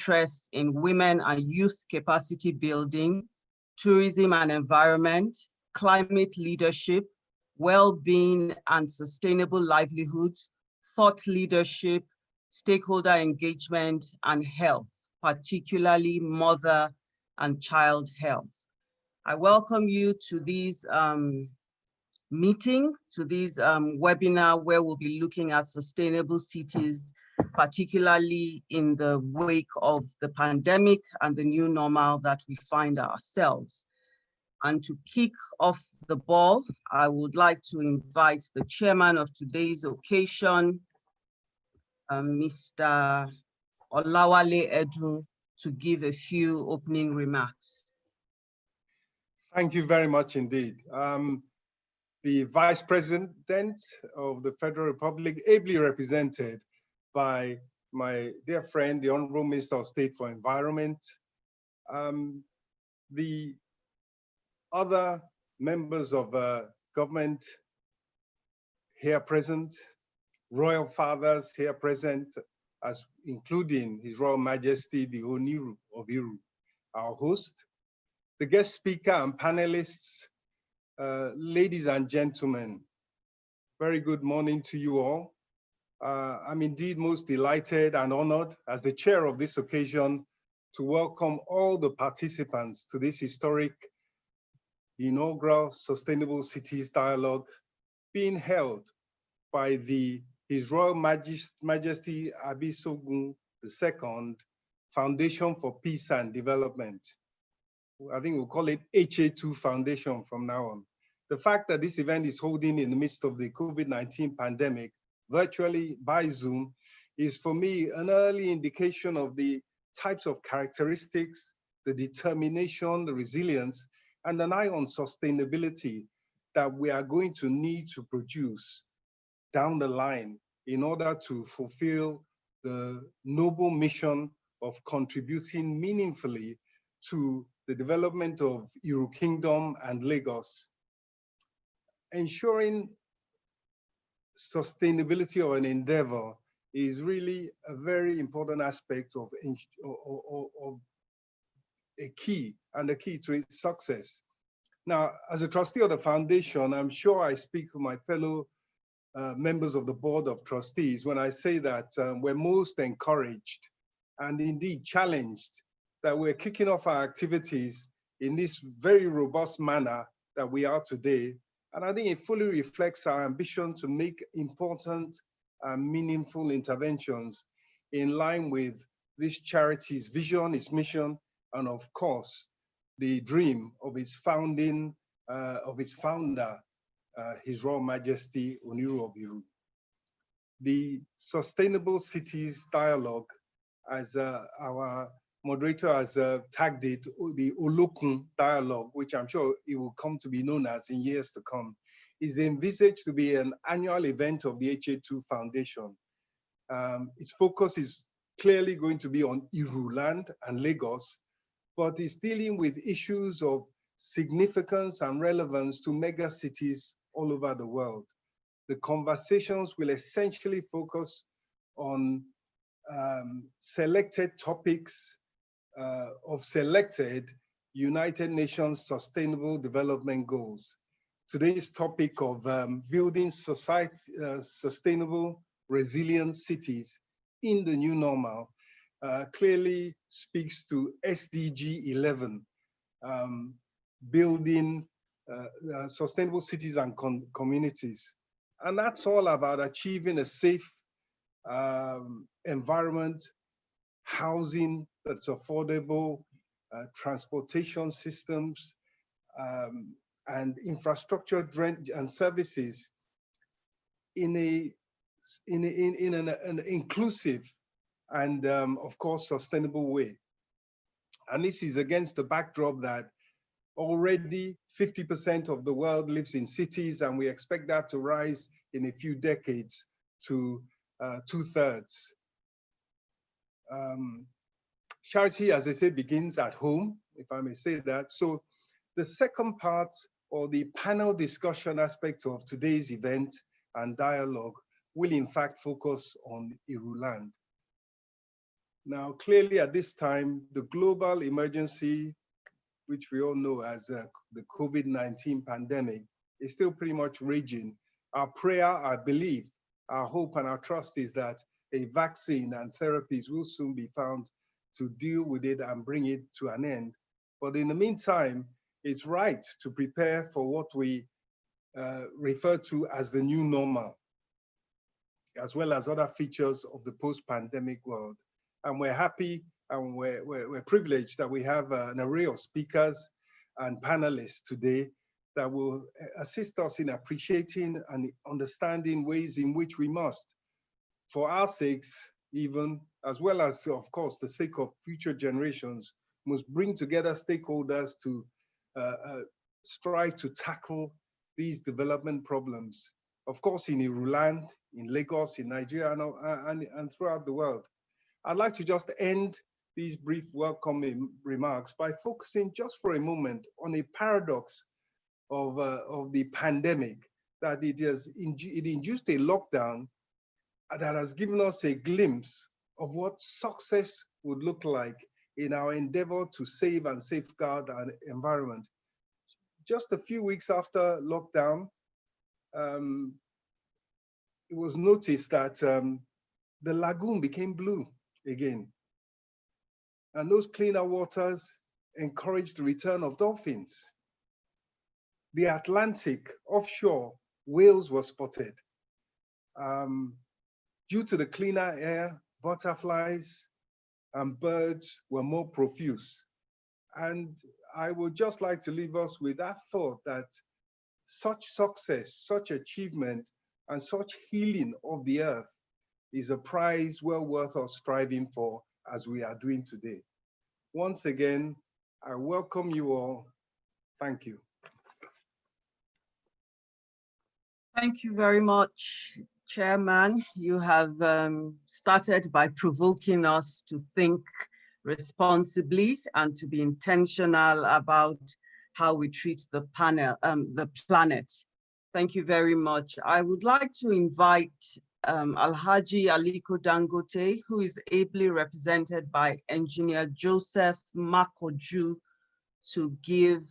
interests in women and youth capacity building, tourism and environment, climate leadership, well-being and sustainable livelihoods, thought leadership, stakeholder engagement, and health, particularly mother and child health. I welcome you to this meeting, to this webinar where we'll be looking at sustainable cities, particularly in the wake of the pandemic and the new normal that we find ourselves. And to kick off the ball, I would like to invite the chairman of today's occasion, Mr. Olawale Edu, to give a few opening remarks. Thank you very much indeed. The Vice President of the Federal Republic, ably represented by my dear friend, the Honorable Minister of State for Environment, the other members of government here present, royal fathers here present, as including His Royal Majesty, the Oniru of Iru, our host, the guest speaker and panelists, ladies and gentlemen, very good morning to you all. I'm indeed most delighted and honored as the chair of this occasion to welcome all the participants to this historic inaugural Sustainable Cities Dialogue being held by His Royal Majesty Abisogun II Foundation for Peace and Development. I think we'll call it HA2 Foundation from now on. The fact that this event is holding in the midst of the COVID-19 pandemic, virtually by Zoom, is for me an early indication of the types of characteristics, the determination, the resilience, and an eye on sustainability that we are going to need to produce down the line in order to fulfill the noble mission of contributing meaningfully to the development of Iru Kingdom and Lagos. Ensuring sustainability of an endeavor is really a very important aspect of a key to its success. Now, as a trustee of the foundation, I'm sure I speak for my fellow members of the board of trustees when I say that we're most encouraged and indeed challenged that we're kicking off our activities in this very robust manner that we are today. And I think it fully reflects our ambition to make important and meaningful interventions in line with this charity's vision, its mission, and of course, the dream of its founder, His Royal Majesty Oniru of Iru. The Sustainable Cities Dialogue, as our moderator has tagged it, the Olokun Dialogue, which I'm sure it will come to be known as in years to come, is envisaged to be an annual event of the HA2 Foundation. Its focus is clearly going to be on Iru land and Lagos, but it's dealing with issues of significance and relevance to mega cities all over the world. The conversations will essentially focus on selected topics of selected United Nations Sustainable Development Goals. Today's topic of building sustainable, resilient cities in the new normal clearly speaks to SDG 11, building sustainable cities and communities. And that's all about achieving a safe environment, housing that's affordable, transportation systems, and infrastructure and services in an inclusive and of course sustainable way. And this is against the backdrop that already 50% of the world lives in cities, and we expect that to rise in a few decades to 2/3. Charity, as I say, begins at home, if I may say that. So the second part, or the panel discussion aspect of today's event and dialogue, will in fact focus on Iru land. Now, clearly at this time, the global emergency, which we all know as the COVID-19 pandemic, is still pretty much raging. Our prayer, our belief, our hope and our trust is that a vaccine and therapies will soon be found to deal with it and bring it to an end. But in the meantime, it's right to prepare for what we refer to as the new normal, as well as other features of the post-pandemic world. And we're happy and we're privileged that we have an array of speakers and panelists today that will assist us in appreciating and understanding ways in which we must, for our sakes even, as well as, of course, the sake of future generations, must bring together stakeholders to strive to tackle these development problems. Of course, in Iruland, in Lagos, in Nigeria, and throughout the world. I'd like to just end these brief welcoming remarks by focusing just for a moment on a paradox of the pandemic, that it induced a lockdown that has given us a glimpse of what success would look like in our endeavor to save and safeguard our environment. Just a few weeks after lockdown, it was noticed that the lagoon became blue again. And those cleaner waters encouraged the return of dolphins. The Atlantic offshore, whales were spotted. Due to the cleaner air, butterflies and birds were more profuse. And I would just like to leave us with that thought that such success, such achievement, and such healing of the earth is a prize well worth us striving for, as we are doing today. Once again, I welcome you all. Thank you. Thank you very much, Chairman. You have started by provoking us to think responsibly and to be intentional about how we treat the planet. Thank you very much. I would like to invite Alhaji Aliko Dangote, who is ably represented by Engineer Joseph Makoju, to give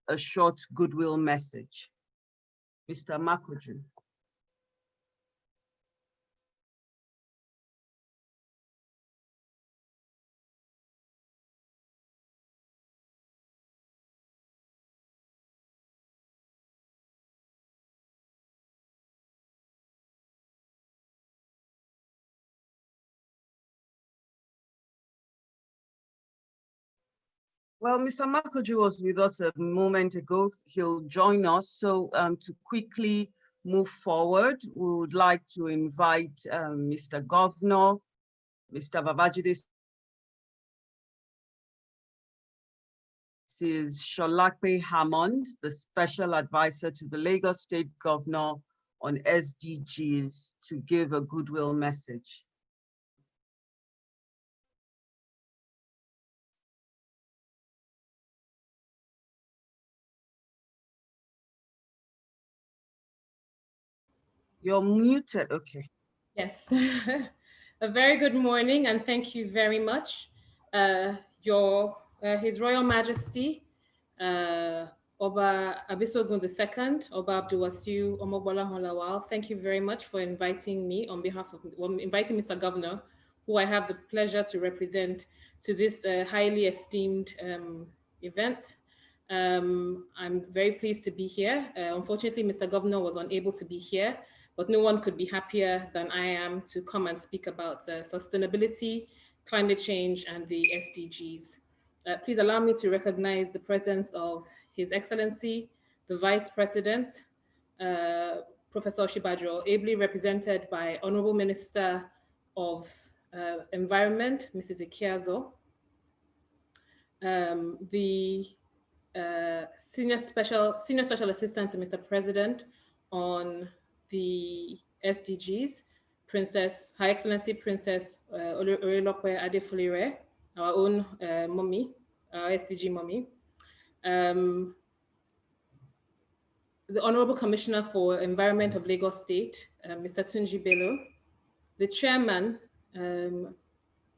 a short goodwill message. Mr. Makoju. Well, Mr. Makoju was with us a moment ago. He'll join us. So to quickly move forward, we would like to invite Mr. Governor, Mr. Babajide is Sholakpe Hammond, the Special Advisor to the Lagos State Governor on SDGs, to give a goodwill message. You're muted, okay. Yes, a very good morning and thank you very much. His Royal Majesty, Oba Abisogun II, Oba Abdulwasiu Omobola Holawal, thank you very much for inviting me on behalf of, inviting Mr. Governor, who I have the pleasure to represent, to this highly esteemed event. I'm very pleased to be here. Unfortunately, Mr. Governor was unable to be here, but no one could be happier than I am to come and speak about sustainability, climate change, and the SDGs. Please allow me to recognize the presence of His Excellency, the Vice President, Professor Shibadro, ably represented by Honorable Minister of Environment, Mrs. Ikiazo, the Senior Special Assistant to Mr. President on the SDGs, Her Excellency Princess Orelope Adefulire, our own mommy, our SDG mommy. The Honorable Commissioner for Environment of Lagos State, Mr. Tunji Bello, the Chairman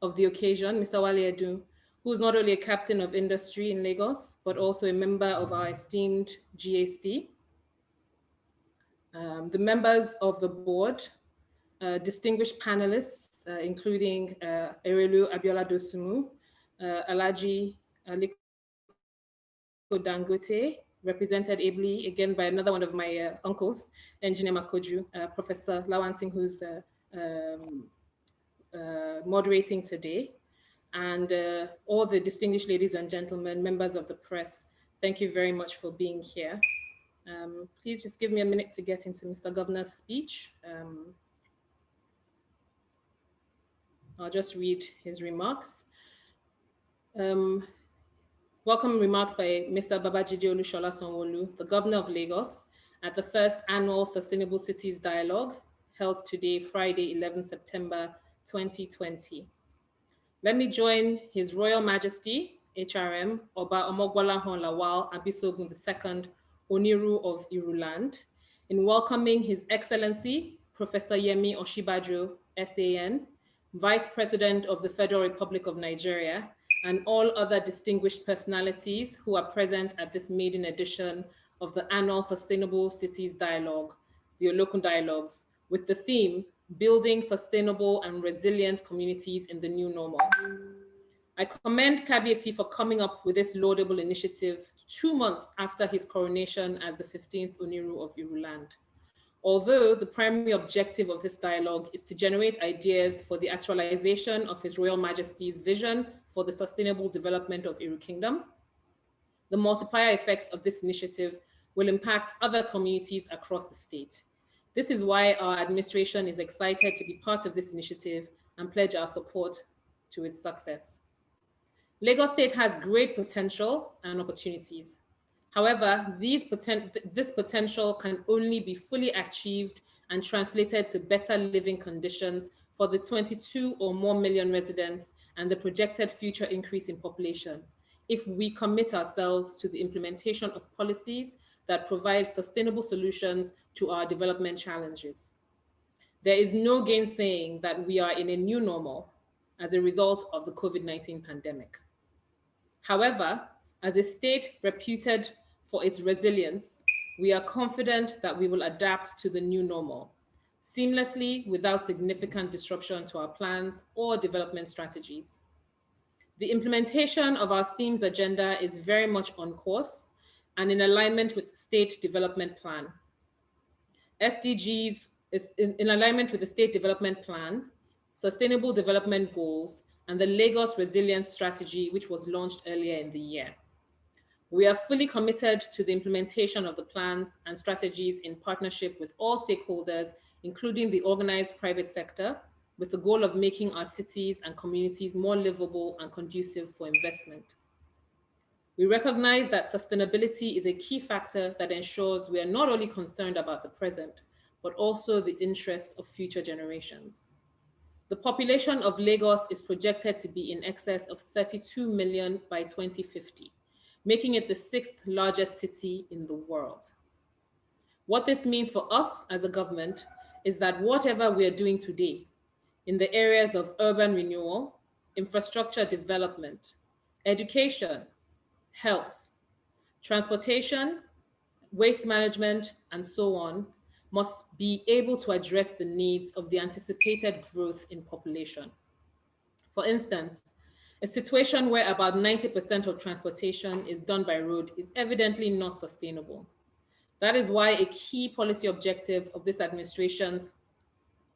of the occasion, Mr. Wale Edu, who is not only a captain of industry in Lagos, but also a member of our esteemed GAC, the members of the board, distinguished panelists, including Erelu Abiola Dosumu, Alaji Aliko Dangote, represented ably again by another one of my uncles, Engineer Makoju, Professor Lawan Singh, who's moderating today, and all the distinguished ladies and gentlemen, members of the press, thank you very much for being here. Please just give me a minute to get into Mr. Governor's speech. I'll just read his remarks. Welcome remarks by Mr. Babajide Olushola Sanwo-Olu, the Governor of Lagos, at the first annual Sustainable Cities Dialogue held today, Friday, 11 September 2020. Let me join His Royal Majesty, HRM, Oba Omogbolahan Lawal Abisogun II, Oniru of Iruland, in welcoming His Excellency, Professor Yemi Osinbajo, SAN, Vice President of the Federal Republic of Nigeria, and all other distinguished personalities who are present at this maiden edition of the annual Sustainable Cities Dialogue, the Olokun Dialogues, with the theme, Building Sustainable and Resilient Communities in the New Normal. I commend Kabiyesi for coming up with this laudable initiative 2 months after his coronation as the 15th Oniru of Iruland. Although the primary objective of this dialogue is to generate ideas for the actualization of His Royal Majesty's vision for the sustainable development of Iru Kingdom, the multiplier effects of this initiative will impact other communities across the state. This is why our administration is excited to be part of this initiative and pledge our support to its success. Lagos State has great potential and opportunities. However, this potential can only be fully achieved and translated to better living conditions for the 22 or more million residents and the projected future increase in population if we commit ourselves to the implementation of policies that provide sustainable solutions to our development challenges. There is no gainsaying that we are in a new normal as a result of the COVID-19 pandemic. However, as a state reputed for its resilience, we are confident that we will adapt to the new normal seamlessly without significant disruption to our plans or development strategies. The implementation of our themes agenda is very much on course and in alignment with the State Development Plan. SDGs is in alignment with the State Development Plan, Sustainable Development Goals, and the Lagos Resilience Strategy, which was launched earlier in the year. We are fully committed to the implementation of the plans and strategies in partnership with all stakeholders, including the organized private sector, with the goal of making our cities and communities more livable and conducive for investment. We recognize that sustainability is a key factor that ensures we are not only concerned about the present, but also the interests of future generations. The population of Lagos is projected to be in excess of 32 million by 2050, making it the 6th largest city in the world. What this means for us as a government is that whatever we are doing today in the areas of urban renewal, infrastructure development, education, health, transportation, waste management, and so on, must be able to address the needs of the anticipated growth in population. For instance, a situation where about 90% of transportation is done by road is evidently not sustainable. That is why a key policy objective of this administration's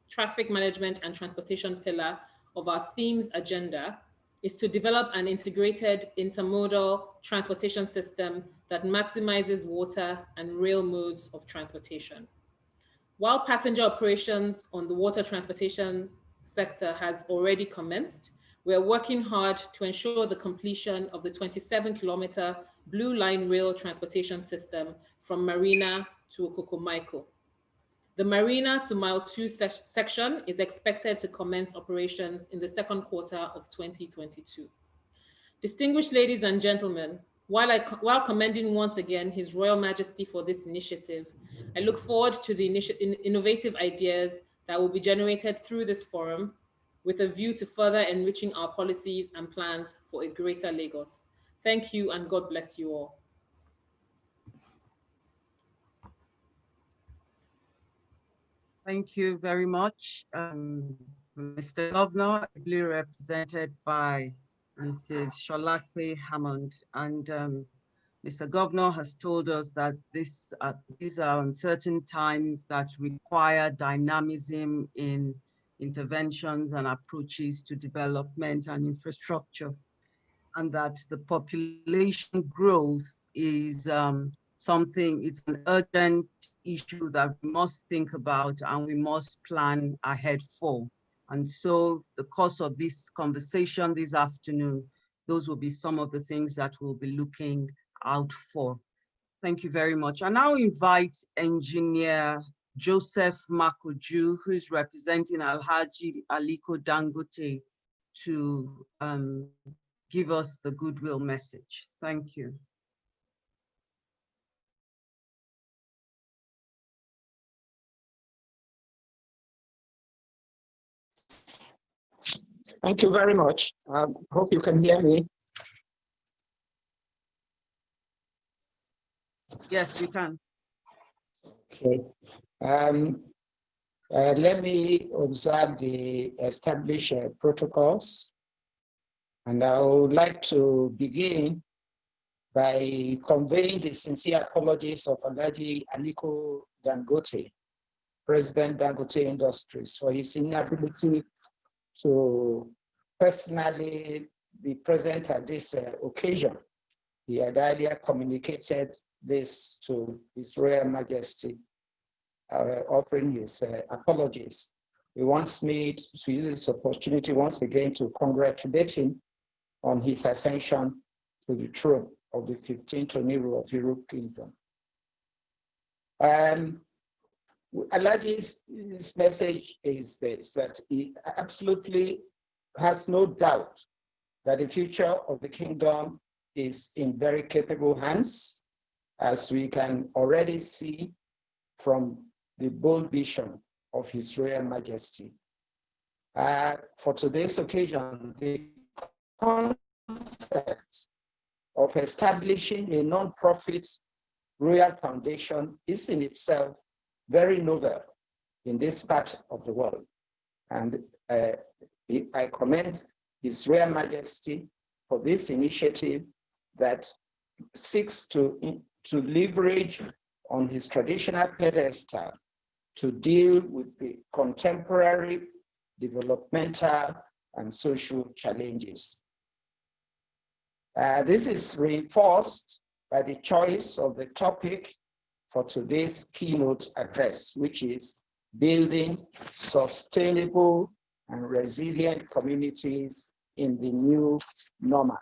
traffic management and transportation pillar of our themes agenda is to develop an integrated intermodal transportation system that maximizes water and rail modes of transportation. While passenger operations on the water transportation sector has already commenced, we are working hard to ensure the completion of the 27-kilometer Blue Line rail transportation system from Marina to Okokomaiko. The Marina to Mile 2 section is expected to commence operations in the second quarter of 2022. Distinguished ladies and gentlemen, while commending once again His Royal Majesty for this initiative, I look forward to the innovative ideas that will be generated through this forum with a view to further enriching our policies and plans for a greater Lagos. Thank you, and God bless you all. Thank you very much, Mr. Governor, ably represented by Mrs. Sholakwe Hammond. And Mr. Governor has told us that these are uncertain times that require dynamism in interventions and approaches to development and infrastructure, and that the population growth is it's an urgent issue that we must think about and we must plan ahead for. And so the course of this conversation this afternoon, those will be some of the things that we'll be looking out for. Thank you very much. I now invite Engineer Joseph Makoju, who is representing Alhaji Aliko Dangote, to give us the goodwill message. Thank you. Thank you very much. Hope you can hear me. Yes, we can. Okay. Let me observe the established protocols. And I would like to begin by conveying the sincere apologies of Alhaji Aliko Dangote, President Dangote Industries, for his inability to personally be present at this occasion. He had earlier communicated this to His Royal Majesty, offering his apologies. He wants me to use this opportunity once again to congratulate him on his ascension to the throne of the 15th Oniru of Europe Kingdom. Alhaji's message is this, that he absolutely has no doubt that the future of the kingdom is in very capable hands, as we can already see from the bold vision of His Royal Majesty. For today's occasion, the concept of establishing a non-profit royal foundation is in itself very novel in this part of the world. And I commend His Royal Majesty for this initiative that seeks to leverage on his traditional pedestal to deal with the contemporary developmental and social challenges. This is reinforced by the choice of the topic for today's keynote address, which is building sustainable and resilient communities in the new normal.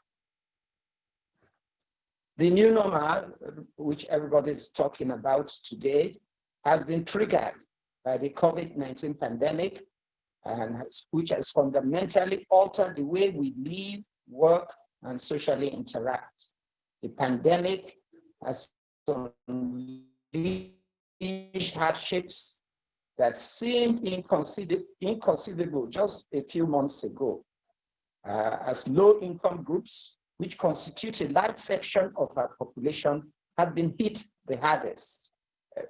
The new normal, which everybody is talking about today, has been triggered by the COVID-19 pandemic, and which has fundamentally altered the way we live, work, and socially interact. The pandemic has unleashed hardships that seemed inconceivable just a few months ago, as low-income groups, which constitute a large section of our population, have been hit the hardest.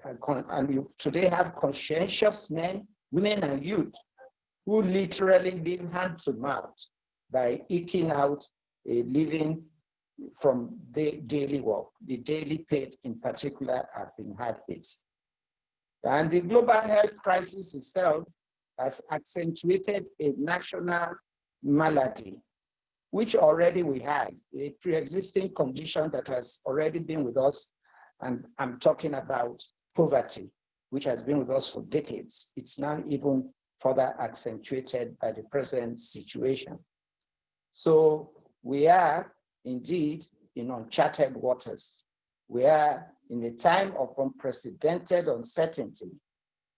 And we today have conscientious men, women, and youth who literally live hand to mouth by eking out a living from the daily work. The daily paid in particular have been hard hit. And the global health crisis itself has accentuated a national malady, which already we had, a pre-existing condition that has already been with us. And I'm talking about poverty, which has been with us for decades. It's now even further accentuated by the present situation. So we are indeed in uncharted waters. We are in a time of unprecedented uncertainty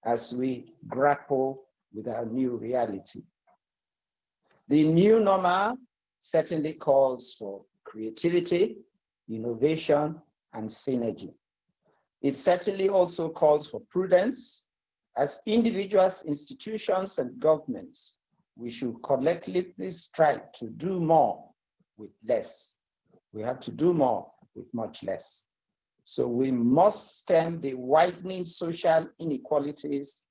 as we grapple with our new reality. The new normal certainly calls for creativity, innovation, and synergy. It certainly also calls for prudence as individuals, institutions, and governments we should collectively strive to do more with less. We have to do more with much less. So we must stem the widening social inequalities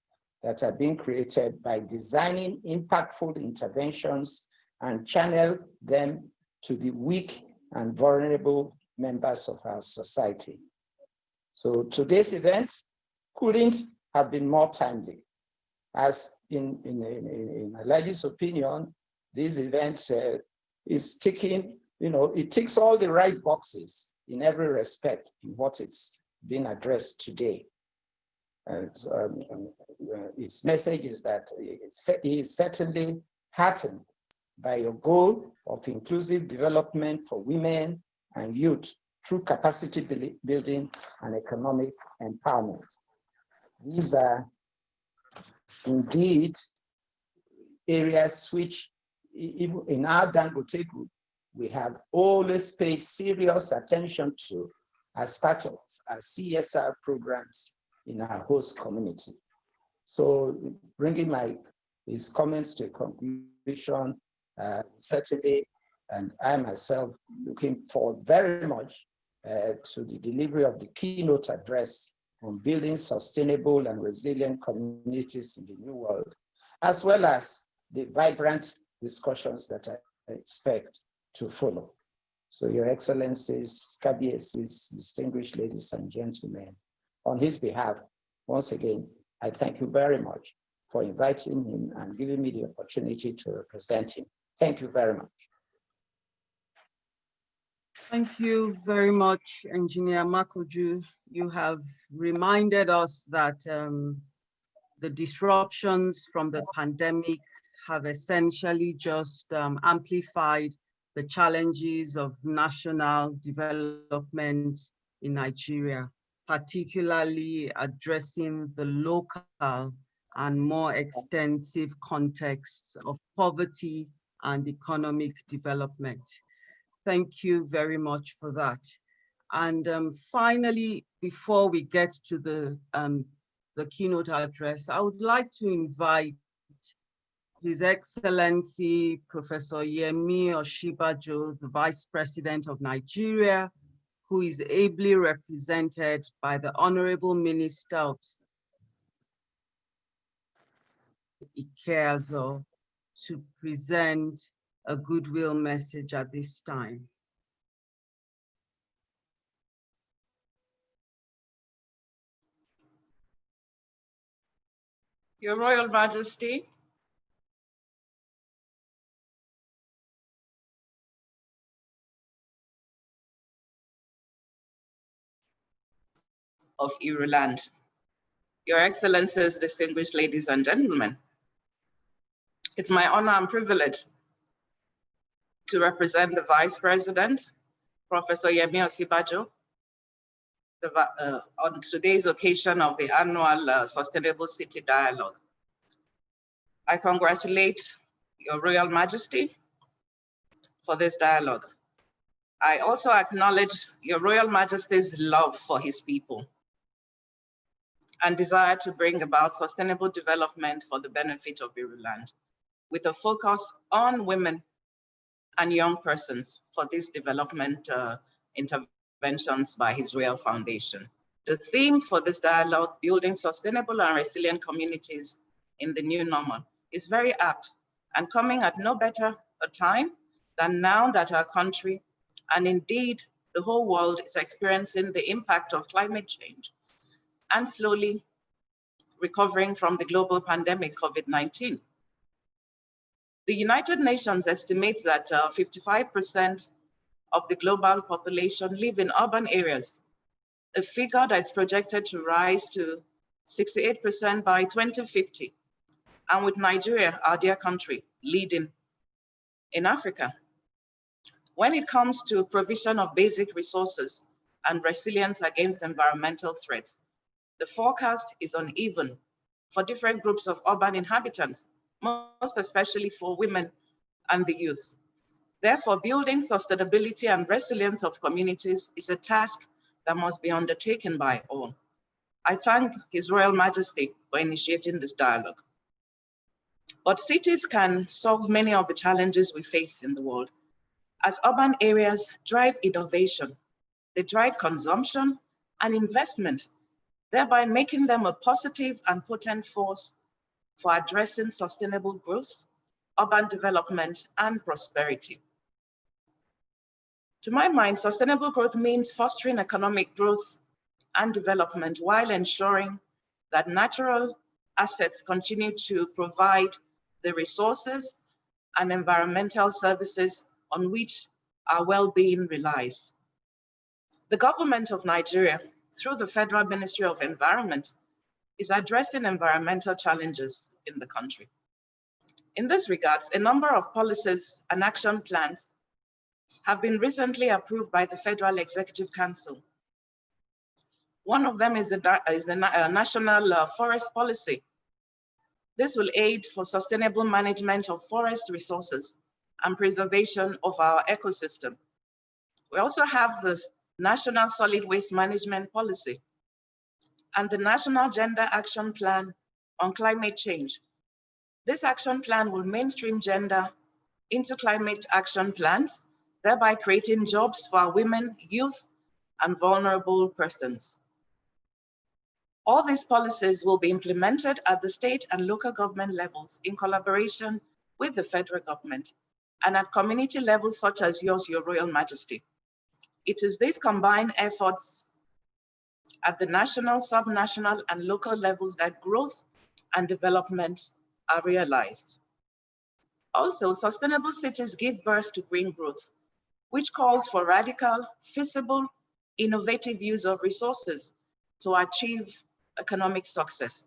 that are being created by designing impactful interventions and channel them to the weak and vulnerable members of our society. So today's event couldn't have been more timely. As in my lady's opinion, this event is ticking, it ticks all the right boxes in every respect in what it's being addressed today. And its message is that he is certainly heartened by your goal of inclusive development for women and youth through capacity building and economic empowerment. These are indeed areas which, even in our Dangote group, we have always paid serious attention to as part of our CSR programs in our host community. So bringing his comments to a conclusion, certainly, and I myself looking forward very much to the delivery of the keynote address on building sustainable and resilient communities in the new world, as well as the vibrant discussions that I expect to follow. So Your Excellencies, Kabiyesi's, distinguished ladies and gentlemen, on his behalf, once again, I thank you very much for inviting him and giving me the opportunity to represent him. Thank you very much. Thank you very much, Engineer Makoju. You have reminded us that the disruptions from the pandemic have essentially just amplified the challenges of national development in Nigeria, particularly addressing the local and more extensive contexts of poverty and economic development. Thank you very much for that. And finally, before we get to the keynote address, I would like to invite His Excellency Professor Yemi Osinbajo, the Vice President of Nigeria, who is ably represented by the Honorable Minister of Ikeazo, to present a goodwill message at this time. Your Royal Majesty, of Iruland, Your Excellencies, distinguished ladies and gentlemen, it's my honor and privilege to represent the Vice President, Professor Yemi Osinbajo, on today's occasion of the annual Sustainable City Dialogue. I congratulate Your Royal Majesty for this dialogue. I also acknowledge Your Royal Majesty's love for his people and desire to bring about sustainable development for the benefit of Iruland, with a focus on women and young persons for these development interventions by His Royal Foundation. The theme for this dialogue, building sustainable and resilient communities in the new normal, is very apt and coming at no better a time than now that our country, and indeed the whole world, is experiencing the impact of climate change and slowly recovering from the global pandemic, COVID-19. The United Nations estimates that 55% of the global population live in urban areas, a figure that's projected to rise to 68% by 2050, and with Nigeria, our dear country, leading in Africa. When it comes to provision of basic resources and resilience against environmental threats, the forecast is uneven for different groups of urban inhabitants, most especially for women and the youth. Therefore, building sustainability and resilience of communities is a task that must be undertaken by all. I thank His Royal Majesty for initiating this dialogue. But cities can solve many of the challenges we face in the world, as urban areas drive innovation, they drive consumption and investment, thereby making them a positive and potent force for addressing sustainable growth, urban development, and prosperity. To my mind, sustainable growth means fostering economic growth and development while ensuring that natural assets continue to provide the resources and environmental services on which our well-being relies. The government of Nigeria, through the Federal Ministry of Environment, is addressing environmental challenges in the country. In this regard, a number of policies and action plans have been recently approved by the Federal Executive Council. One of them is the National Forest Policy. This will aid for sustainable management of forest resources and preservation of our ecosystem. We also have the National Solid Waste Management Policy and the National Gender Action Plan on Climate Change. This action plan will mainstream gender into climate action plans, thereby creating jobs for our women, youth, and vulnerable persons. All these policies will be implemented at the state and local government levels in collaboration with the federal government and at community levels such as yours, Your Royal Majesty. It is these combined efforts at the national, subnational, and local levels that growth and development are realized. Also, sustainable cities give birth to green growth, which calls for radical, feasible, innovative use of resources to achieve economic success.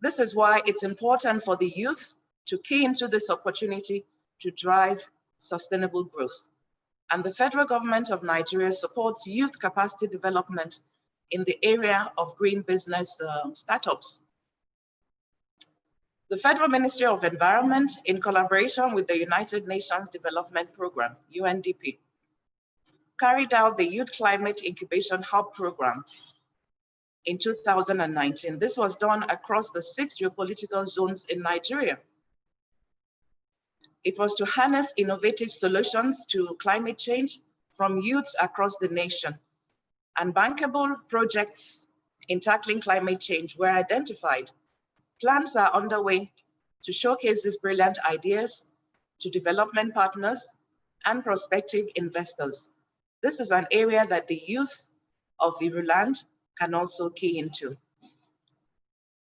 This is why it's important for the youth to key into this opportunity to drive sustainable growth. And the federal government of Nigeria supports youth capacity development in the area of green business startups. The Federal Ministry of Environment, in collaboration with the United Nations Development Program, UNDP, carried out the Youth Climate Incubation Hub Program in 2019. This was done across the 6 geopolitical zones in Nigeria. It was to harness innovative solutions to climate change from youths across the nation, and bankable projects in tackling climate change were identified. Plans are underway to showcase these brilliant ideas to development partners and prospective investors. This is an area that the youth of Iruland can also key into.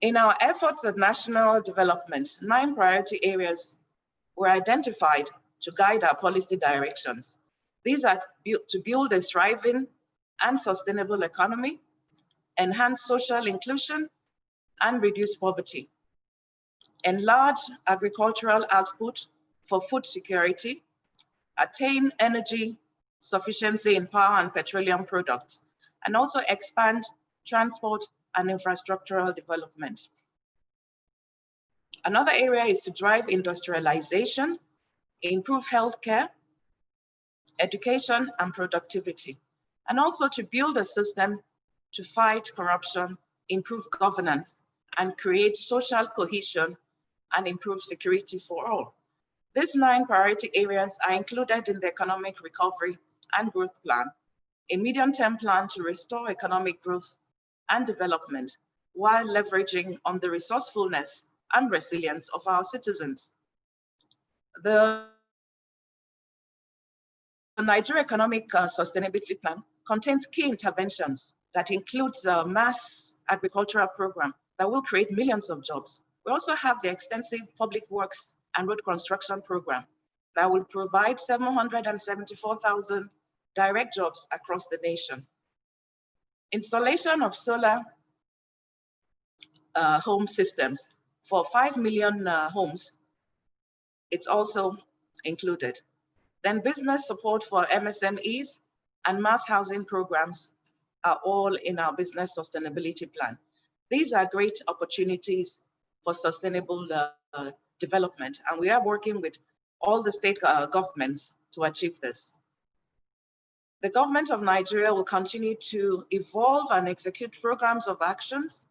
In our efforts at national development, 9 priority areas were identified to guide our policy directions. These are to build a thriving and sustainable economy, enhance social inclusion, and reduce poverty, enlarge agricultural output for food security, attain energy sufficiency in power and petroleum products, and also expand transport and infrastructural development. Another area is to drive industrialization, improve healthcare, education, and productivity, and also to build a system to fight corruption, improve governance, and create social cohesion and improve security for all. These 9 priority areas are included in the Economic Recovery and Growth Plan, a medium-term plan to restore economic growth and development while leveraging on the resourcefulness and resilience of our citizens. The Nigeria Economic Sustainability Plan contains key interventions that includes a mass agricultural program that will create millions of jobs. We also have the extensive public works and road construction program that will provide 774,000 direct jobs across the nation. Installation of solar home systems for 5 million homes, it's also included. Then business support for MSMEs and mass housing programs are all in our business sustainability plan. These are great opportunities for sustainable development, and we are working with all the state governments to achieve this. The government of Nigeria will continue to evolve and execute programs of actions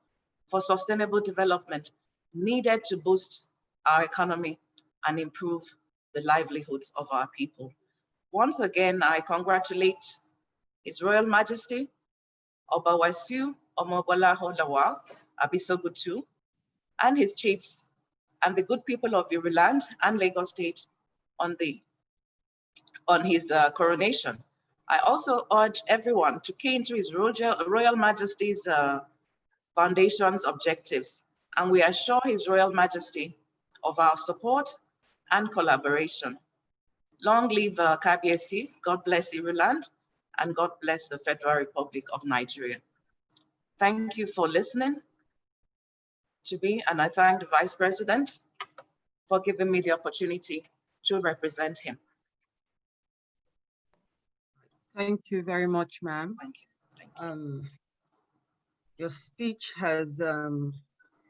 for sustainable development needed to boost our economy and improve the livelihoods of our people. Once again, I congratulate His Royal Majesty, Oba Wasiu Omobola Lawal Abisogutu, and his chiefs, and the good people of Yoruland and Lagos State on his coronation. I also urge everyone to key into His Royal Majesty's Foundation's objectives, and we assure His Royal Majesty of our support and collaboration. Long live KBSC, God bless Ireland, and God bless the Federal Republic of Nigeria. Thank you for listening to me, and I thank the Vice President for giving me the opportunity to represent him. Thank you very much, ma'am. Thank you. Thank you. Your speech has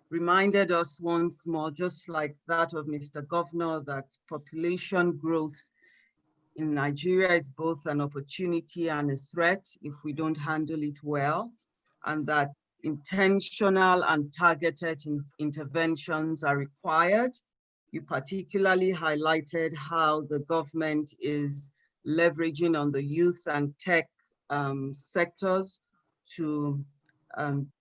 reminded us once more, just like that of Mr. Governor, that population growth in Nigeria is both an opportunity and a threat if we don't handle it well, and that intentional and targeted interventions are required. You particularly highlighted how the government is leveraging on the youth and tech sectors to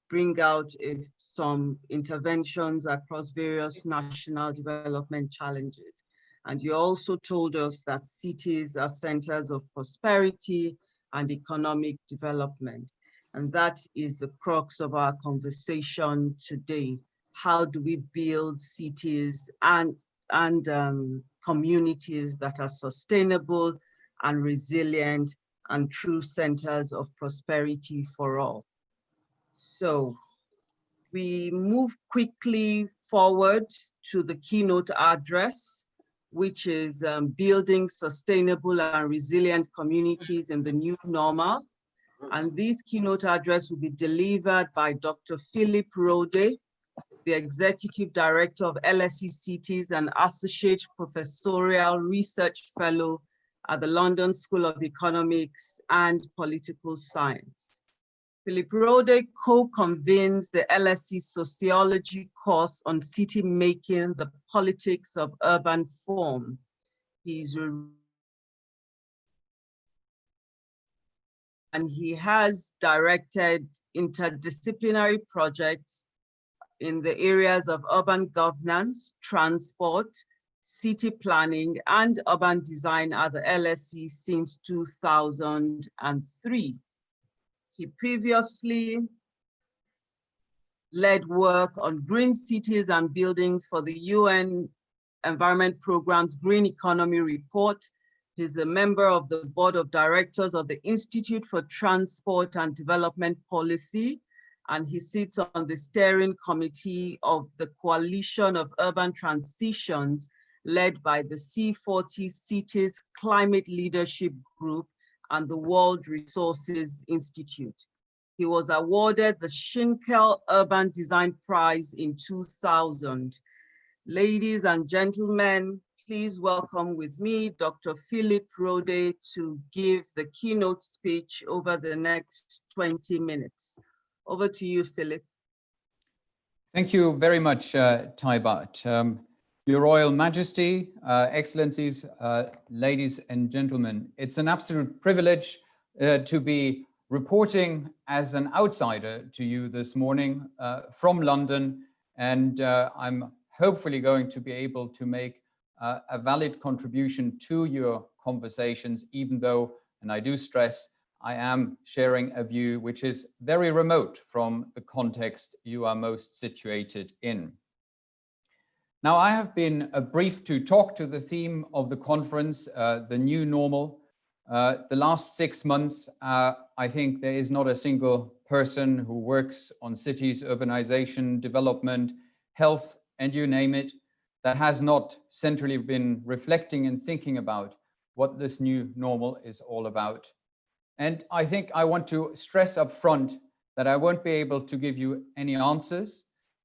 bring out some interventions across various national development challenges. And you also told us that cities are centers of prosperity and economic development. And that is the crux of our conversation today. How do we build cities and communities that are sustainable and resilient and true centers of prosperity for all? So we move quickly forward to the keynote address, which is building sustainable and resilient communities in the new normal. And this keynote address will be delivered by Dr. Philip Rode, the Executive Director of LSE Cities and Associate Professorial Research Fellow at the London School of Economics and Political Science. Philip Rode co-convenes the LSE Sociology course on city making, the politics of urban form. And he has directed interdisciplinary projects in the areas of urban governance, transport, city planning, and urban design at the LSE since 2003. He previously led work on green cities and buildings for the UN Environment Programme's Green Economy Report. He's a member of the Board of Directors of the Institute for Transport and Development Policy, and he sits on the steering committee of the Coalition of Urban Transitions led by the C40 Cities Climate Leadership Group and the World Resources Institute. He was awarded the Schinkel Urban Design Prize in 2000. Ladies and gentlemen, please welcome with me Dr. Philip Rode to give the keynote speech over the next 20 minutes. Over to you, Philip. Thank you very much, Taibat. Your Royal Majesty, Excellencies, ladies and gentlemen, it's an absolute privilege to be reporting as an outsider to you this morning from London, and I'm hopefully going to be able to make a valid contribution to your conversations, even though, and I do stress, I am sharing a view which is very remote from the context you are most situated in. Now, I have been briefed to talk to the theme of the conference, the new normal. The last 6 months, I think there is not a single person who works on cities, urbanization, development, health, and you name it, that has not centrally been reflecting and thinking about what this new normal is all about. And I think I want to stress up front that I won't be able to give you any answers.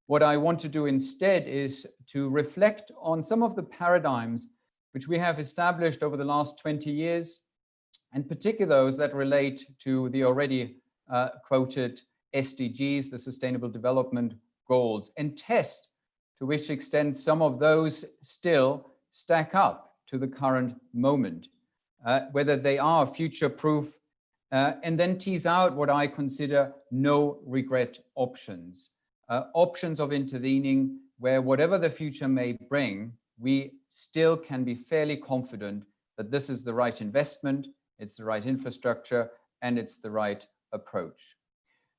What I want to do instead is to reflect on some of the paradigms which we have established over the last 20 years, and particularly those that relate to the already quoted SDGs, the Sustainable Development Goals, and test to which extent some of those still stack up to the current moment, whether they are future-proof, and then tease out what I consider no regret options, options of intervening where whatever the future may bring, we still can be fairly confident that this is the right investment, it's the right infrastructure, and it's the right approach.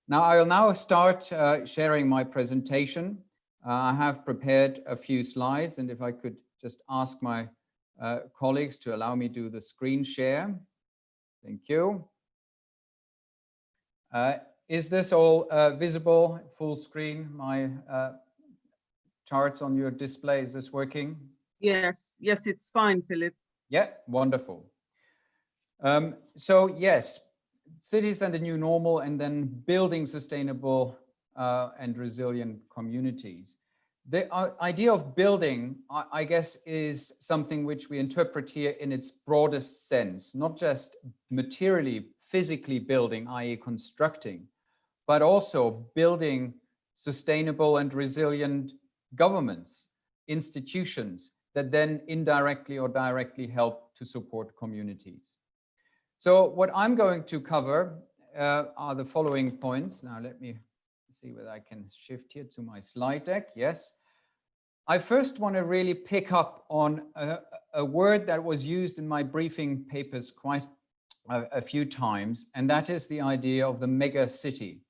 Now, I'll now start sharing my presentation. I have prepared a few slides, and if I could just ask my colleagues to allow me to do the screen share. Thank you. Is this all visible, full screen, my charts on your display? Is this working? Yes, yes, it's fine, Philip. Yeah, wonderful. So yes, cities and the new normal, and then building sustainable and resilient communities. The idea of building, I guess, is something which we interpret here in its broadest sense, not just materially, physically building, i.e. constructing, but also building sustainable and resilient governments, institutions that then indirectly or directly help to support communities. So what I'm going to cover are the following points. Now let me see whether I can shift here to my slide deck. Yes. I first want to really pick up on a word that was used in my briefing papers quite a few times, and that is the idea of the mega city,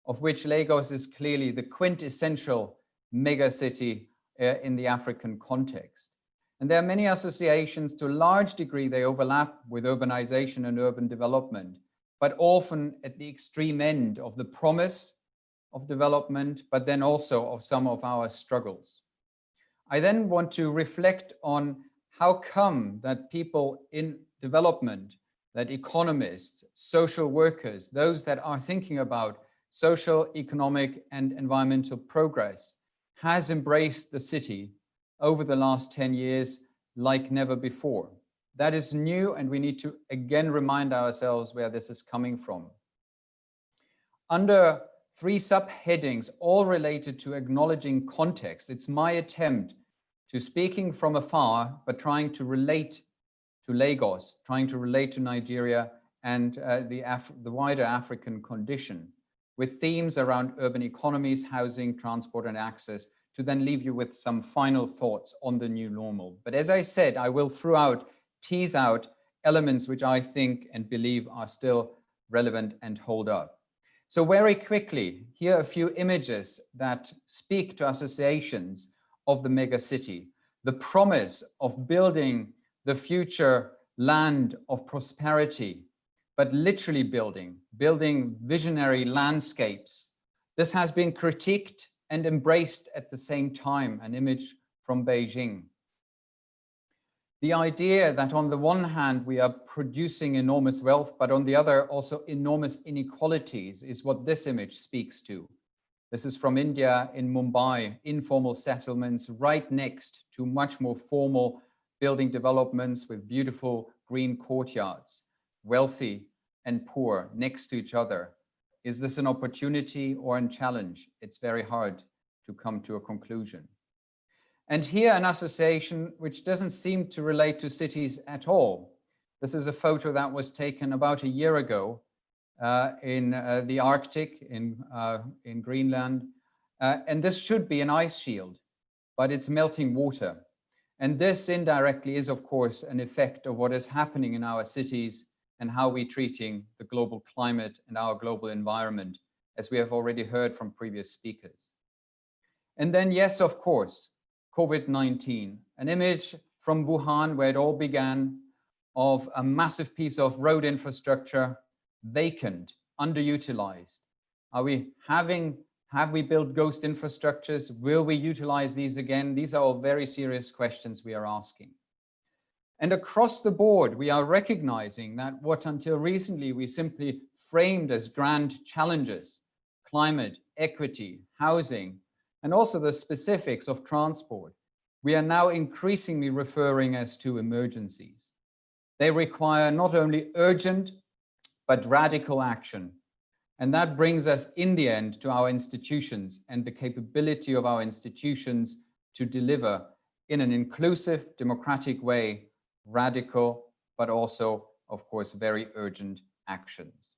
of which Lagos is clearly the quintessential mega city in the African context. And there are many associations. To a large degree, they overlap with urbanization and urban development, but often at the extreme end of the promise of development, but then also of some of our struggles. I then want to reflect on how come that people in development, that economists, social workers, those that are thinking about social, economic, and environmental progress, has embraced the city over the last 10 years like never before. That is new, and we need to again remind ourselves where this is coming from. Under 3 subheadings, all related to acknowledging context, it's my attempt to speaking from afar, but trying to relate to Lagos, trying to relate to Nigeria and the wider African condition, with themes around urban economies, housing, transport, and access, to then leave you with some final thoughts on the new normal. But as I said, I will throughout tease out elements which I think and believe are still relevant and hold up. So very quickly, here are a few images that speak to associations of the mega city, the promise of building the future land of prosperity, but literally building visionary landscapes. This has been critiqued and embraced at the same time, an image from Beijing. The idea that on the one hand, we are producing enormous wealth, but on the other, also enormous inequalities is what this image speaks to. This is from India in Mumbai, informal settlements right next to much more formal building developments with beautiful green courtyards, wealthy and poor next to each other. Is this an opportunity or a challenge? It's very hard to come to a conclusion. And here an association which doesn't seem to relate to cities at all. This is a photo that was taken about a year ago in the Arctic, in Greenland. And this should be an ice shield, but it's melting water. And this indirectly is, of course, an effect of what is happening in our cities and how we're treating the global climate and our global environment, as we have already heard from previous speakers. And then, yes, of course, COVID-19, an image from Wuhan where it all began, of a massive piece of road infrastructure, vacant, underutilized. Have we built ghost infrastructures? Will we utilize these again? These are all very serious questions we are asking. And across the board, we are recognizing that what until recently we simply framed as grand challenges, climate, equity, housing, and also the specifics of transport, we are now increasingly referring as to emergencies. They require not only urgent, but radical action. And that brings us in the end to our institutions and the capability of our institutions to deliver in an inclusive, democratic way, radical, but also, of course, very urgent actions.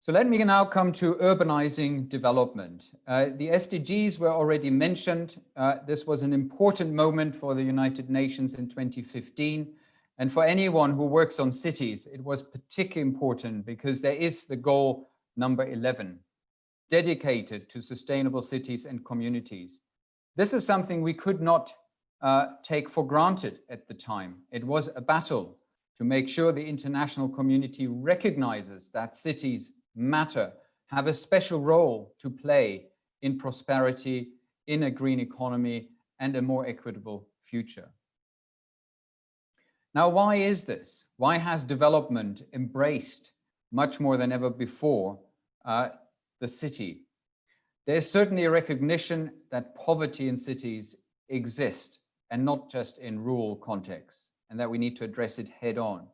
So let me now come to urbanizing development. The SDGs were already mentioned. This was an important moment for the United Nations in 2015. And for anyone who works on cities, it was particularly important because there is the goal number 11, dedicated to sustainable cities and communities. This is something we could not take for granted at the time. It was a battle to make sure the international community recognizes that cities matter, have a special role to play in prosperity, in a green economy, and a more equitable future. Now, why is this? Why has development embraced much more than ever before the city? There's certainly a recognition that poverty in cities exists, and not just in rural contexts, and that we need to address it head on.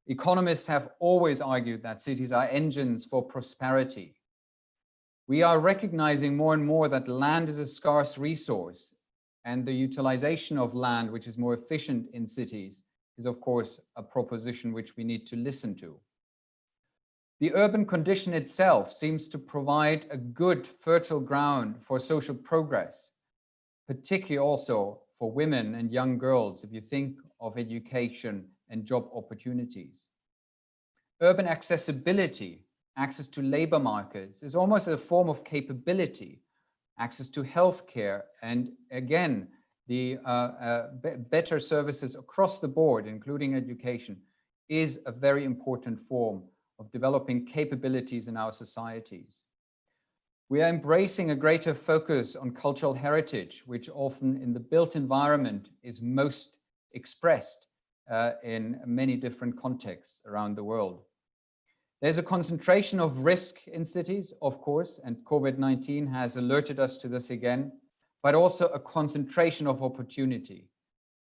Economists have always argued that cities are engines for prosperity. We are recognizing more and more that land is a scarce resource, and the utilization of land, which is more efficient in cities, is of course a proposition which we need to listen to. The urban condition itself seems to provide a good fertile ground for social progress, particularly also for women and young girls, if you think of education and job opportunities. Urban accessibility, access to labor markets, is almost a form of capability, access to healthcare, and again, the better services across the board, including education, is a very important form of developing capabilities in our societies. We are embracing a greater focus on cultural heritage, which often in the built environment is most expressed in many different contexts around the world. There's a concentration of risk in cities, of course, and COVID-19 has alerted us to this again, but also a concentration of opportunity.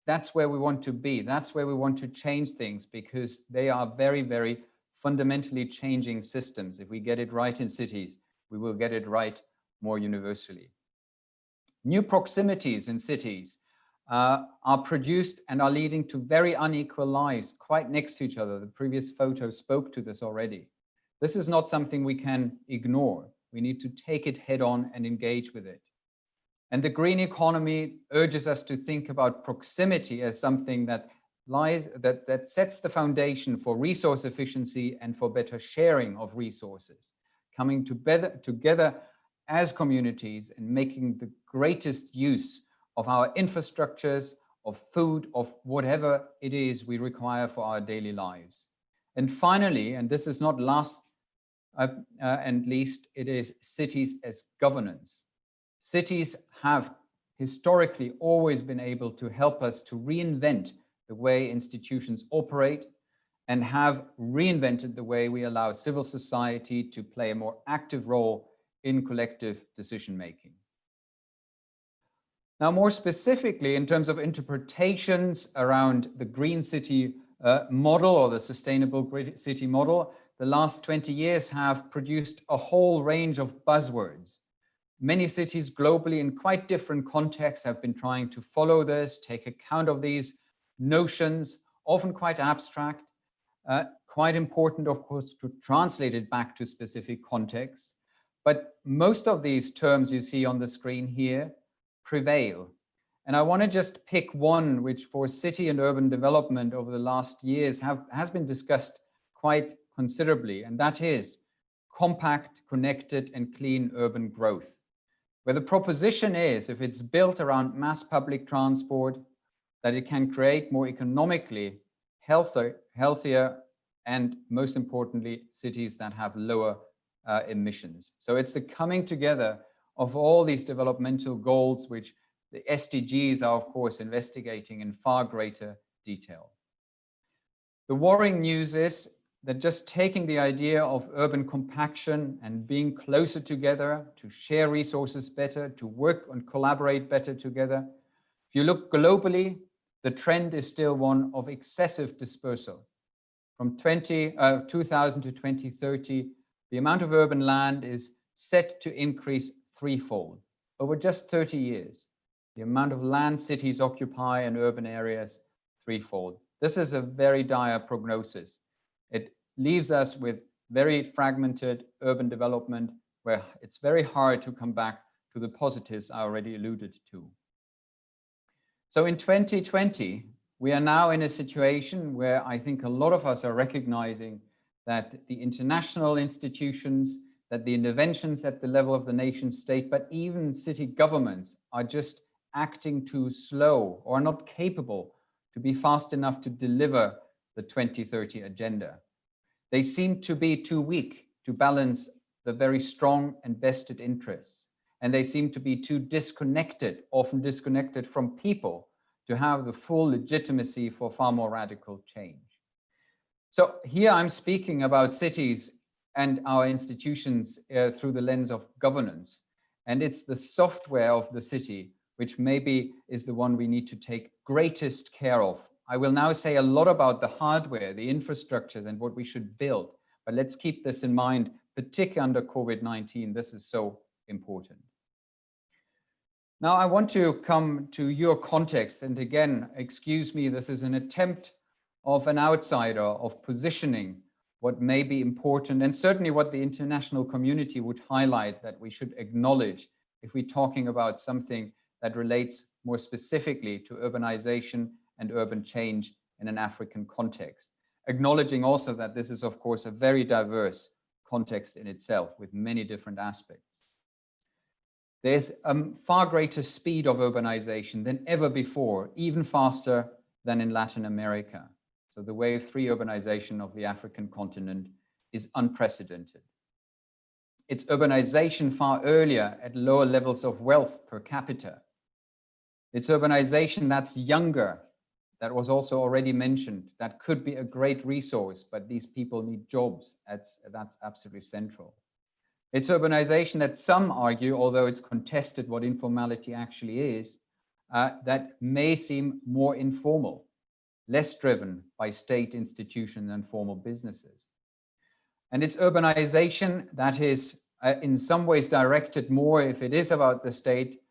That's where we want to be. That's where we want to change things, because they are very, very fundamentally changing systems. If we get it right in cities, we will get it right more universally. New proximities in cities are produced and are leading to very unequal lives quite next to each other. The previous photo spoke to this already. This is not something we can ignore. We need to take it head on and engage with it. And the green economy urges us to think about proximity as something that sets the foundation for resource efficiency and for better sharing of resources, coming together as communities and making the greatest use of our infrastructures, of food, of whatever it is we require for our daily lives. And finally, and this is not last and least, it is cities as governance. Cities have historically always been able to help us to reinvent the way institutions operate and have reinvented the way we allow civil society to play a more active role in collective decision-making. Now, more specifically, in terms of interpretations around the green city model or the sustainable city model, the last 20 years have produced a whole range of buzzwords. Many cities globally in quite different contexts have been trying to follow this, take account of these notions, often quite abstract, quite important, of course, to translate it back to specific contexts. But most of these terms you see on the screen here prevail. And I want to just pick one which for city and urban development over the last years has been discussed quite considerably, and that is compact, connected, and clean urban growth, where the proposition is, if it's built around mass public transport, that it can create more economically healthier, and most importantly, cities that have lower emissions. So it's the coming together of all these developmental goals, which the SDGs are, of course, investigating in far greater detail. The worrying news is that just taking the idea of urban compaction and being closer together to share resources better, to work and collaborate better together, if you look globally, the trend is still one of excessive dispersal. From 2000 to 2030, The amount of urban land is set to increase threefold over just 30 years. The amount of land cities occupy in urban areas threefold. This is a very dire prognosis. It leaves us with very fragmented urban development where it's very hard to come back to the positives I already alluded to. So in 2020, we are now in a situation where I think a lot of us are recognizing that the international institutions, that the interventions at the level of the nation state, but even city governments are just acting too slow or not capable to be fast enough to deliver the 2030 agenda. They seem to be too weak to balance the very strong and vested interests. And they seem to be too disconnected, often disconnected from people, to have the full legitimacy for far more radical change. So here I'm speaking about cities and our institutions through the lens of governance. And it's the software of the city which maybe is the one we need to take greatest care of. I will now say a lot about the hardware, the infrastructures, and what we should build. But let's keep this in mind, particularly under COVID-19. This is so important. Now, I want to come to your context. And again, excuse me, this is an attempt of an outsider of positioning what may be important and certainly what the international community would highlight that we should acknowledge if we're talking about something that relates more specifically to urbanization and urban change in an African context. Acknowledging also that this is, of course, a very diverse context in itself with many different aspects. There's a far greater speed of urbanization than ever before, even faster than in Latin America. So the wave 3 urbanization of the African continent is unprecedented. It's urbanization far earlier at lower levels of wealth per capita. It's urbanization that's younger, that was also already mentioned, that could be a great resource, but these people need jobs. That's absolutely central. It's urbanization that some argue, although it's contested what informality actually is, that may seem more informal, less driven by state institutions and formal businesses. And it's urbanization that is in some ways directed more, if it is about the state,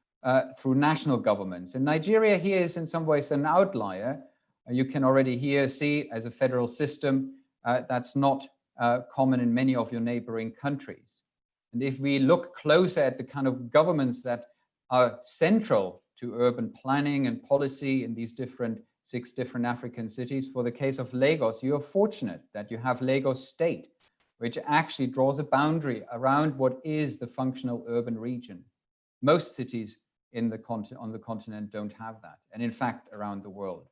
through national governments. And Nigeria here is in some ways an outlier. You can already here see as a federal system that's not common in many of your neighboring countries. And if we look closer at the kind of governments that are central to urban planning and policy in these 6 different African cities, for the case of Lagos, you are fortunate that you have Lagos State, which actually draws a boundary around what is the functional urban region. Most cities on the continent don't have that, and in fact, around the world.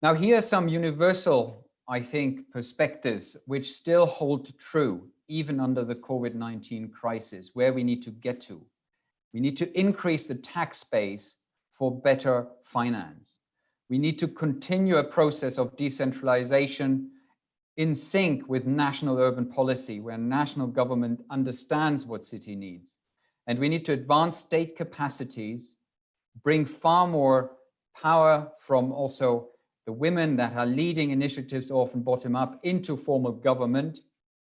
Now, here are some universal, I think, perspectives which still hold true, even under the COVID-19 crisis, where we need to get to. We need to increase the tax base for better finance. We need to continue a process of decentralization in sync with national urban policy, where national government understands what city needs. And we need to advance state capacities, bring far more power from also the women that are leading initiatives, often bottom up, into formal government,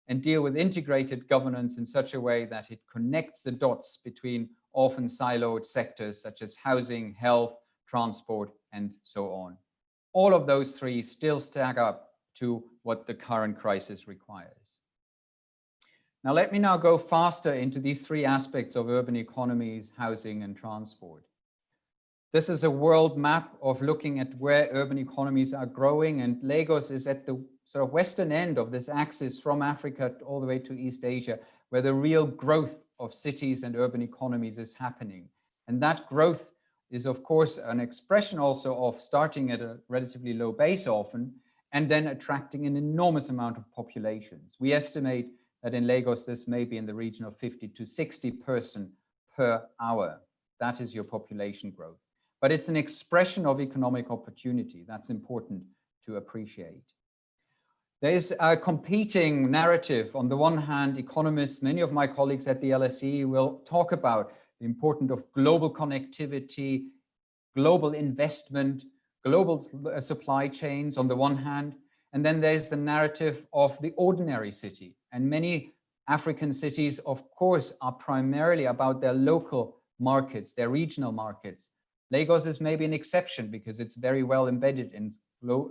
and deal with integrated governance in such a way that it connects the dots between often siloed sectors such as housing, health, transport, and so on. All of those 3 still stack up to what the current crisis requires. Now, let me now go faster into these 3 aspects of urban economies, housing, and transport. This is a world map of looking at where urban economies are growing, and Lagos is at the sort of western end of this axis from Africa all the way to East Asia, where the real growth of cities and urban economies is happening. And that growth is, of course, an expression also of starting at a relatively low base often, and then attracting an enormous amount of populations. We estimate that in Lagos, this may be in the region of 50 to 60 persons per hour. That is your population growth. But it's an expression of economic opportunity. That's important to appreciate. There is a competing narrative. On the one hand, economists, many of my colleagues at the LSE will talk about the importance of global connectivity, global investment, global supply chains on the one hand. And then there's the narrative of the ordinary city. And many African cities, of course, are primarily about their local markets, their regional markets. Lagos is maybe an exception because it's very well embedded in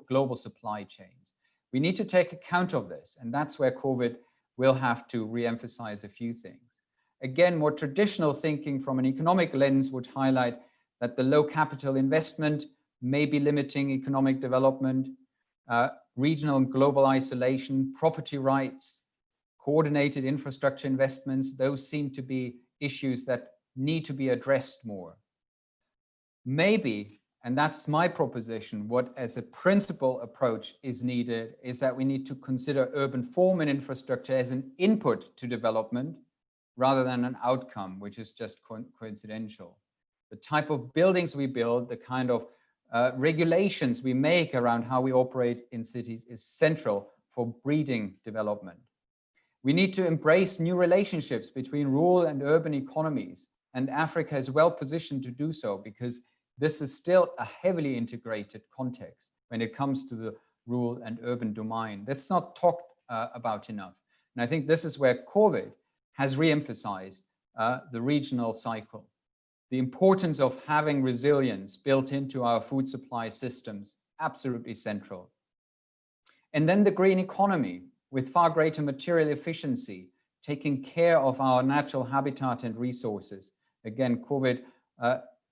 global supply chains. We need to take account of this, and that's where COVID will have to re-emphasize a few things. Again, more traditional thinking from an economic lens would highlight that the low capital investment may be limiting economic development, regional and global isolation, property rights, coordinated infrastructure investments. Those seem to be issues that need to be addressed more. Maybe, and that's my proposition, what as a principal approach is needed is that we need to consider urban form and infrastructure as an input to development rather than an outcome, which is just coincidental. The type of buildings we build, the kind of regulations we make around how we operate in cities is central for breeding development. We need to embrace new relationships between rural and urban economies, and Africa is well positioned to do so because this is still a heavily integrated context when it comes to the rural and urban domain. That's not talked about enough. And I think this is where COVID has re-emphasized the regional cycle. The importance of having resilience built into our food supply systems, absolutely central. And then the green economy with far greater material efficiency, taking care of our natural habitat and resources. Again, COVID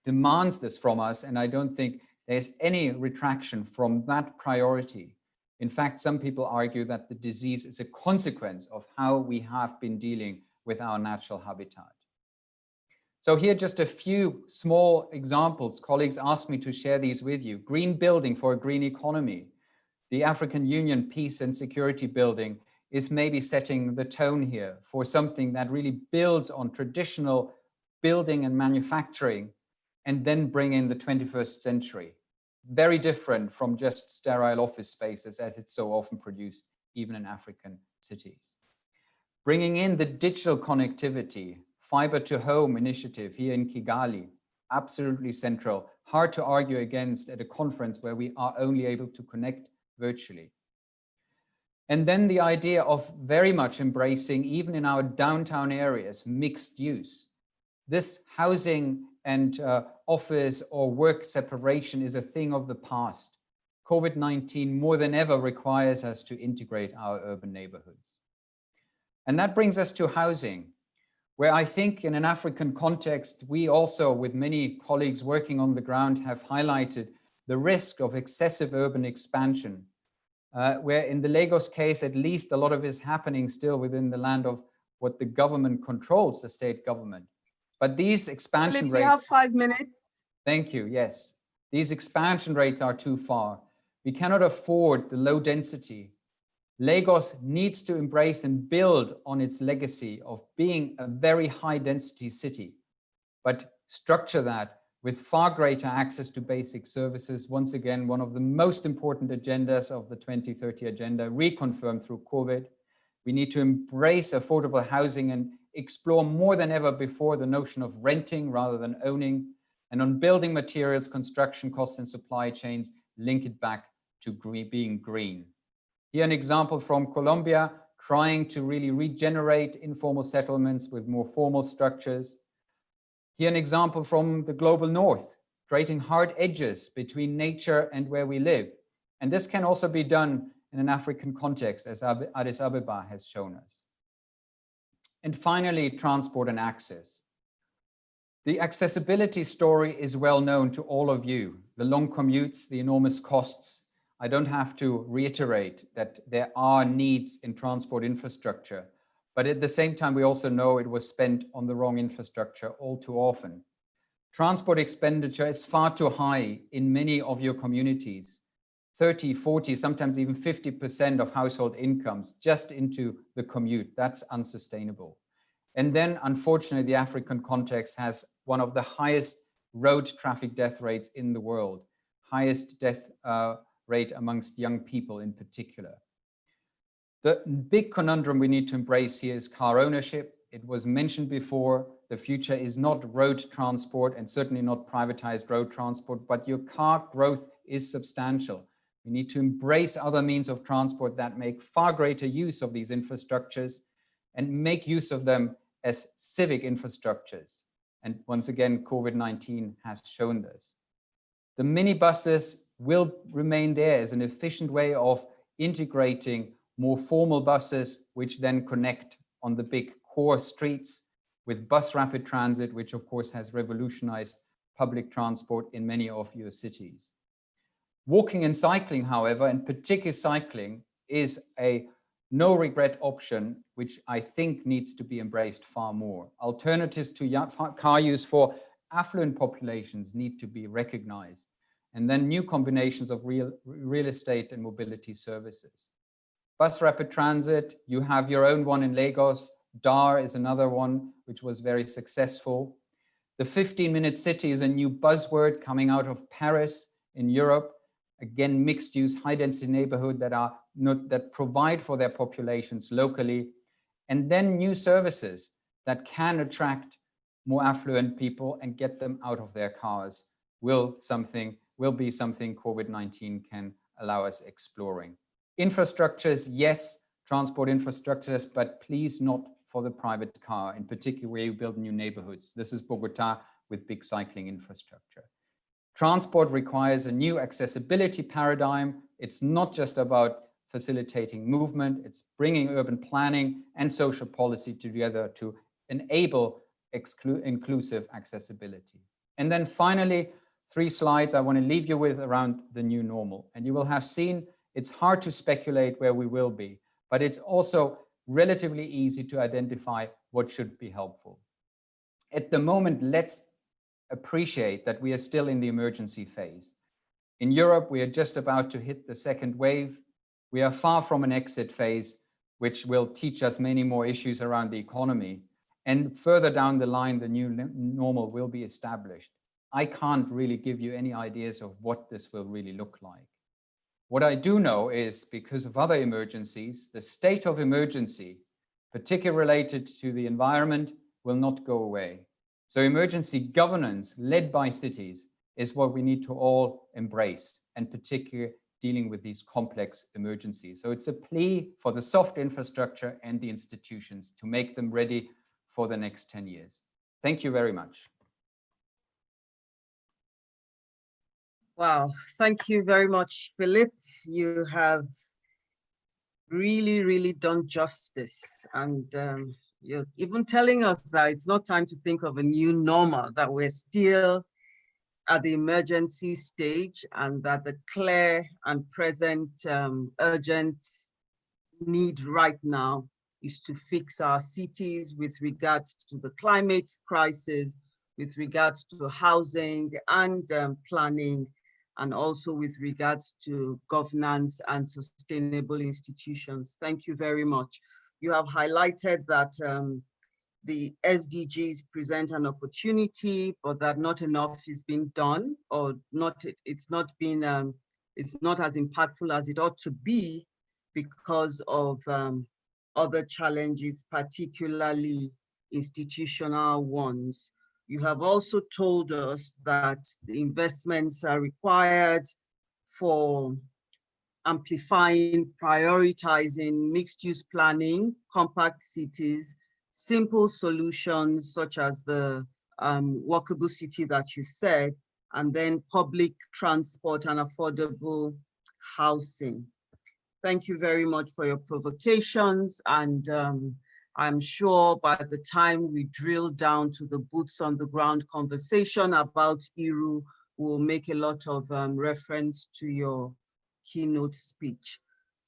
demands this from us, and I don't think there's any retraction from that priority. In fact, some people argue that the disease is a consequence of how we have been dealing with our natural habitat. So here are just a few small examples. Colleagues asked me to share these with you. Green building for a green economy. The African Union Peace and Security Building is maybe setting the tone here for something that really builds on traditional building and manufacturing and then bring in the 21st century. Very different from just sterile office spaces as it's so often produced, even in African cities. Bringing in the digital connectivity, fiber to home initiative here in Kigali, absolutely central. Hard to argue against at a conference where we are only able to connect virtually. And then the idea of very much embracing, even in our downtown areas, mixed use. This housing and office or work separation is a thing of the past. COVID-19 more than ever requires us to integrate our urban neighborhoods. And that brings us to housing, where I think in an African context, we also, with many colleagues working on the ground, have highlighted the risk of excessive urban expansion, where in the Lagos case, at least a lot of it is happening still within the land of what the government controls, the state government. But these expansion rates— We have 5 minutes. Thank you, yes. These expansion rates are too far. We cannot afford the low density. Lagos needs to embrace and build on its legacy of being a very high density city, but structure that with far greater access to basic services. Once again, one of the most important agendas of the 2030 agenda, reconfirmed through COVID. We need to embrace affordable housing and explore more than ever before the notion of renting rather than owning. And on building materials, construction costs and supply chains, link it back to being green. Here an example from Colombia, trying to really regenerate informal settlements with more formal structures. Here an example from the global north, creating hard edges between nature and where we live. And this can also be done in an African context, as Addis Ababa has shown us. And finally, transport and access. The accessibility story is well known to all of you. The long commutes, the enormous costs. I don't have to reiterate that there are needs in transport infrastructure, but at the same time, we also know it was spent on the wrong infrastructure all too often. Transport expenditure is far too high in many of your communities. 30, 40, sometimes even 50% of household incomes just into the commute. That's unsustainable. And then, unfortunately, the African context has one of the highest road traffic death rates in the world, highest death rate amongst young people in particular. The big conundrum we need to embrace here is car ownership. It was mentioned before, the future is not road transport and certainly not privatized road transport, but your car growth is substantial. We need to embrace other means of transport that make far greater use of these infrastructures and make use of them as civic infrastructures. And once again, COVID-19 has shown this. The minibuses will remain there as an efficient way of integrating more formal buses, which then connect on the big core streets with bus rapid transit, which of course has revolutionized public transport in many of your cities. Walking and cycling, however, and particularly cycling, is a no regret option, which I think needs to be embraced far more. Alternatives to car use for affluent populations need to be recognized. And then new combinations of real estate and mobility services. Bus rapid transit, you have your own one in Lagos. DAR is another one, which was very successful. The 15-minute city is a new buzzword coming out of Paris in Europe. Again, mixed use, high density neighborhood that provide for their populations locally. And then new services that can attract more affluent people and get them out of their cars will be something COVID-19 can allow us exploring. Infrastructures, yes, transport infrastructures, but please not for the private car, in particular where you build new neighborhoods. This is Bogota with big cycling infrastructure. Transport requires a new accessibility paradigm. It's not just about facilitating movement, it's bringing urban planning and social policy together to enable inclusive accessibility. And then finally, 3 slides I want to leave you with around the new normal. And you will have seen it's hard to speculate where we will be, but it's also relatively easy to identify what should be helpful. At the moment, let's appreciate that we are still in the emergency phase. In Europe, we are just about to hit the second wave. We are far from an exit phase, which will teach us many more issues around the economy. And further down the line, the new normal will be established. I can't really give you any ideas of what this will really look like. What I do know is, because of other emergencies, the state of emergency, particularly related to the environment, will not go away. So emergency governance led by cities is what we need to all embrace, and particularly dealing with these complex emergencies. So it's a plea for the soft infrastructure and the institutions to make them ready for the next 10 years. Thank you very much. Wow, thank you very much, Philip. You have really done justice. And you're even telling us that it's not time to think of a new normal, that we're still at the emergency stage, and that the clear and present urgent need right now is to fix our cities with regards to the climate crisis, with regards to housing and planning, and also with regards to governance and sustainable institutions. Thank you very much. You have highlighted that the SDGs present an opportunity, but that not enough is being done, or it's not as impactful as it ought to be because of other challenges, particularly institutional ones. You have also told us that the investments are required for amplifying, prioritizing mixed-use planning, compact cities, simple solutions such as the walkable city that you said, and then public transport and affordable housing. Thank you very much for your provocations, and I'm sure by the time we drill down to the boots on the ground conversation about Oniru, we'll make a lot of reference to your keynote speech.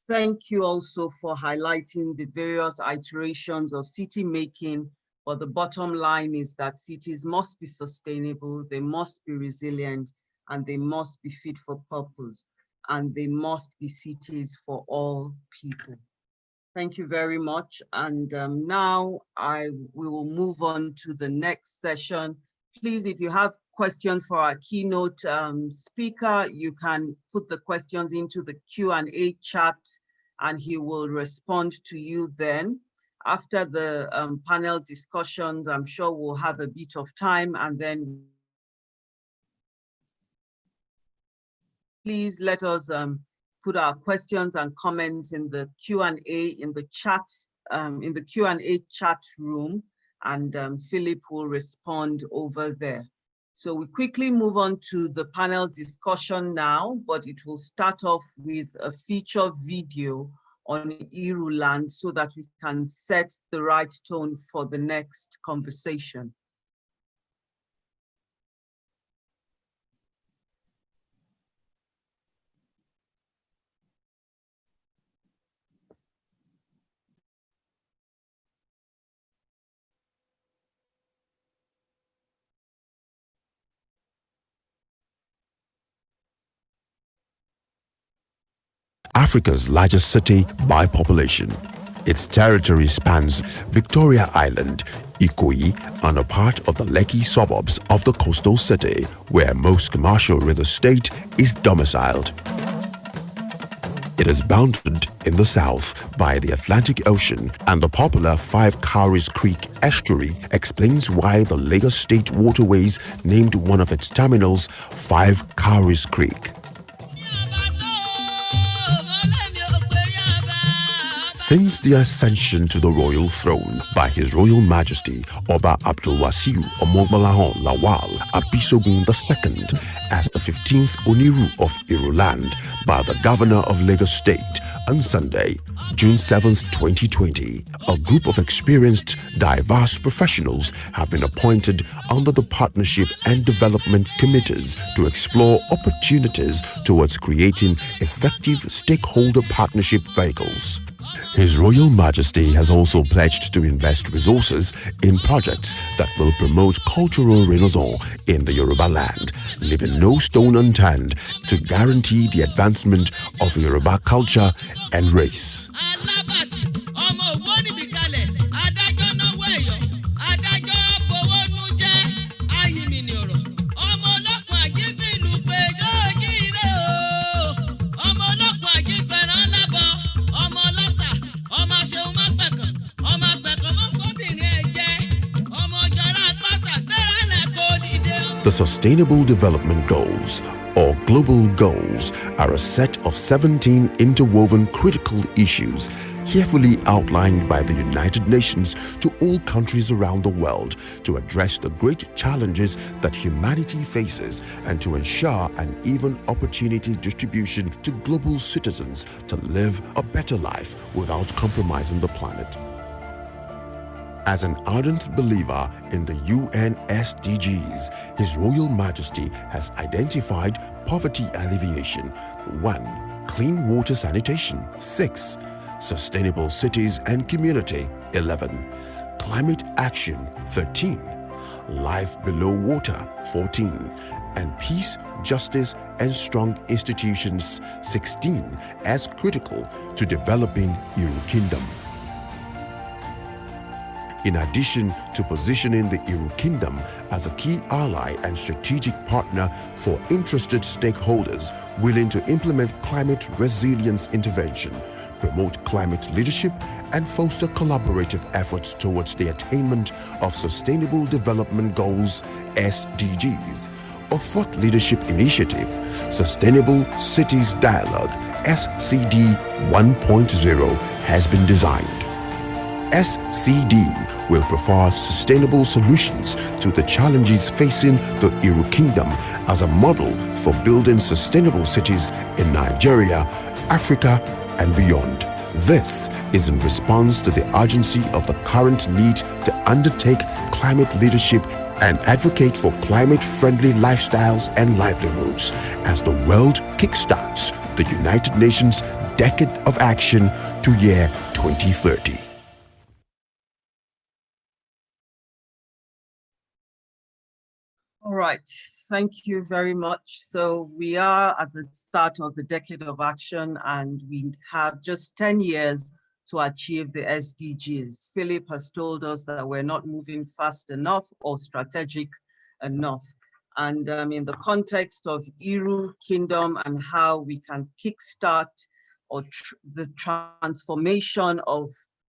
Thank you also for highlighting the various iterations of city making, but the bottom line is that cities must be sustainable, they must be resilient, and they must be fit for purpose, and they must be cities for all people. Thank you very much. And now we will move on to the next session. Please, if you have questions for our keynote speaker, you can put the questions into the Q&A chat and he will respond to you then. After the panel discussions, I'm sure we'll have a bit of time, and then please let us put our questions and comments in the Q&A in the chat, in the Q&A chat room, and Philip will respond over there. So we quickly move on to the panel discussion now, but it will start off with a feature video on Oniru land so that we can set the right tone for the next conversation. Africa's largest city by population. Its territory spans Victoria Island, Ikoyi, and a part of the Lekki suburbs of the coastal city, where most commercial real estate is domiciled. It is bounded in the south by the Atlantic Ocean, and the popular Five Cowries Creek estuary explains why the Lagos State Waterways named one of its terminals Five Cowries Creek. Since the ascension to the royal throne by His Royal Majesty Oba Abdulwasiu Omogbolahan Lawal Abisogun II as the 15th Oniru of Iruland by the Governor of Lagos State on Sunday, June 7, 2020, a group of experienced, diverse professionals have been appointed under the Partnership and Development Committees to explore opportunities towards creating effective stakeholder partnership vehicles. His Royal Majesty has also pledged to invest resources in projects that will promote cultural renaissance in the Yoruba land, leaving no stone unturned to guarantee the advancement of Yoruba culture and race. The Sustainable Development Goals, or Global Goals, are a set of 17 interwoven critical issues carefully outlined by the United Nations to all countries around the world to address the great challenges that humanity faces and to ensure an even opportunity distribution to global citizens to live a better life without compromising the planet. As an ardent believer in the UN SDGs, His Royal Majesty has identified poverty alleviation, 1. Clean water sanitation, 6. Sustainable cities and community, 11. Climate action, 13. Life below water, 14. And peace, justice, and strong institutions, 16, as critical to developing Iru Kingdom. In addition to positioning the Iru Kingdom as a key ally and strategic partner for interested stakeholders willing to implement climate resilience intervention, promote climate leadership, and foster collaborative efforts towards the attainment of Sustainable Development Goals (SDGs), a thought leadership initiative, Sustainable Cities Dialogue (SCD 1.0) has been designed. SCD will provide sustainable solutions to the challenges facing the Iru Kingdom as a model for building sustainable cities in Nigeria, Africa, and beyond. This is in response to the urgency of the current need to undertake climate leadership and advocate for climate-friendly lifestyles and livelihoods as the world kickstarts the United Nations Decade of Action to year 2030. All right, thank you very much. So we are at the start of the Decade of Action, and we have just 10 years to achieve the SDGs. Philip has told us that we're not moving fast enough or strategic enough. And in the context of Iru Kingdom and how we can kickstart the transformation of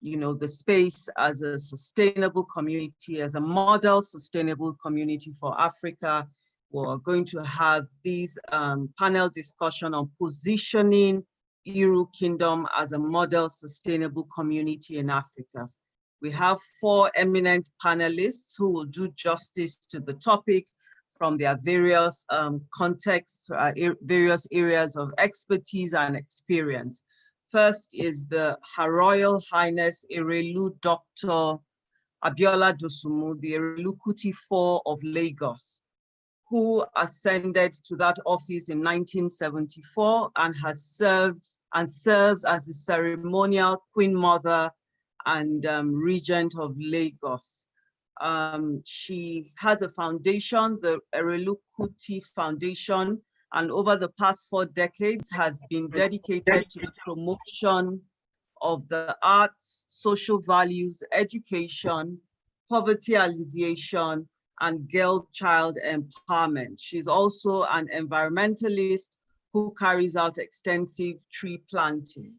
the space as a sustainable community, as a model sustainable community for Africa. We're going to have these panel discussion on positioning Iru Kingdom as a model sustainable community in Africa. We have 4 eminent panelists who will do justice to the topic from their various contexts, various areas of expertise and experience. First is Her Royal Highness Erelu Dr. Abiola Dosumu, the Erelu Kuti IV of Lagos, who ascended to that office in 1974 and has serves as the ceremonial Queen Mother and Regent of Lagos. She has a foundation, the Erelu Kuti Foundation, and over the past 4 decades has been dedicated to the promotion of the arts, social values, education, poverty alleviation, and girl-child empowerment. She's also an environmentalist who carries out extensive tree planting.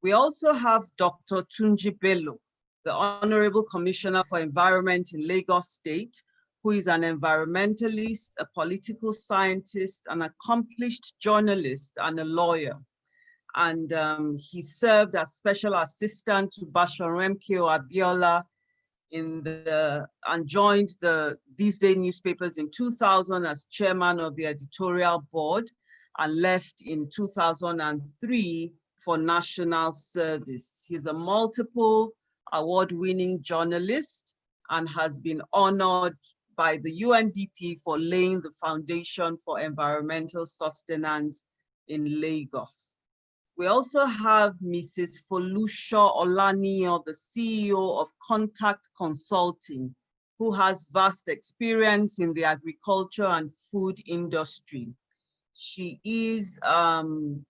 We also have Dr. Tunji Bello, the Honorable Commissioner for Environment in Lagos State, who is an environmentalist, a political scientist, an accomplished journalist, and a lawyer. And he served as special assistant to Bashorun MKO Abiola and joined the These Day newspapers in 2000 as chairman of the editorial board and left in 2003 for national service. He's a multiple award-winning journalist and has been honored by the UNDP for laying the foundation for environmental sustenance in Lagos. We also have Mrs. Folusho Olaniyan, the CEO of Contact Consulting, who has vast experience in the agriculture and food industry. She is the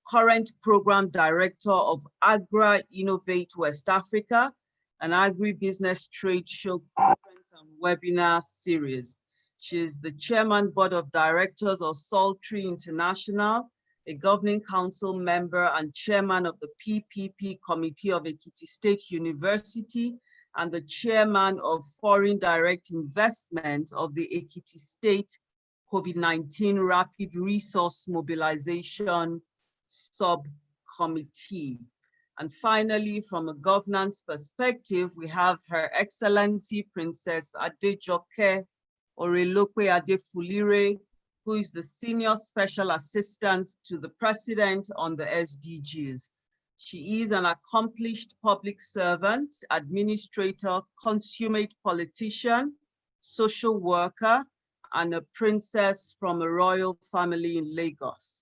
current program director of Agra Innovate West Africa, an agribusiness trade show conference and webinar series. She is the chairman board of directors of Sultry International, a governing council member and chairman of the PPP Committee of Ekiti State University, and the chairman of Foreign Direct Investment of the Ekiti State COVID-19 Rapid Resource Mobilization Subcommittee. And finally, from a governance perspective, we have Her Excellency Princess Adejoke Orelokwe Adefulire, who is the Senior Special Assistant to the President on the SDGs. She is an accomplished public servant, administrator, consummate politician, social worker, and a princess from a royal family in Lagos.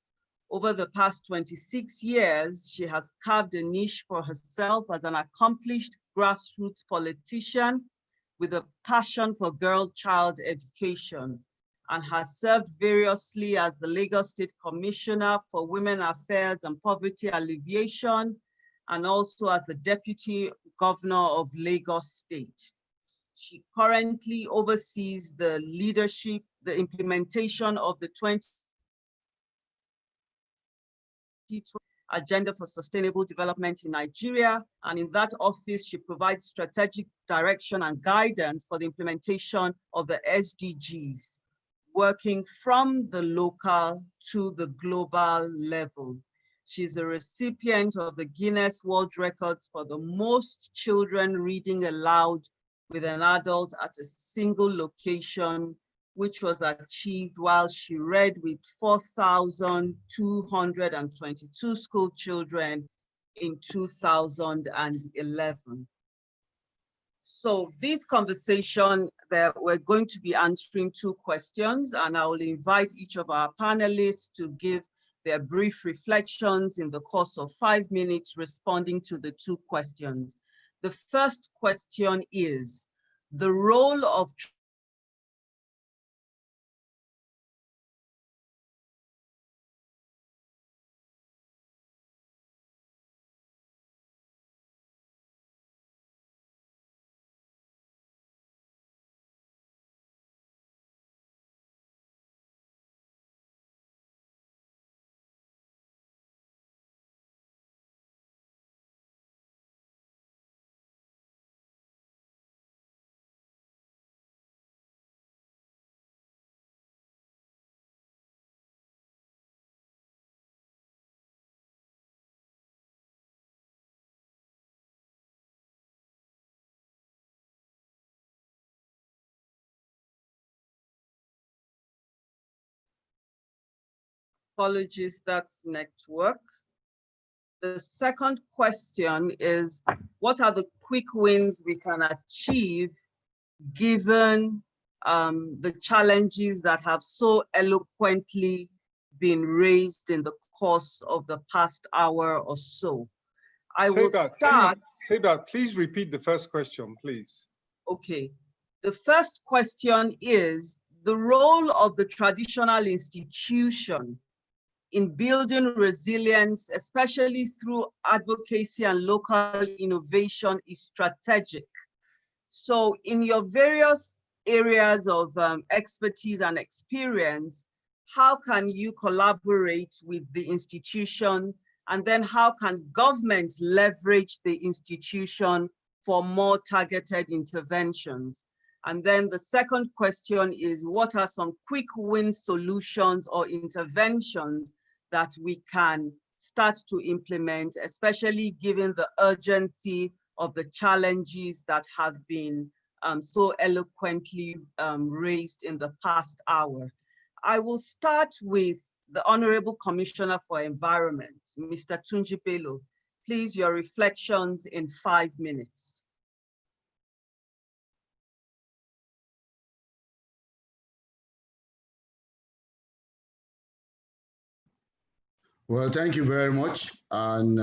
Over the past 26 years, she has carved a niche for herself as an accomplished grassroots politician with a passion for girl-child education, and has served variously as the Lagos State Commissioner for Women Affairs and Poverty Alleviation, and also as the Deputy Governor of Lagos State. She currently oversees the implementation of the 2020 Agenda for Sustainable Development in Nigeria, and in that office, she provides strategic direction and guidance for the implementation of the SDGs, working from the local to the global level. She's a recipient of the Guinness World Records for the most children reading aloud with an adult at a single location, which was achieved while she read with 4,222 school children in 2011. So this conversation, we're going to be answering 2 questions, and I will invite each of our panelists to give their brief reflections in the course of 5 minutes responding to the 2 questions. The first question is, the role of Apologies, that's network. The second question is, what are the quick wins we can achieve given the challenges that have so eloquently been raised in the course of the past hour or so? I will start. Please repeat the first question, please. Okay. The first question is the role of the traditional institution in building resilience, especially through advocacy and local innovation, is strategic. So in your various areas of expertise and experience, how can you collaborate with the institution? And then how can government leverage the institution for more targeted interventions? And then the second question is, what are some quick win solutions or interventions that we can start to implement, especially given the urgency of the challenges that have been so eloquently raised in the past hour? I will start with the Honorable Commissioner for Environment, Mr. Tunji Bello. Please, your reflections in 5 minutes. Well, thank you very much. And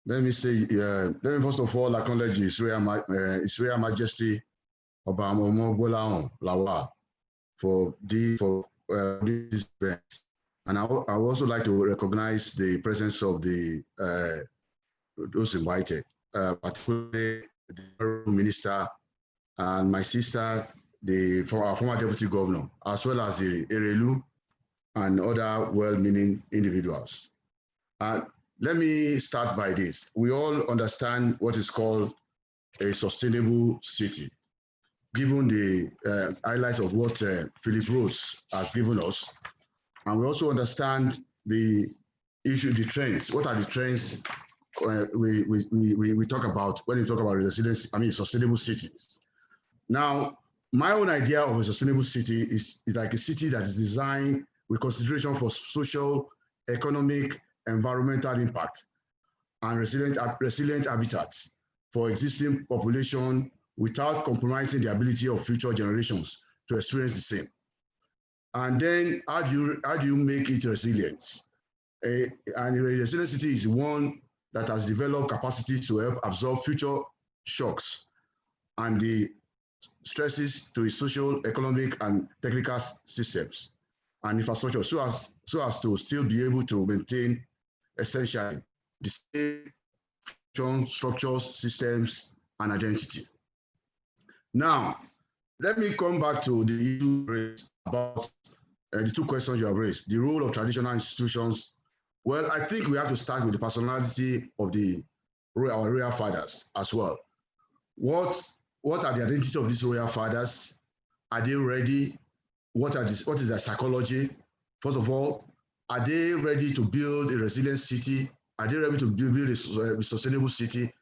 let me say, let me first of all acknowledge His Royal Majesty Obama Omogbolahan Lawal for this event. And I would also like to recognize the presence of the those invited, particularly the Minister and my sister, our former Deputy Governor, as well as the Erelu and other well-meaning individuals. Let me start by this. We all understand what is called a sustainable city, given the highlights of what Philip Rhodes has given us. And we also understand the issue, the trends. What are the trends we talk about when we talk about resilience, sustainable cities? Now, my own idea of a sustainable city is like a city that is designed with consideration for social, economic, environmental impact, and resilient habitats for existing population without compromising the ability of future generations to experience the same. And then how do you make it resilient? And a resilient city is one that has developed capacities to help absorb future shocks and the stresses to its social, economic, and technical systems and infrastructure, so as to still be able to maintain essentially the same function, structures, systems, and identity. Now, let me come back to the issue raised about the two questions you have raised, the role of traditional institutions. Well, I think we have to start with the personality of our royal fathers as well. What are the identity of these royal fathers? Are they ready? What is their psychology? First of all, are they ready to build a resilient city? Are they ready to build a sustainable city?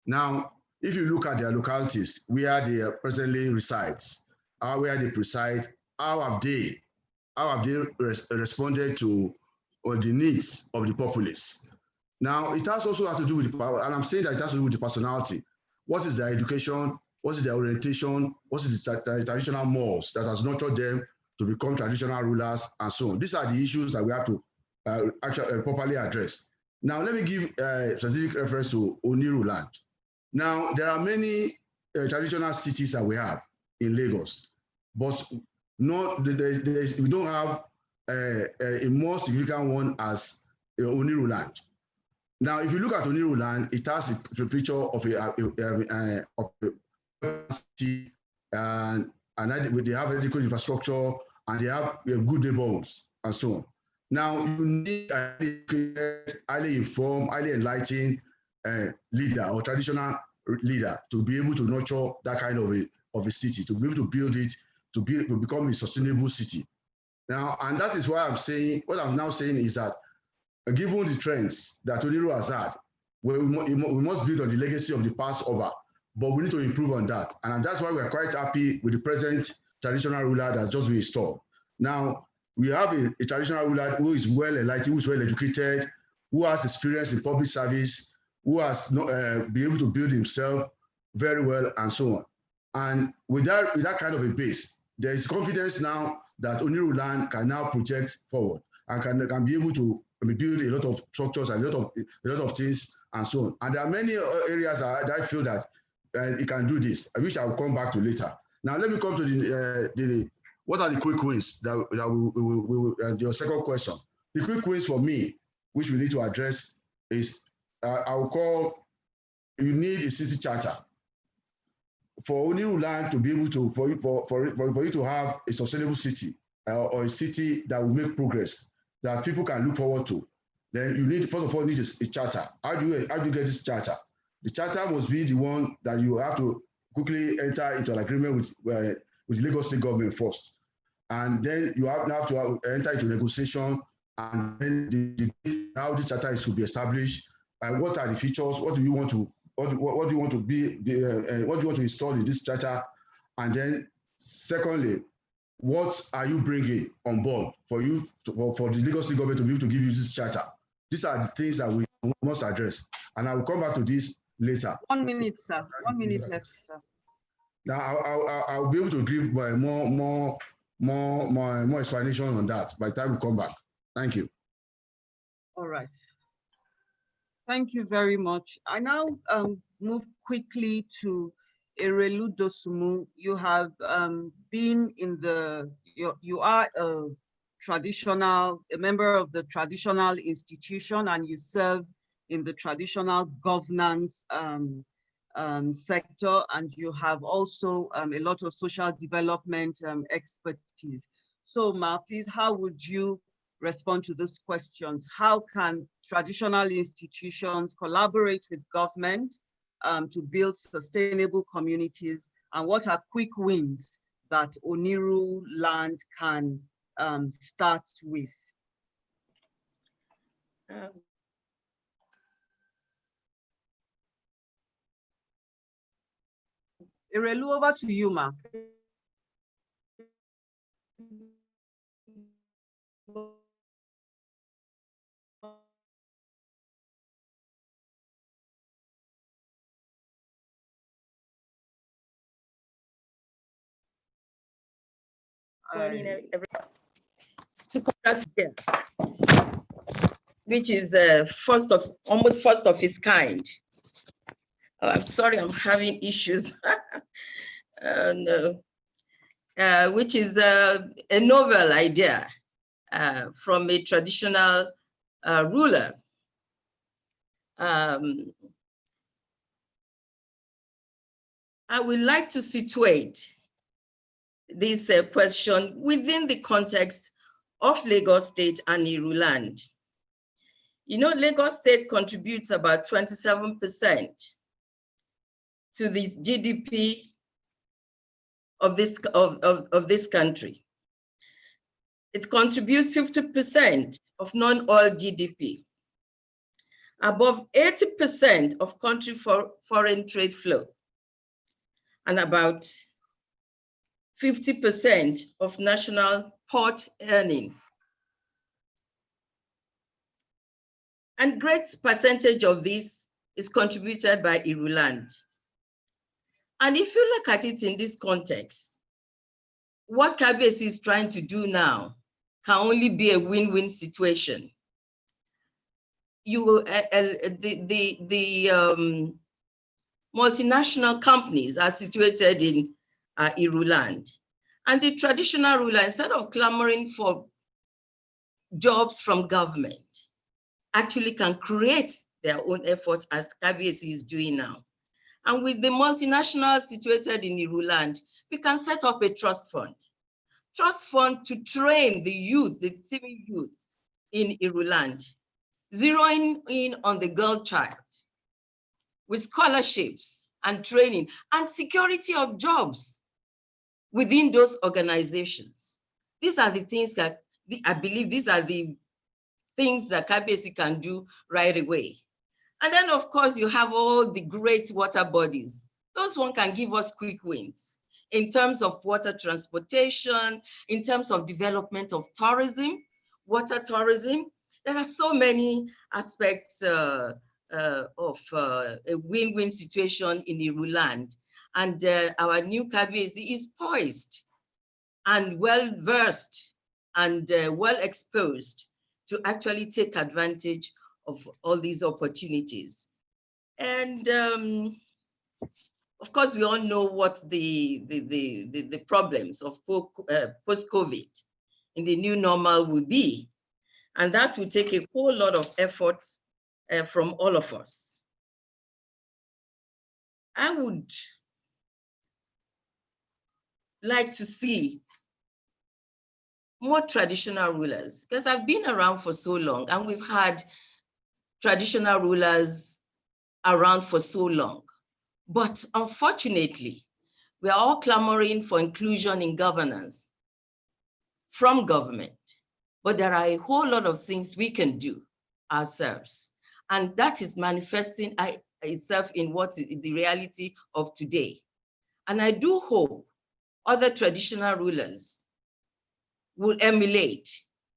Now, if you look at their localities, where they presently reside, where they preside, how have they responded to the needs of the populace? Now, it has also to do with the power, and I'm saying that it has to do with the personality. What is their education? What is their orientation? What is the traditional morals that has nurtured them to become traditional rulers and so on? These are the issues that we have to actually properly address. Now, let me give specific reference to Oniru land. Now, there are many traditional cities that we have in Lagos, but we don't have a more significant one as Oniru land. Now, if you look at Oniru land, it has a feature of a city, and they have adequate infrastructure, and they have good neighborhoods, and so on. Now, you need an educated, highly informed, highly enlightened leader or traditional leader to be able to nurture that kind of a city, to be able to build it, to become a sustainable city. Now, and that is why I'm saying, what I'm now saying is that given the trends that Oniru has had, we must build on the legacy of the past over, but we need to improve on that. And that's why we are quite happy with the present traditional ruler that's just been installed. Now, we have a traditional ruler who is well enlightened, who is well educated, who has experience in public service, who has been able to build himself very well, and so on. And with that kind of a base, there is confidence now that Oniru land can now project forward and can be able to build a lot of structures and a lot of things and so on. And there are many areas that I feel that it can do this, which I will come back to later. Now let me come to what are the quick wins your second question. The quick wins for me, which we need to address, is I will call, you need a city charter. For Oniru land to be able to, for you to have a sustainable city or a city that will make progress, that people can look forward to, then you need, first of all, need a charter. How do you get this charter? The charter must be the one that you have to quickly enter into an agreement with the Lagos State government first. And then you have to enter into negotiation, and then how this charter is to be established, and what are the features, what do you want to install in this charter, and then secondly, what are you bringing on board for the Lagos State government to be able to give you this charter? These are the things that we must address, and I will come back to this later. 1 minute, sir. 1 minute left, sir. Now I'll be able to give more explanation on that by the time we come back. Thank you. All right. Thank you very much. I now move quickly to Erelu Dosumu. You have been in you are a member of the traditional institution, and you serve in the traditional governance sector, and you have also a lot of social development expertise. So Ma, please, how would you respond to these questions? How can traditional institutions collaborate with government to build sustainable communities? And what are quick wins that Oniru land can start with? Erelu, over to you, Ma. Which is almost first of its kind. Oh, I'm sorry, I'm having issues. Which is a novel idea from a traditional ruler. I would like to situate this question within the context of Lagos State and Oniru land. You know, Lagos State contributes about 27% to the GDP of this country. It contributes 50% of non-oil GDP, above 80% of country foreign trade flow, and about 50% of national port earning. And great percentage of this is contributed by Oniru land. And if you look at it in this context, what Kabiyesi is trying to do now can only be a win-win situation. The multinational companies are situated in Oniru land, and the traditional ruler, instead of clamoring for jobs from government, actually can create their own effort, as Kabiyesi is doing now. And with the multinationals situated in Oniru land, we can set up a trust fund to train the youth, the civil youth in Oniru land, zeroing in on the girl child with scholarships and training and security of jobs within those organizations. These are the things that I believe these are the things that Kabiyesi can do right away. And then, of course, you have all the great water bodies. Those one can give us quick wins in terms of water transportation, in terms of development of tourism, water tourism. There are so many aspects of a win-win situation in Iruland. And our new Kabiyesi is poised and well-versed and well-exposed to actually take advantage of all these opportunities. And of course, we all know what the problems of post-COVID in the new normal will be. And that will take a whole lot of effort from all of us. I would like to see more traditional rulers, because I've been around for so long and we've had traditional rulers around for so long. But unfortunately, we are all clamoring for inclusion in governance from government. But there are a whole lot of things we can do ourselves. And that is manifesting itself in what is the reality of today. And I do hope other traditional rulers will emulate,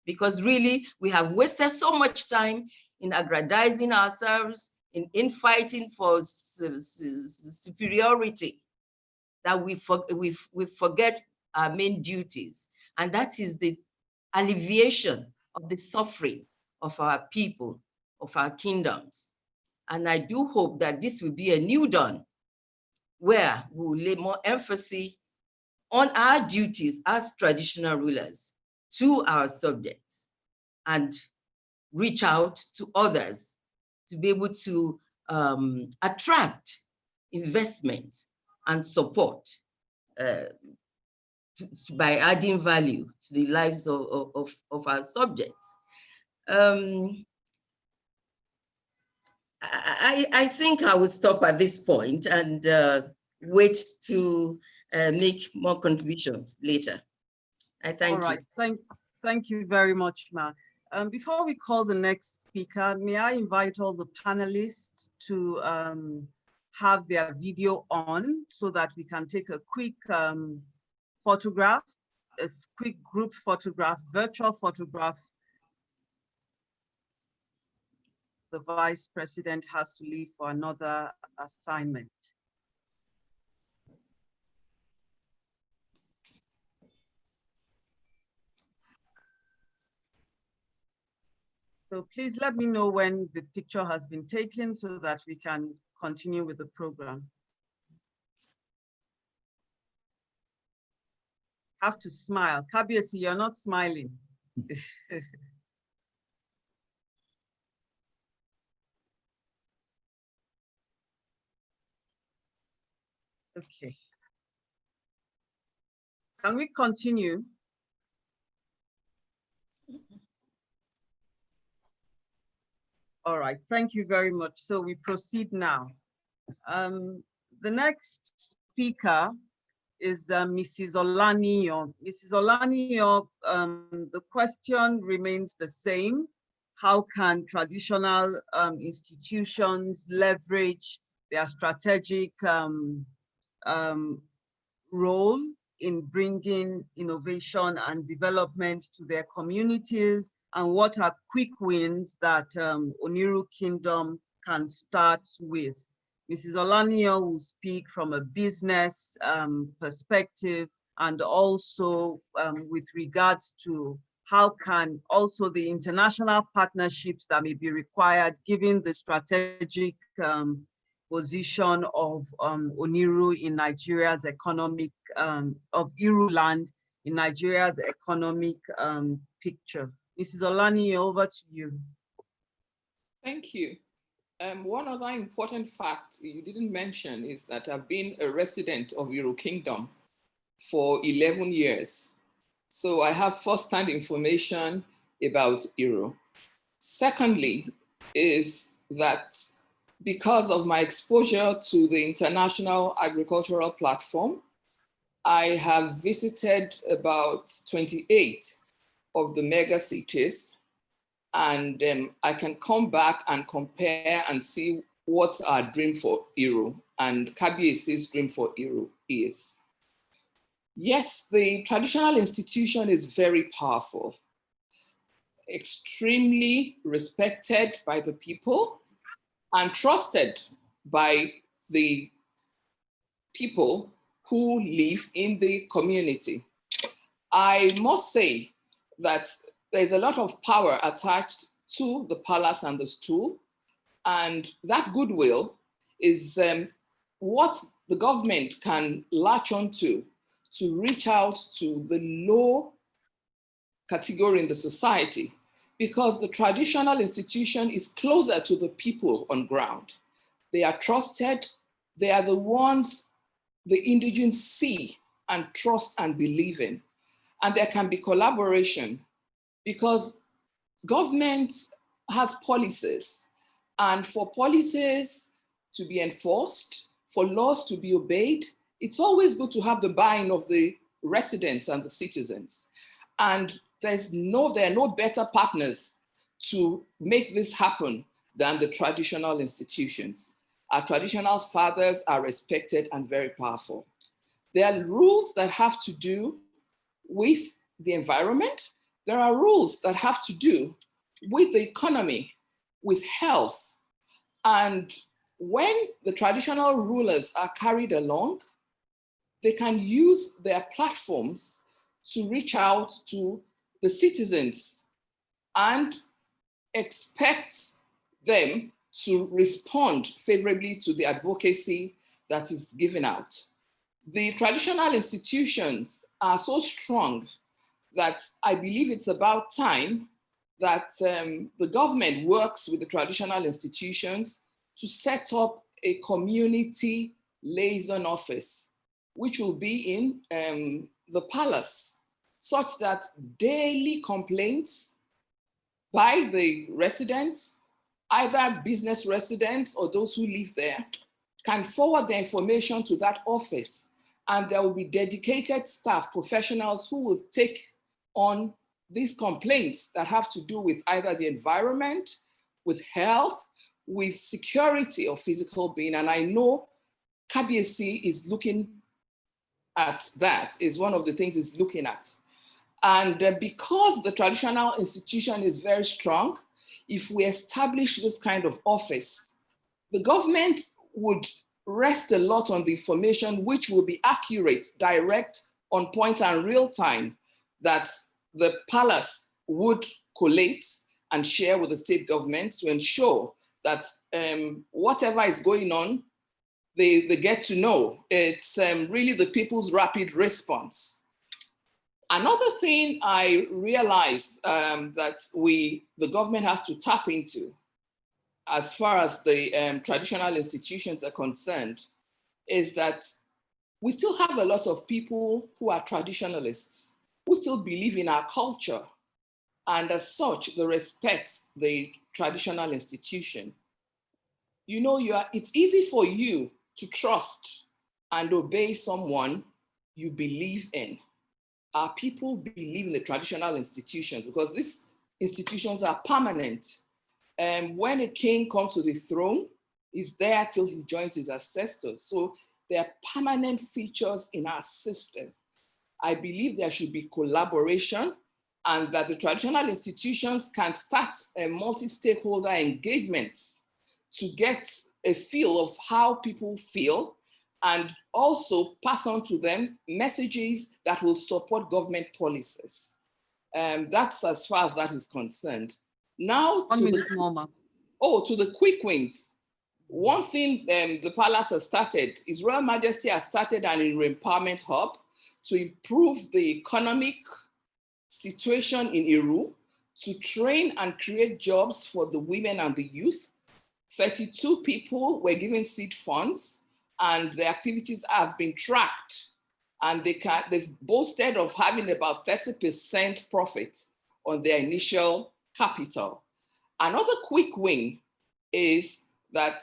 because really we have wasted so much time in aggrandizing ourselves, in infighting for superiority, that we forget our main duties. And that is the alleviation of the suffering of our people, of our kingdoms. And I do hope that this will be a new dawn where we will lay more emphasis on our duties as traditional rulers to our subjects and reach out to others to be able to attract investment and support by adding value to the lives of our subjects. I think I will stop at this point and wait to make more contributions later. I thank you. All right, thank you very much, Ma. Before we call the next speaker, may I invite all the panelists to have their video on so that we can take a quick photograph, a quick group photograph, virtual photograph. The Vice President has to leave for another assignment. So please let me know when the picture has been taken so that we can continue with the program. Have to smile. Kabiyesi, you're not smiling. Okay. Can we continue? All right, thank you very much. So we proceed now. The next speaker is Mrs. Olaniyan. Mrs. Olaniyan, the question remains the same. How can traditional institutions leverage their strategic role in bringing innovation and development to their communities? And what are quick wins that Oniru Kingdom can start with? Mrs. Olaniyan will speak from a business perspective, and also with regards to how can also the international partnerships that may be required given the strategic position of Oniru in Nigeria's economic, of Iruland in Nigeria's economic picture. Mrs. Olaniyan, over to you. Thank you. One other important fact you didn't mention is that I've been a resident of Iru Kingdom for 11 years. So I have first-hand information about Iru. Secondly, is that because of my exposure to the International Agricultural Platform, I have visited about 28 of the mega cities, and I can come back and compare and see what our dream for Iru and Kabiyesi's dream for Iru is. Yes, the traditional institution is very powerful, extremely respected by the people and trusted by the people who live in the community. I must say that there's a lot of power attached to the palace and the stool, and that goodwill is what the government can latch onto to reach out to the low category in the society, because the traditional institution is closer to the people on ground. They are trusted. They are the ones the indigents see and trust and believe in. And there can be collaboration because government has policies, and for policies to be enforced, for laws to be obeyed, it's always good to have the buy-in of the residents and the citizens. And there are no better partners to make this happen than the traditional institutions. Our traditional fathers are respected and very powerful. There are rules that have to do with the environment. There are rules that have to do with the economy, with health. And when the traditional rulers are carried along, they can use their platforms to reach out to the citizens and expect them to respond favorably to the advocacy that is given out. The traditional institutions are so strong that I believe it's about time that the government works with the traditional institutions to set up a community liaison office, which will be in the palace, such that daily complaints by the residents, either business residents or those who live there, can forward the information to that office. And there will be dedicated staff, professionals who will take on these complaints that have to do with either the environment, with health, with security of physical being. And I know KBSC is looking at that, is one of the things it's looking at. And because the traditional institution is very strong, if we establish this kind of office, the government would rest a lot on the information which will be accurate, direct, on point, and real time that the palace would collate and share with the state government to ensure that whatever is going on, they get to know. It's really the people's rapid response. Another thing I realize that the government has to tap into, as far as the traditional institutions are concerned, is that we still have a lot of people who are traditionalists, who still believe in our culture, and as such, they respect the traditional institution. You know, it's easy for you to trust and obey someone you believe in. Our people believe in the traditional institutions because these institutions are permanent. And when a king comes to the throne, he's there till he joins his ancestors. So they are permanent features in our system. I believe there should be collaboration and that the traditional institutions can start a multi-stakeholder engagements to get a feel of how people feel and also pass on to them messages that will support government policies. That's as far as that is concerned. Now to the quick wins. One thing the palace has started, His Royal Majesty has started an empowerment hub to improve the economic situation in Iru, to train and create jobs for the women and the youth. 32 people were given seed funds and the activities have been tracked. And they've boasted of having about 30% profit on their initial capital. Another quick win is that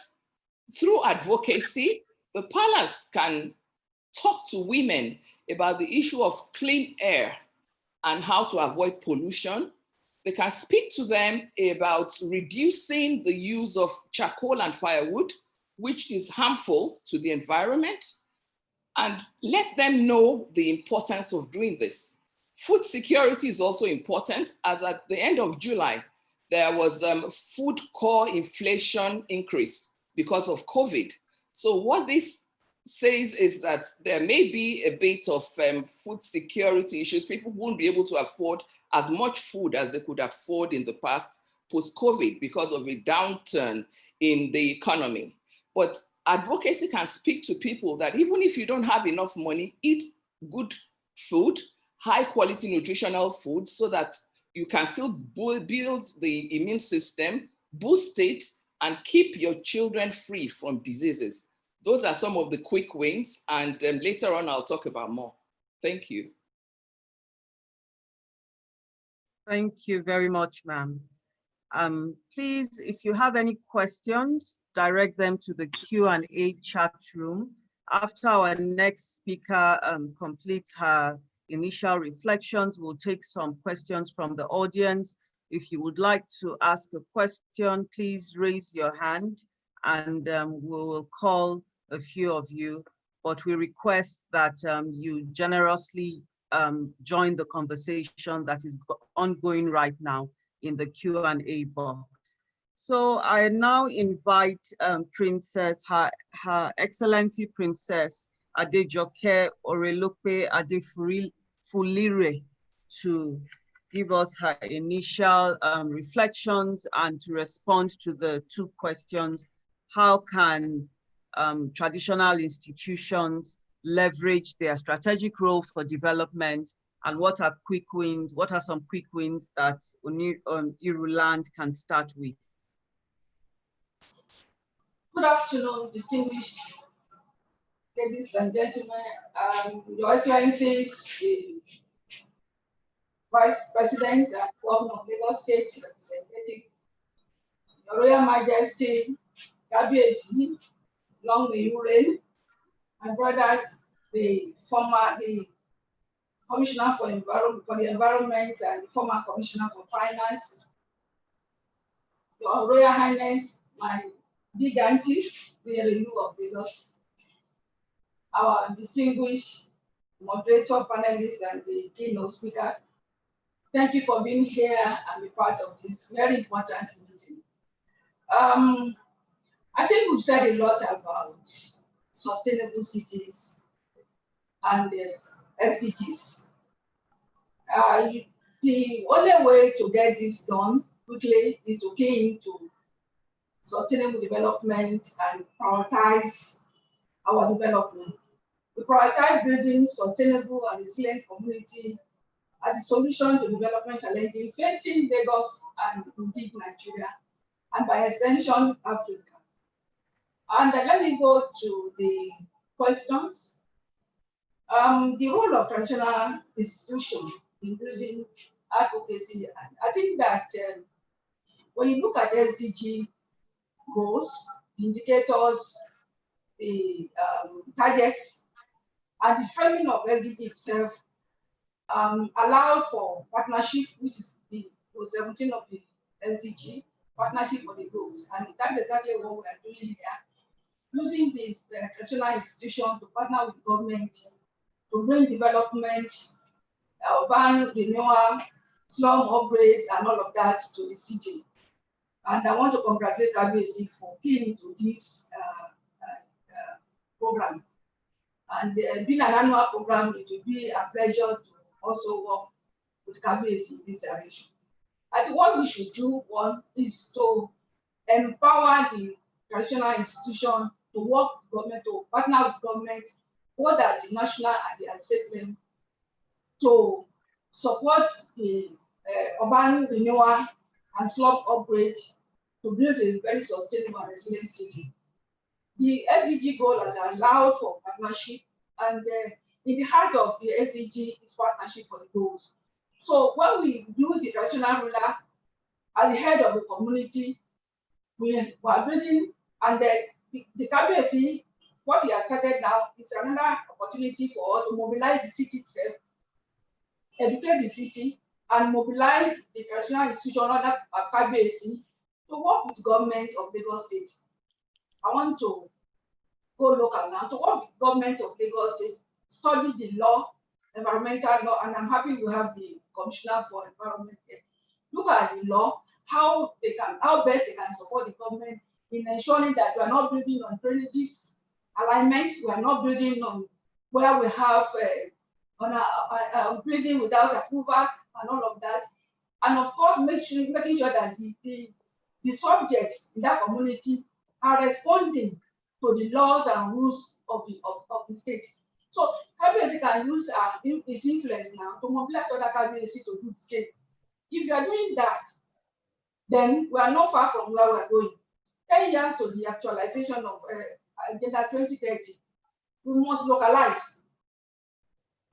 through advocacy, the palace can talk to women about the issue of clean air and how to avoid pollution. They can speak to them about reducing the use of charcoal and firewood, which is harmful to the environment. and let them know the importance of doing this. Food security is also important, as at the end of July, there was food core inflation increase because of COVID. So what this says is that there may be a bit of food security issues. People won't be able to afford as much food as they could afford in the past post-COVID because of a downturn in the economy. But advocacy can speak to people that even if you don't have enough money, eat good food, high quality nutritional food, so that you can still build the immune system, boost it, and keep your children free from diseases. Those are some of the quick wins, and later on I'll talk about more. Thank you. Thank you very much, ma'am. Please, if you have any questions, direct them to the Q&A chat room. After our next speaker completes her initial reflections, we'll take some questions from the audience. If you would like to ask a question, please raise your hand and we will call a few of you, but we request that you generously join the conversation that is ongoing right now in the Q&A box. So I now invite Princess, Her Excellency Princess Adejoke Orelope Adefulire to give us her initial reflections and to respond to the two questions. How can traditional institutions leverage their strategic role for development, and what are quick wins? What are some quick wins that Iruland can start with? Good afternoon, distinguished ladies and gentlemen, Your Excellencies, the Vice President and Governor of Lagos State Representative, Your Royal Majesty, Kabiyesi, long may you reign, my brothers, the Commissioner for the Environment and the former Commissioner for Finance, Your Royal Highness, my big auntie, the Oniru of Lagos, our distinguished moderator, panelists, and the keynote speaker. Thank you for being here and be part of this very important meeting. I think we've said a lot about sustainable cities and SDGs. The only way to get this done quickly is to key into sustainable development and prioritize our development. We prioritize building sustainable and resilient community as the solution to development challenges facing Lagos and indeed Nigeria, and by extension, Africa. And let me go to the questions. The role of traditional institutions in building advocacy. I think that when you look at SDG goals, the indicators, the targets, and the framing of SDG itself allow for partnership, which is the 17 of the SDG, partnership for the goals. And that's exactly what we are doing here, using the traditional institution to partner with government to bring development, urban renewal, slum upgrades, and all of that to the city. And I want to congratulate Kabiyesi for keying into this program. And being an annual program, it will be a pleasure to also work with Kabiyesi in this direction. I think what we should do, one, is to empower the traditional institution to work with government, to partner with government, both at the national and the state level, to support the urban renewal and slum upgrade to build a very sustainable and resilient city. The SDG goal has allowed for partnership, and in the heart of the SDG is partnership for the goals. So when we use the traditional ruler at the head of the community, we are building, and the Kabiyesi, what he has started now is another opportunity for us to mobilize the city itself, educate the city, and mobilize the traditional institution under Kabiyesi to work with government of Lagos State. I want to go local now. To what the government of Lagos State study the law, environmental law, and I'm happy we have the Commissioner for Environment here. Look at the law, how best they can support the government in ensuring that we are not building on drainages alignment, we are not building on where we have building without approval and all of that. And of course, making sure that the subjects in that community are responding to the laws and rules of the state. So KBC can use its influence now to mobilize other KBC to do the same. If you are doing that, then we are not far from where we are going. 10 years to the actualization of Agenda 2030, we must localize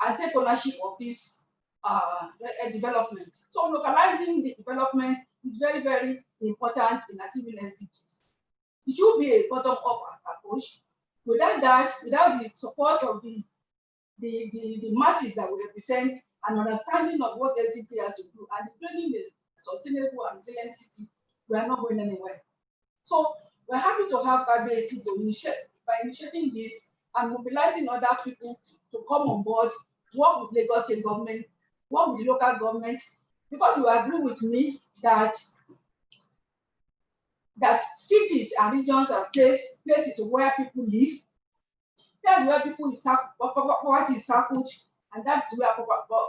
and take ownership of this development. So localizing the development is very, very important in achieving SDGs. It should be a bottom-up approach. Without that, without the support of the masses that we represent, and understanding of what SDG has to do, and building a sustainable and resilient city, we are not going anywhere. So we're happy to have KBC to initiating this and mobilizing other people to come on board, work with Lagos State government, work with the local government, because you agree with me that cities and regions are places where people live. That's where poverty is tackled, and that's where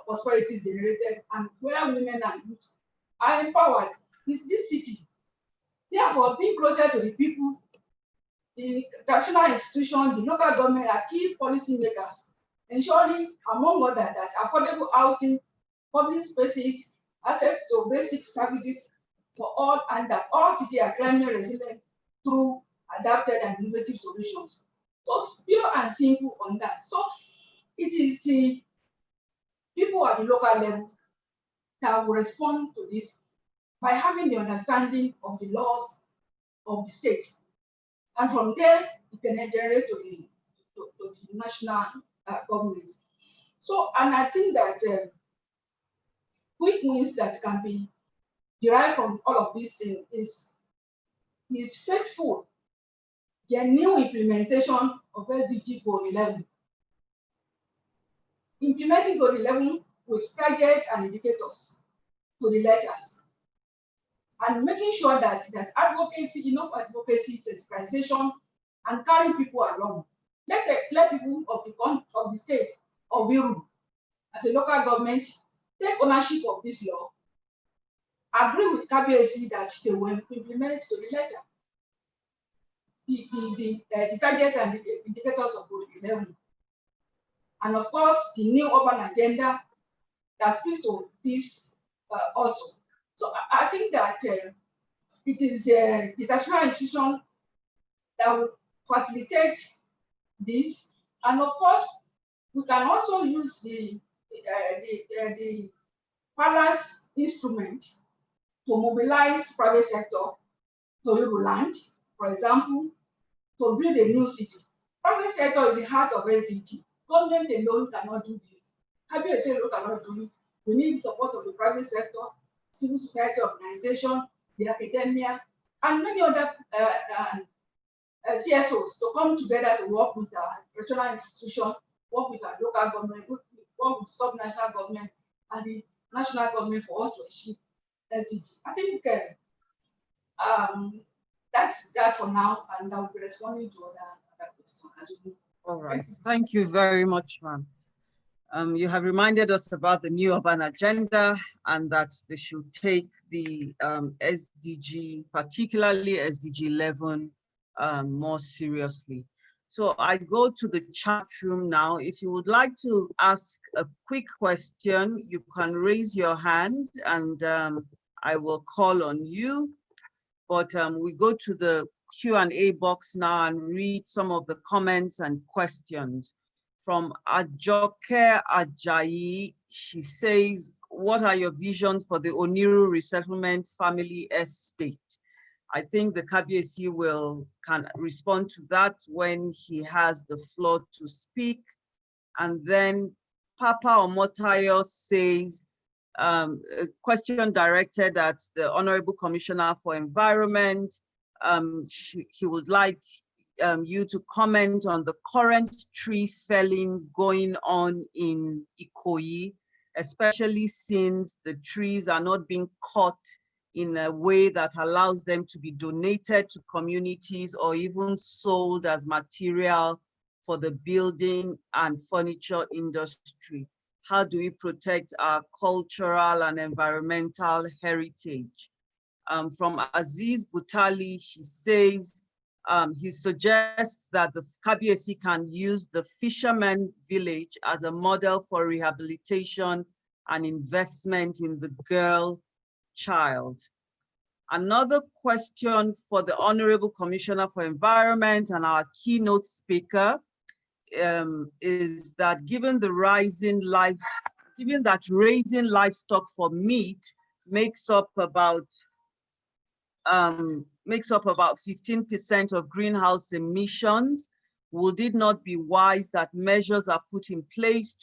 prosperity is generated, and where women and youth are empowered is this city. Therefore, being closer to the people, the traditional institutions, the local government are key policy makers, ensuring, among others, that affordable housing, public spaces, access to basic services for all, and that all cities are climate resilient through adapted and innovative solutions. So pure and simple on that. So it is the people at the local level that will respond to this by having the understanding of the laws of the state. And from there, it can generate to the national government. So, and I think that quick wins that can be derived from all of these things is faithful, genuine implementation of SDG Goal 11. Implementing Goal 11 with targets and indicators to the letters. And making sure that there's advocacy, enough advocacy, sensitization, and carrying people along. Let people of the state of Oniru, as a local government, take ownership of this law, agree with KBC that they will implement to the letter the target and the indicators of Goal 11. And of course, the new urban agenda that speaks to this also. So I think that it is the national institution that will facilitate this, and of course, we can also use the balance instrument to mobilize private sector to Oniru land, for example, to build a new city. Private sector is the heart of SDG. Government alone cannot do this. KBC alone cannot do it. We need the support of the private sector, civil society organization, the academia, and many other CSOs to come together to work with our regional institution, work with our local government, work with sub-national government and the national government for us to achieve SDG. I think that's that for now, and I'll be responding to other questions as we move. All right, thank you very much, ma'am. You have reminded us about the new urban agenda and that they should take the SDG, particularly SDG 11, more seriously. So I go to the chat room now. If you would like to ask a quick question, you can raise your hand and I will call on you. But we go to the Q&A box now and read some of the comments and questions. From Ajoke Ajayi, she says, what are your visions for the Oniru resettlement family estate? I think the KBC can respond to that when he has the floor to speak. And then Papa Omotayo says, a question directed at the Honorable Commissioner for Environment. He would like you to comment on the current tree felling going on in Ikoyi, especially since the trees are not being cut in a way that allows them to be donated to communities or even sold as material for the building and furniture industry. How do we protect our cultural and environmental heritage? From Aziz Butali, he says, he suggests that the Kabiesi can use the fisherman village as a model for rehabilitation and investment in the girl child. Another question for the Honorable Commissioner for Environment and our keynote speaker is that given that raising livestock for meat makes up about 15% of greenhouse emissions, would it not be wise that measures are put in place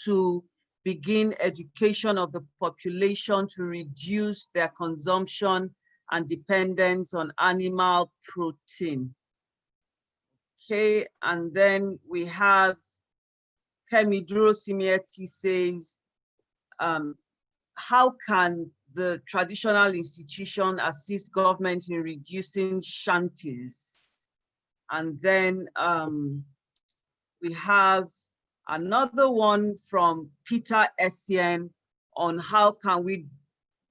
to begin education of the population to reduce their consumption and dependence on animal protein? Okay, and then we have Kemidro Simieti says, how can the traditional institution assist government in reducing shanties? And then we have another one from Peter Essien on how can we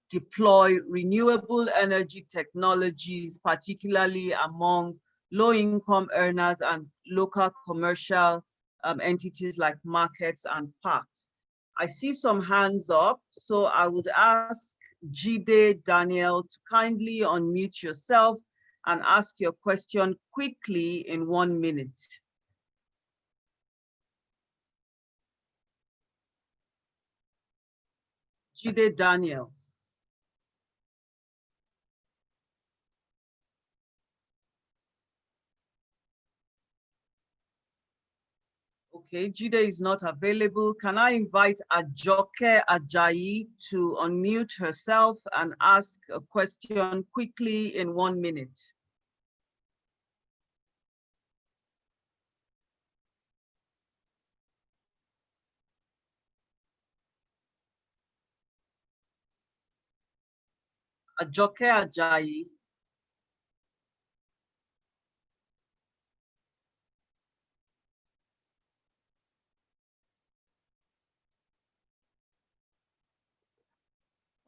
deploy renewable energy technologies, particularly among low-income earners and local commercial entities like markets and parks. I see some hands up, so I would ask Jide Daniel to kindly unmute yourself and ask your question quickly in 1 minute. Jide Daniel. Okay, Jide is not available. Can I invite Ajoke Ajayi to unmute herself and ask a question quickly in 1 minute? Ajoke Ajayi.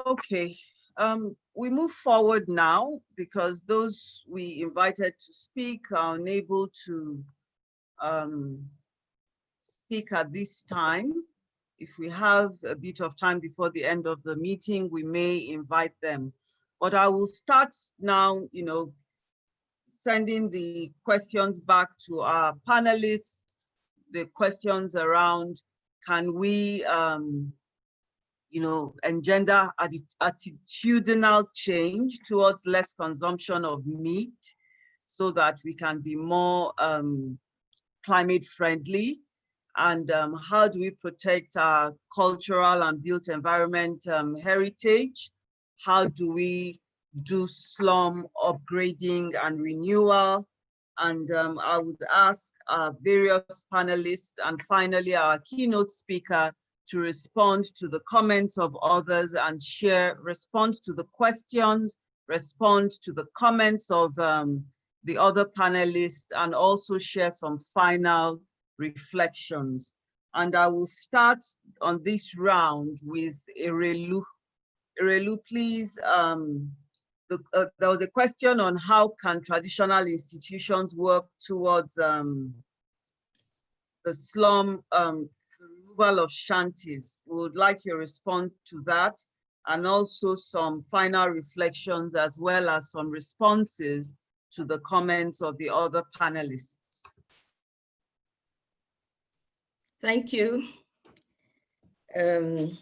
Okay, we move forward now because those we invited to speak are unable to speak at this time. If we have a bit of time before the end of the meeting, we may invite them. But I will start now, sending the questions back to our panelists, the questions around, can we, engender attitudinal change towards less consumption of meat so that we can be more climate friendly? And how do we protect our cultural and built environment heritage? How do we do slum upgrading and renewal? And I would ask our various panelists and finally our keynote speaker to respond to the comments of others and respond to the questions, respond to the comments of the other panelists, and also share some final reflections. And I will start on this round with Erelu. Erelu, please. There was a question on how can traditional institutions work towards the slum removal of shanties. We would like your response to that, and also some final reflections as well as some responses to the comments of the other panelists. Thank you. I'm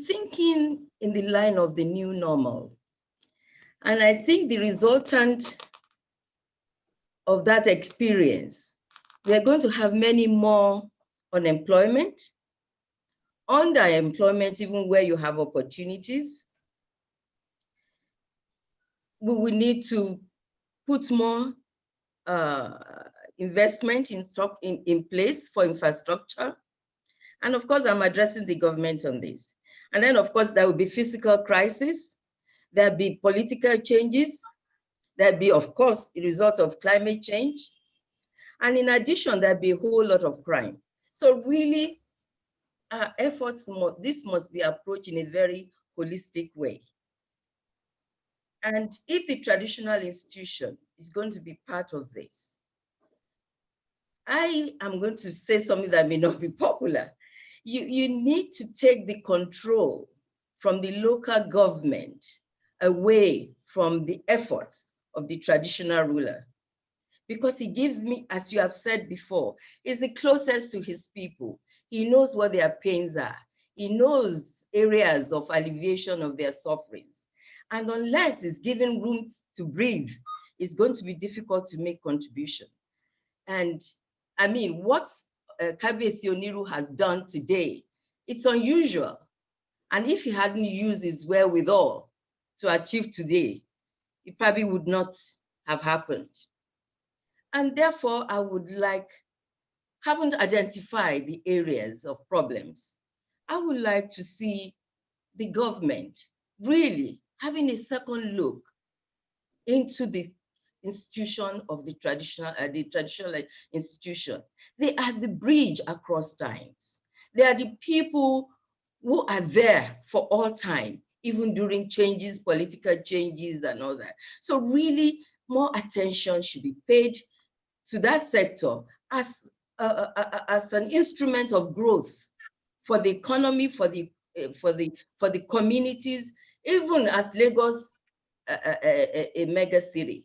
thinking in the line of the new normal. And I think the resultant of that experience, we are going to have many more unemployment, underemployment, even where you have opportunities. We will need to put more investment in place for infrastructure. And of course, I'm addressing the government on this. And then of course, there will be physical crisis. There'll be political changes. There'll be, of course, the result of climate change. And in addition, there'll be a whole lot of crime. So really, our efforts, this must be approached in a very holistic way. And if the traditional institution is going to be part of this, I am going to say something that may not be popular. You need to take the control from the local government away from the efforts of the traditional ruler. Because he gives me, as you have said before, is the closest to his people. He knows what their pains are. He knows areas of alleviation of their sufferings. And unless it's given room to breathe, it's going to be difficult to make contribution. And I mean, what Kabiyesi Oniru has done today, it's unusual. And if he hadn't used his wherewithal to achieve today, it probably would not have happened. And therefore, I would like, having identified the areas of problems, I would like to see the government really having a second look into the institution of the traditional institution. They are the bridge across times. They are the people who are there for all time, even during changes, political changes and all that. So really more attention should be paid to that sector as an instrument of growth for the economy, for the communities, even as Lagos, a mega city.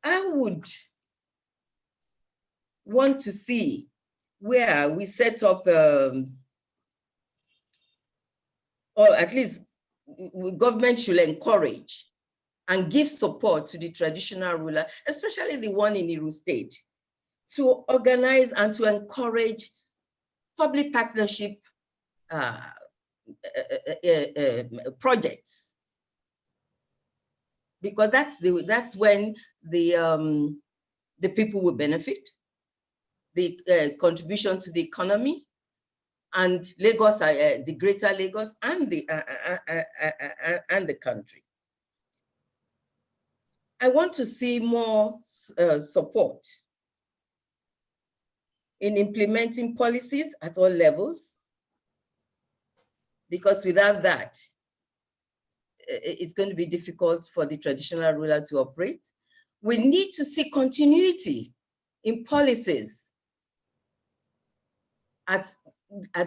I would want to see where we set up, or at least government should encourage and give support to the traditional ruler, especially the one in Iru State, to organize and to encourage public partnership projects, because that's when the people will benefit, the contribution to the economy, and Lagos, the greater Lagos, and the country. I want to see more support in implementing policies at all levels, because without that, it's going to be difficult for the traditional ruler to operate. We need to see continuity in policies at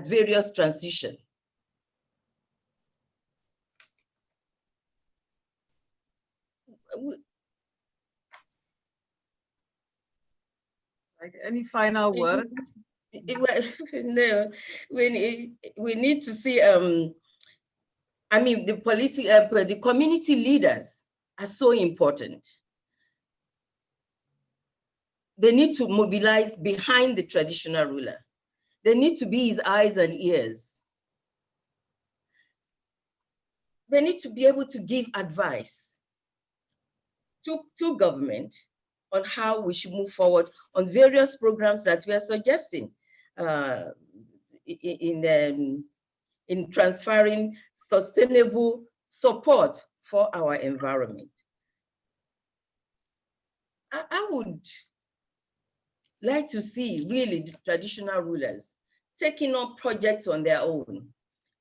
various transitions. Like any final words? No, we need to see. I mean, the community leaders are so important. They need to mobilize behind the traditional ruler. They need to be his eyes and ears. They need to be able to give advice to government on how we should move forward on various programs that we are suggesting in transferring sustainable support for our environment. I would like to see really the traditional rulers taking on projects on their own,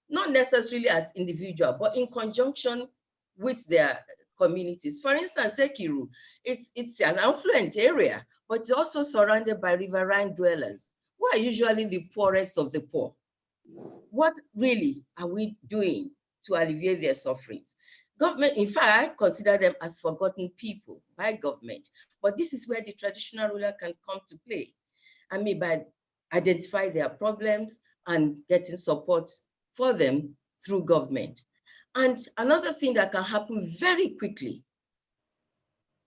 not necessarily as individual, but in conjunction with their communities. For instance, Iru, it's an affluent area, but it's also surrounded by riverine dwellers, who are usually the poorest of the poor. What really are we doing to alleviate their sufferings? Government, in fact, I consider them as forgotten people by government, but this is where the traditional ruler can come to play. I mean, by identifying their problems and getting support for them through government. And another thing that can happen very quickly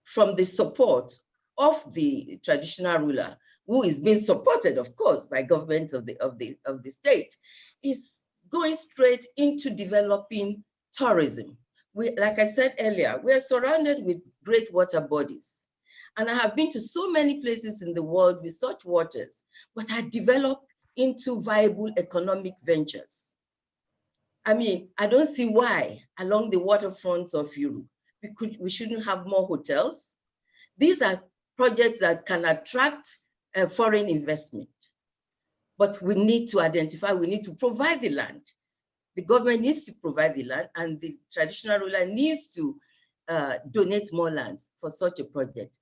from the support of the traditional ruler, who is being supported, of course, by government of the state, is going straight into developing tourism. like I said earlier, we are surrounded with great water bodies. And I have been to so many places in the world with such waters, but are developed into viable economic ventures. I mean, I don't see why along the waterfronts of Europe, we shouldn't have more hotels. These are projects that can attract foreign investment, but we need to identify, we need to provide the land. The government needs to provide the land, and the traditional ruler needs to donate more lands for such a project.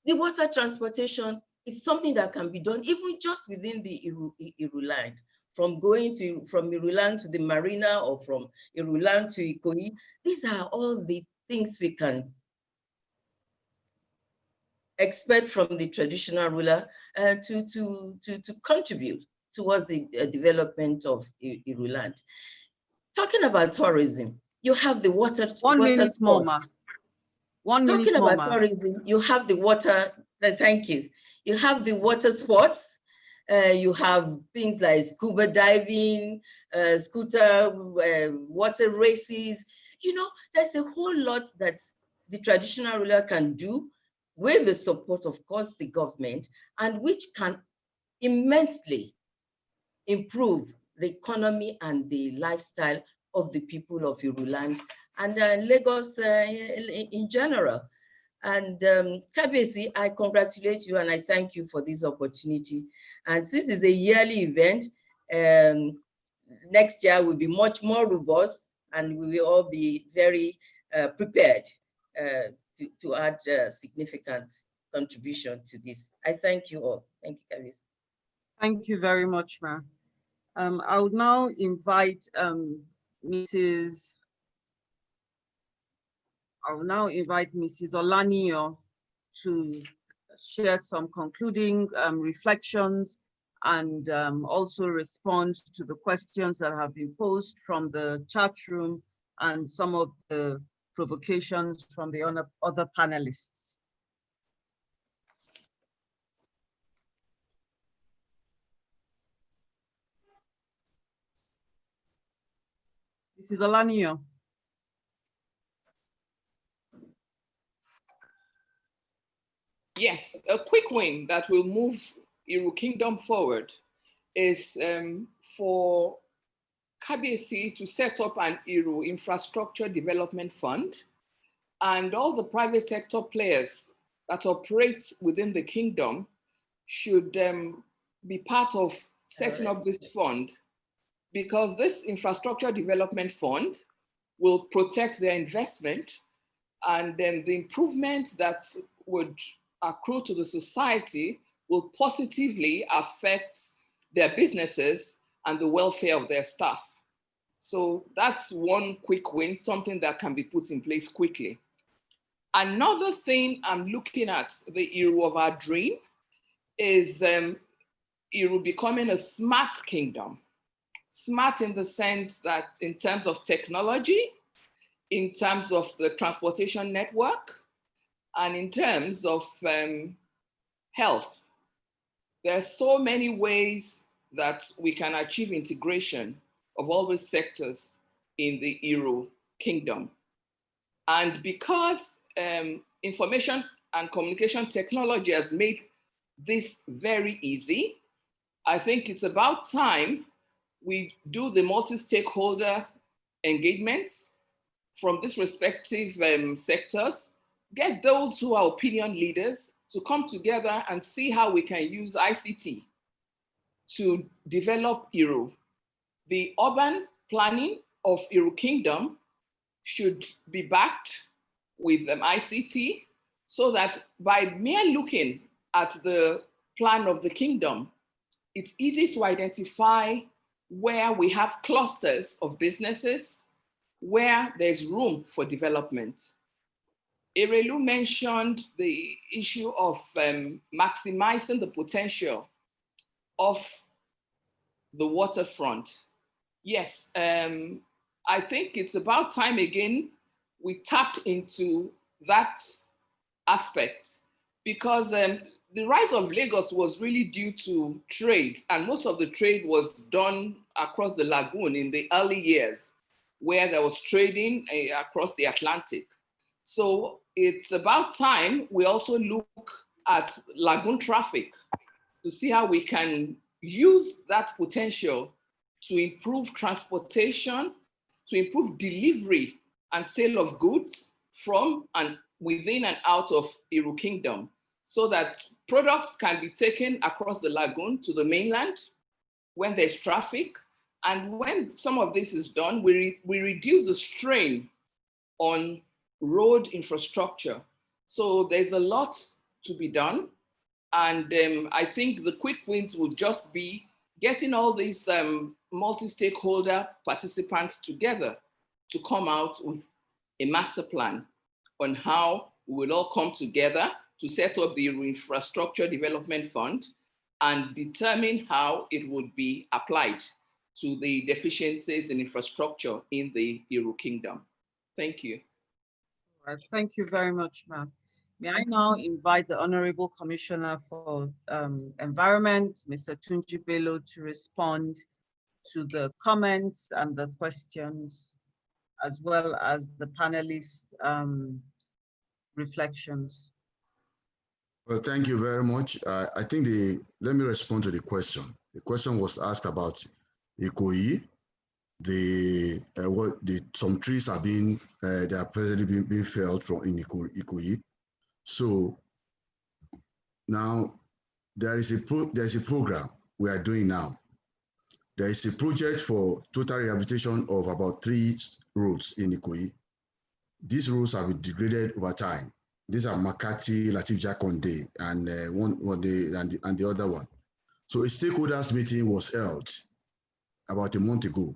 The water transportation is something that can be done even just within the Iru land, from Iruland to the marina, or from Iruland to Ikoyi. These are all the things we can expect from the traditional ruler to contribute towards the development of Iruland. Talking about tourism, you have the water sports. More, ma. 1 minute Talking more, about tourism, you have the water, thank you. You have the water sports. You have things like scuba diving, scooter, water races. You know, there's a whole lot that the traditional ruler can do with the support, of course, the government, and which can immensely improve the economy and the lifestyle of the people of Iruland and Lagos in general. And Kabesi, I congratulate you and I thank you for this opportunity. And since it's a yearly event, next year will be much more robust, and we will all be very prepared to add significant contribution to this. I thank you all. Thank you, Kabesi. Thank you very much, Ma. I would now invite Mrs. Olaniyo to share some concluding reflections and also respond to the questions that have been posed from the chat room and some of the provocations from the other panelists. Mrs. Olaniyo. Yes, a quick win that will move Iru Kingdom forward is for KBC to set up an Iru Infrastructure Development Fund, and all the private sector players that operate within the kingdom should be part of setting up this fund, because this Infrastructure Development Fund will protect their investment, and then the improvement that would accrue to the society will positively affect their businesses and the welfare of their staff. So that's one quick win, something that can be put in place quickly. Another thing I'm looking at, the Iru of our dream, is Iru becoming a smart kingdom. Smart in the sense that in terms of technology, in terms of the transportation network, and in terms of health. There are so many ways that we can achieve integration of all these sectors in the Iru kingdom. And because information and communication technology has made this very easy, I think it's about time we do the multi-stakeholder engagements from these respective sectors, get those who are opinion leaders to come together and see how we can use ICT to develop Iru. The urban planning of Iru Kingdom should be backed with ICT, so that by mere looking at the plan of the kingdom, it's easy to identify where we have clusters of businesses, where there's room for development. Erelu mentioned the issue of maximizing the potential of the waterfront. Yes, I think it's about time again we tapped into that aspect, because the rise of Lagos was really due to trade, and most of the trade was done across the lagoon in the early years. where there was trading across the Atlantic. So it's about time we also look at lagoon traffic to see how we can use that potential to improve transportation, to improve delivery and sale of goods from and within and out of Iru Kingdom, so that products can be taken across the lagoon to the mainland when there's traffic. And when some of this is done, we reduce the strain on road infrastructure. So there's a lot to be done. And I think the quick wins will just be getting all these multi-stakeholder participants together to come out with a master plan on how we will all come together to set up the Infrastructure Development Fund and determine how it would be applied to the deficiencies in infrastructure in the Iru Kingdom. Thank you. All right, thank you very much, ma'am. May I now invite the Honorable Commissioner for Environment, Mr. Tunji Bello, to respond to the comments and the questions, as well as the panelists' reflections. Well, thank you very much. I think let me respond to the question. The question was asked about Ikoyi. Some trees are they are presently being felled from in Ikoyi. So now there's a program we are doing now. There is a project for total rehabilitation of about 3 roads in Ikoyi. These roads have been degraded over time. These are Makati, Latif Jakonde, and the other one. So a stakeholders meeting was held about a month ago,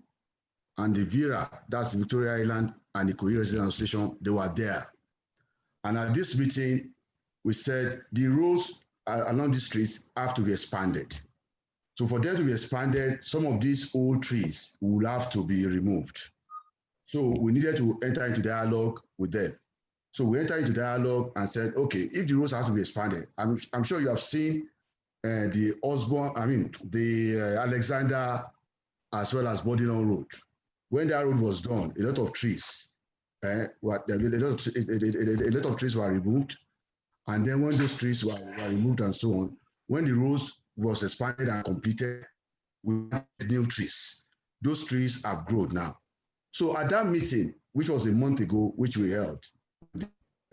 and the VIRA, that's the Victoria Island and the Ikoyi Residential Association, they were there. And at this meeting, we said the roads along the streets have to be expanded. So for them to be expanded, some of these old trees will have to be removed. So we needed to enter into dialogue with them. So we entered into dialogue and said, okay, if the roads have to be expanded, I'm sure you have seen the Alexander as well as Bodinong Road. When that road was done, a lot of trees, a lot of trees were removed. And then when those trees were removed and so on, when the roads was expanded and completed with new trees, those trees have grown now. So at that meeting, which was a month ago, which we held,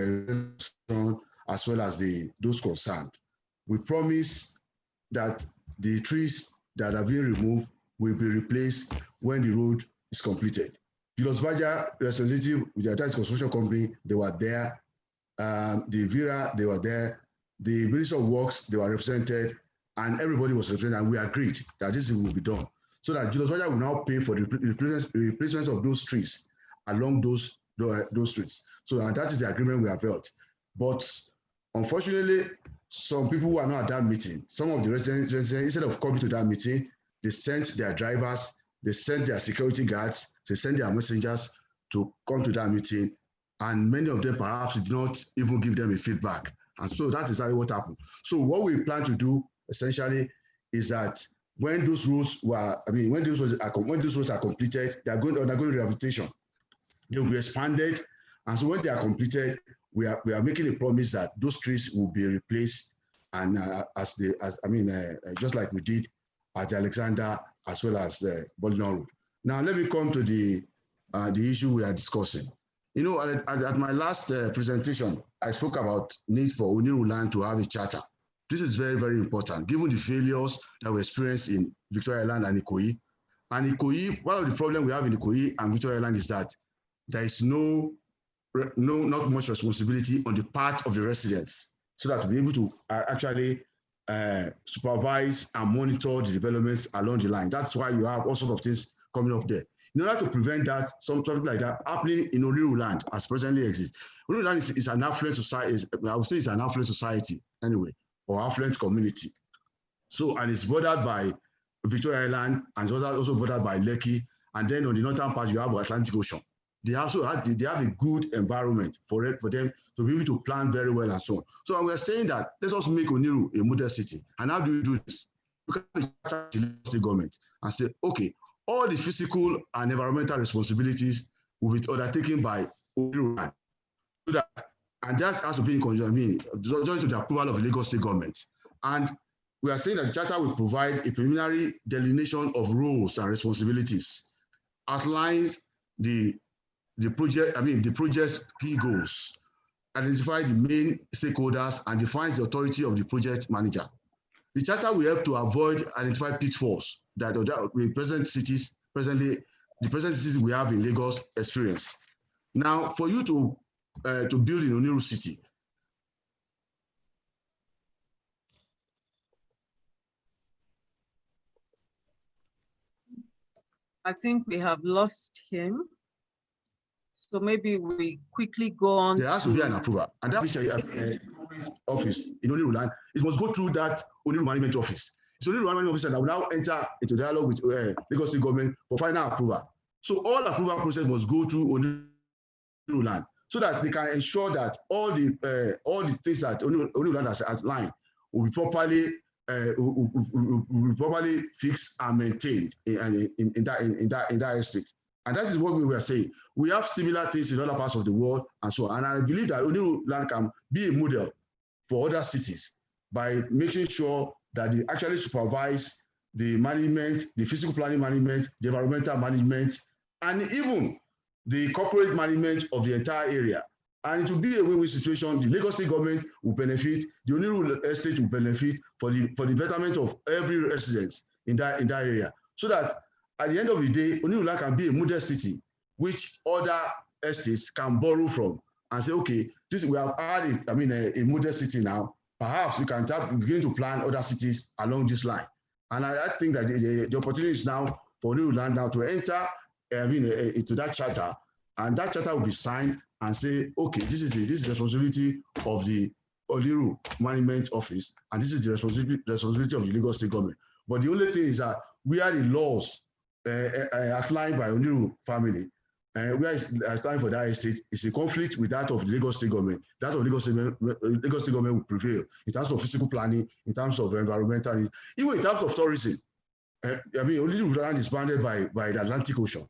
as well as those concerned, we promise that the trees that are being removed will be replaced when the road is completed. Julius Baja, representative with the Atlantic Construction Company, they were there. The VIRA, they were there. The Minister of Works, they were represented, and everybody was represented, and we agreed that this will be done. So that Julius Baja will now pay for the replacements of those trees along those streets. So and that is the agreement we have held. But unfortunately, some people who are not at that meeting, some of the residents, instead of coming to that meeting, they sent their drivers, they sent their security guards, they sent their messengers to come to that meeting. And many of them perhaps did not even give them a feedback. And so that is exactly what happened. So what we plan to do essentially is that when those roads when those roads are completed, they are going rehabilitation. They will be expanded. And so when they are completed, we are making a promise that those trees will be replaced, and just like we did at the Alexander as well as the Bodinong Road. Now let me come to the issue we are discussing. You know, at my last presentation, I spoke about need for Oniru land to have a charter. This is very, very important, given the failures that we experienced in Victoria Island and Ikoyi. And Ikoyi, one of the problems we have in Ikoyi and Victoria Island is that there is not much responsibility on the part of the residents, so that to be able to actually supervise and monitor the developments along the line. That's why you have all sorts of things coming up there. In order to prevent that, something like that happening in Oniru land as presently exists. Oniru land is an affluent society, I would say it's an affluent society anyway, or affluent community. So, and it's bordered by Victoria Island, and it's also bordered by Lekki, and then on the northern part, you have the Atlantic Ocean. They have a good environment for them to be able to plan very well and so on. So we're saying that let us make Oniru a model city. And how do you do this? You can the state government and say, okay, all the physical and environmental responsibilities will be undertaken by Oniru. So that, and that has to be in conjunction, joined to the approval of the Lagos State government. And we are saying that the charter will provide a preliminary delineation of roles and responsibilities, outlines the project's key goals, identify the main stakeholders, and defines the authority of the project manager. The charter will help to avoid identify pitfalls that the present cities we have in Lagos experience. Now, for you to build in Oniru City, I think we have lost him. So maybe we quickly go on. There has to be an approval, and that is office in Oniru land. It must go through that Oniru management office. So Oniru management officer that will now enter into dialogue with Lagos State government for final approval. So all approval process must go through Oniru land, so that they can ensure that all the things that Oniru land has outlined will be properly fixed and maintained in that estate. And that is what we were saying. We have similar things in other parts of the world and so on. And I believe that Oniru land can be a model for other cities by making sure that they actually supervise the management, the physical planning management, the environmental management, and even the corporate management of the entire area. And it will be a win-win situation. The Lagos State government will benefit, the Oniru estate will benefit for the betterment of every resident in that area. So that at the end of the day, Oniru land can be a model city which other estates can borrow from and say, okay, we have had a model city now. Perhaps we can begin to plan other cities along this line. And I think that the opportunity is now for Oniru land now to enter into that charter, and that charter will be signed and say, okay, this is the responsibility of the Oniru Management Office, and this is the responsibility of the Lagos State government. But the only thing is that we are the laws outlined by Oniru family, where it's outlined for that estate is a conflict with that of the Lagos State government. That of Lagos State government will prevail in terms of physical planning, in terms of environmental, even in terms of tourism. Oniru land is bounded by the Atlantic Ocean.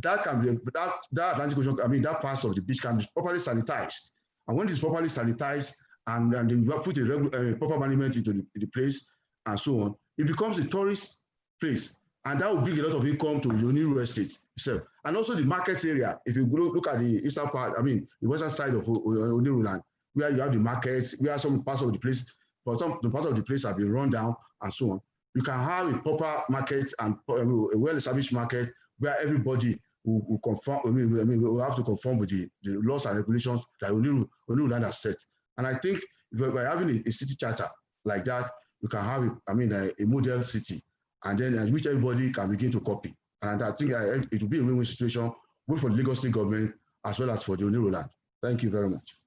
That can be that Atlantic Ocean. That part of the beach can be properly sanitized. And when it's properly sanitized and then you put a proper management into the place and so on, it becomes a tourist place. And that will bring a lot of income to the Oniru estate itself. And also the market area. If you look at the eastern part, the western side of Oniru land, where you have the markets, where some parts of the place, but some parts of the place have been run down and so on. You can have a proper market and a well-established market where everybody will conform. Will have to conform with the laws and regulations that Oniru land has set. And I think by having a city charter like that, you can have a model city, and then which everybody can begin to copy. And I think it will be a win-win situation both for the Lagos State government as well as for the Oniru land. Thank you very much.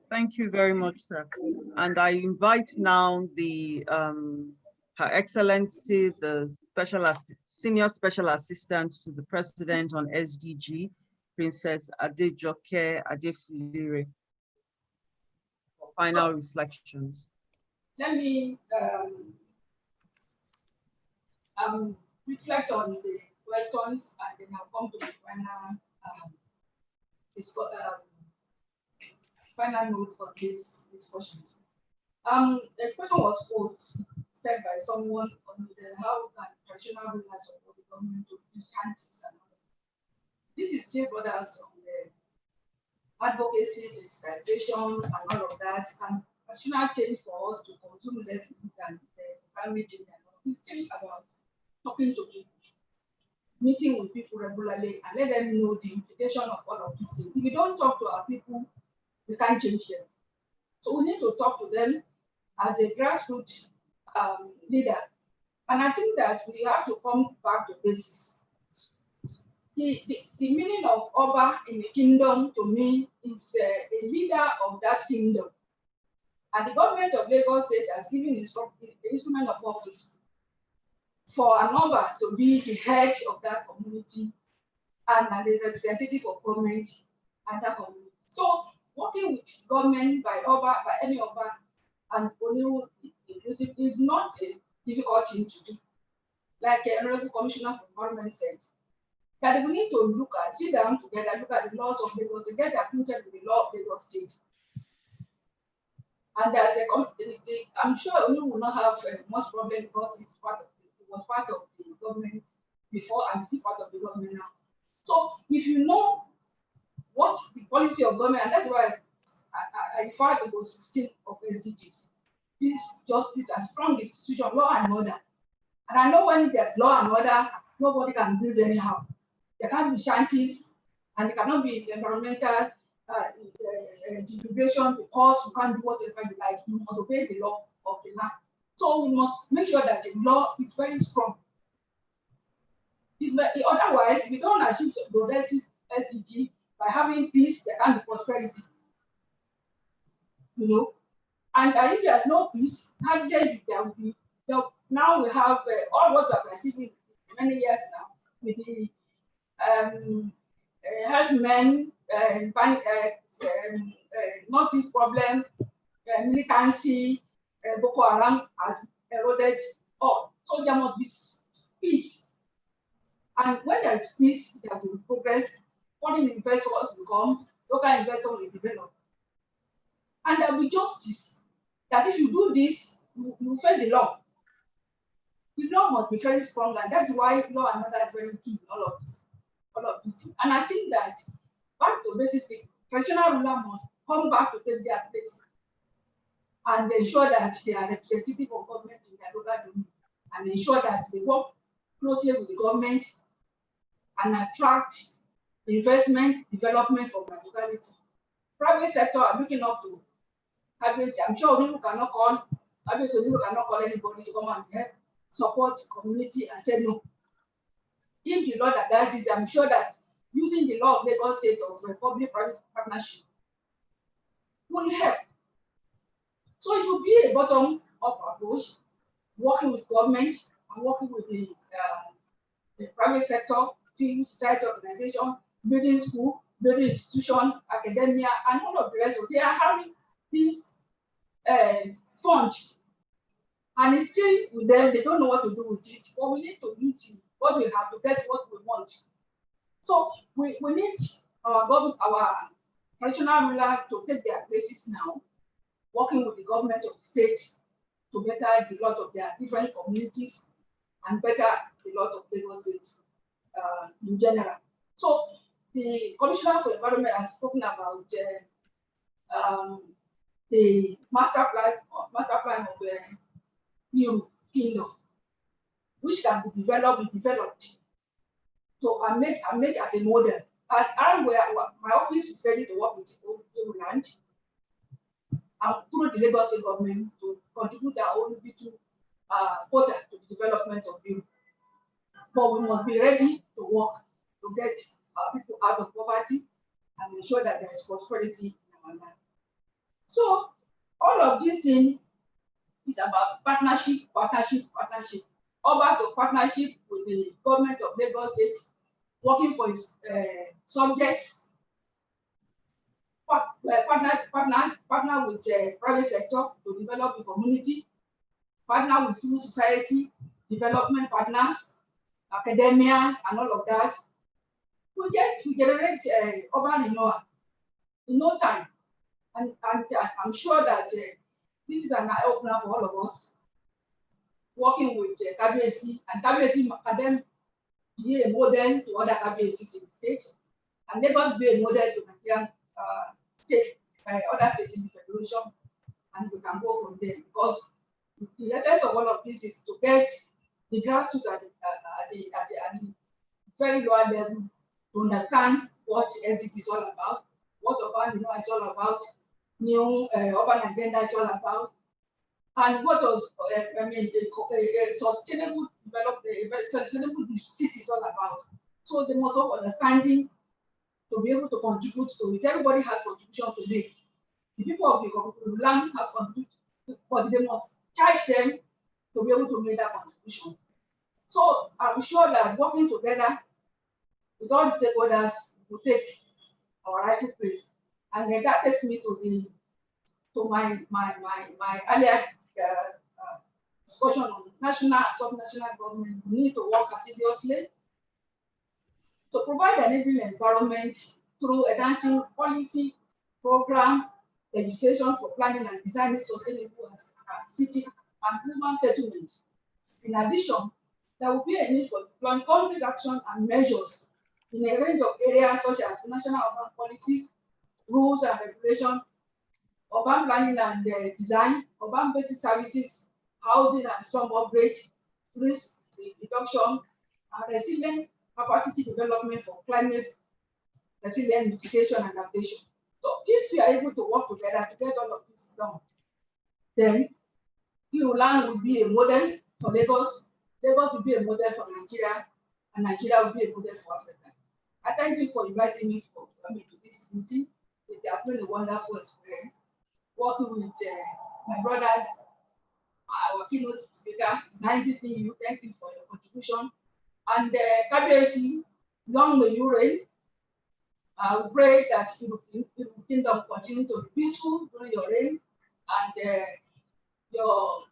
Thank you very much, sir. And I invite now the Her Excellency, the Senior Special Assistant to the President on SDG, Princess Adejoke Adefulire, for final reflections. Let me reflect on the questions, and then I'll come to the final note on these discussions. The question was posed by someone on how can traditional rulers support the government to reduce hands and all. This is still brought out on the advocacy, sensitization, and all of that, and traditional change for us to consume less meat than climate change and all. It's still about talking to people, meeting with people regularly, and let them know the implication of all of these things. If we don't talk to our people, we can't change them. So we need to talk to them as a grassroots leader. And I think that we have to come back to basics. The meaning of Oba in the kingdom to me is a leader of that kingdom. And the government of Lagos State has given the instrument of office for an Oba to be the head of that community and the representative of government and that community. So working with government by any Oba and Oniru inclusive is not a difficult thing to do. like Honorable Commissioner for Environment said, that we need to sit down together, look at the laws of Lagos to get acquainted with the law of Lagos State. And there's I'm sure we will not have much problem because it was part of the government before and still part of the government now. So if you know what the policy of government, and that's why I refer to those 16 of SDGs, peace, justice, and strong institution, law and order. And I know when there's law and order, nobody can build anyhow. There can't be shanties, and there cannot be environmental degradation because you can't do whatever you like. You must obey the law of the land. So we must make sure that the law is very strong. Otherwise, we don't achieve the SDG by having peace, there can be prosperity. You know, and if there's no peace, how there will be. Now we have all what we have achieved for many years now with the herdsmen, Northeast problem, militancy, Boko Haram has eroded all. So there must be peace. And when there is peace, there will be progress. Foreign investors will come, local investors will develop. And there will be justice. That if you do this, you face the law. The law must be very strong, and that's why law and order is very key in all of this. And I think that back to basic thing, traditional ruler must come back to take their place and ensure that they are representative of government in their local domain, and ensure that they work closely with the government and attract investment, development for their locality. Private sector are looking up to Kabiyesi. I'm sure Oniru cannot call anybody to come and help support community and say no. If the law that does this, I'm sure that using the law of Lagos State of public-private partnership will help. So it will be a bottom-up approach, working with governments and working with the private sector, civil society organization, building school, building institution, academia, and all of the rest. So they are having this fund, and it's still with them. They don't know what to do with it, but we need to use what we have to get what we want. So we need our traditional ruler to take their places now, working with the government of the state to better the lot of their different communities and better the lot of Lagos State in general. So the Commissioner for Environment has spoken about the master plan of the Iru Kingdom, which can be developed. So I make as a model. And my office is ready to work with Iru land and through the Lagos State government to contribute our own little quota to the development of Iru. But we must be ready to work to get our people out of poverty and ensure that there is prosperity in our land. So all of these things is about partnership. All about the partnership with the government of Lagos State, working for its subjects, partner with private sector to develop the community, partner with civil society, development partners, academia, and all of that. We generate urban renewal in no time. And I'm sure that this is an eye-opener for all of us, working with Kabiyesi, and Kabiyesi can then be a model to other Kabiyesis in the state, and Lagos be a model to Nigerian state, other states in the federation, and we can go from there. Because the essence of all of this is to get the grassroots at the very lower level to understand what SDG is all about, what urban renewal is all about, new urban agenda is all about, and what was sustainable city is all about. So they must have understanding to be able to contribute to it. Everybody has contribution to make. The people of the land have contributed, but they must charge them to be able to make that contribution. So I'm sure that working together with all the stakeholders will take our rightful place. And then that takes me to my earlier discussion on national and sub-national government, we need to work assiduously to provide an enabling environment through enhancing policy, program, legislation for planning and designing sustainable city and human settlements. In addition, there will be a need for deploying concrete action and measures in a range of areas such as national urban policies, rules and regulations, urban planning and design, urban basic services, housing and storm upgrade, risk reduction, and resilient capacity development for climate resilient mitigation and adaptation. So if we are able to work together to get all of this done, then Irulan will be a model for Lagos, Lagos will be a model for Nigeria, and Nigeria will be a model for Africa. I thank you for inviting me to this meeting. It has been a wonderful experience working with my brothers, our keynote speaker. It's nice to see you. Thank you for your contribution. And KBC, long may you reign. I pray that the kingdom continue to be peaceful during your reign, and your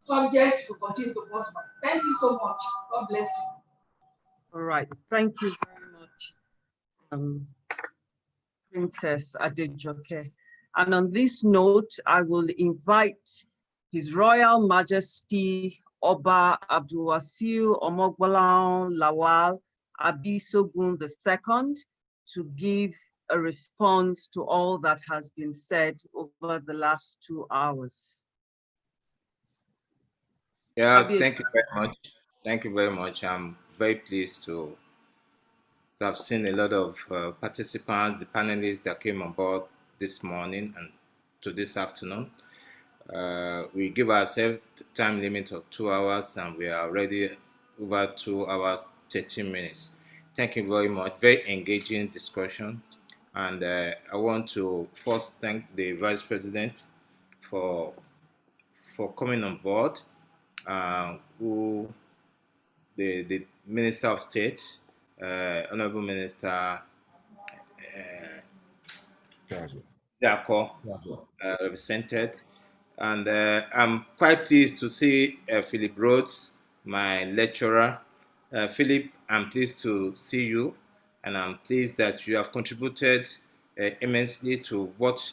subjects will continue to prosper. Thank you so much. God bless you. All right. Thank you very much, Princess Adejoke. And on this note, I will invite His Royal Majesty Oba Abdulwasiu Omogbolahan Lawal Abisogun II to give a response to all that has been said over the last 2 hours. Yeah, thank you very much. Thank you very much. I'm very pleased to have seen a lot of participants, the panelists that came on board this morning and to this afternoon. We give ourselves time limit of 2 hours, and we are already over 2 hours, 13 minutes. Thank you very much. Very engaging discussion. And I want to first thank the Vice President for coming on board, who the Minister of State, Honorable Minister Dako, represented. And I'm quite pleased to see Philip Rhodes, my lecturer. Philip, I'm pleased to see you, and I'm pleased that you have contributed immensely to what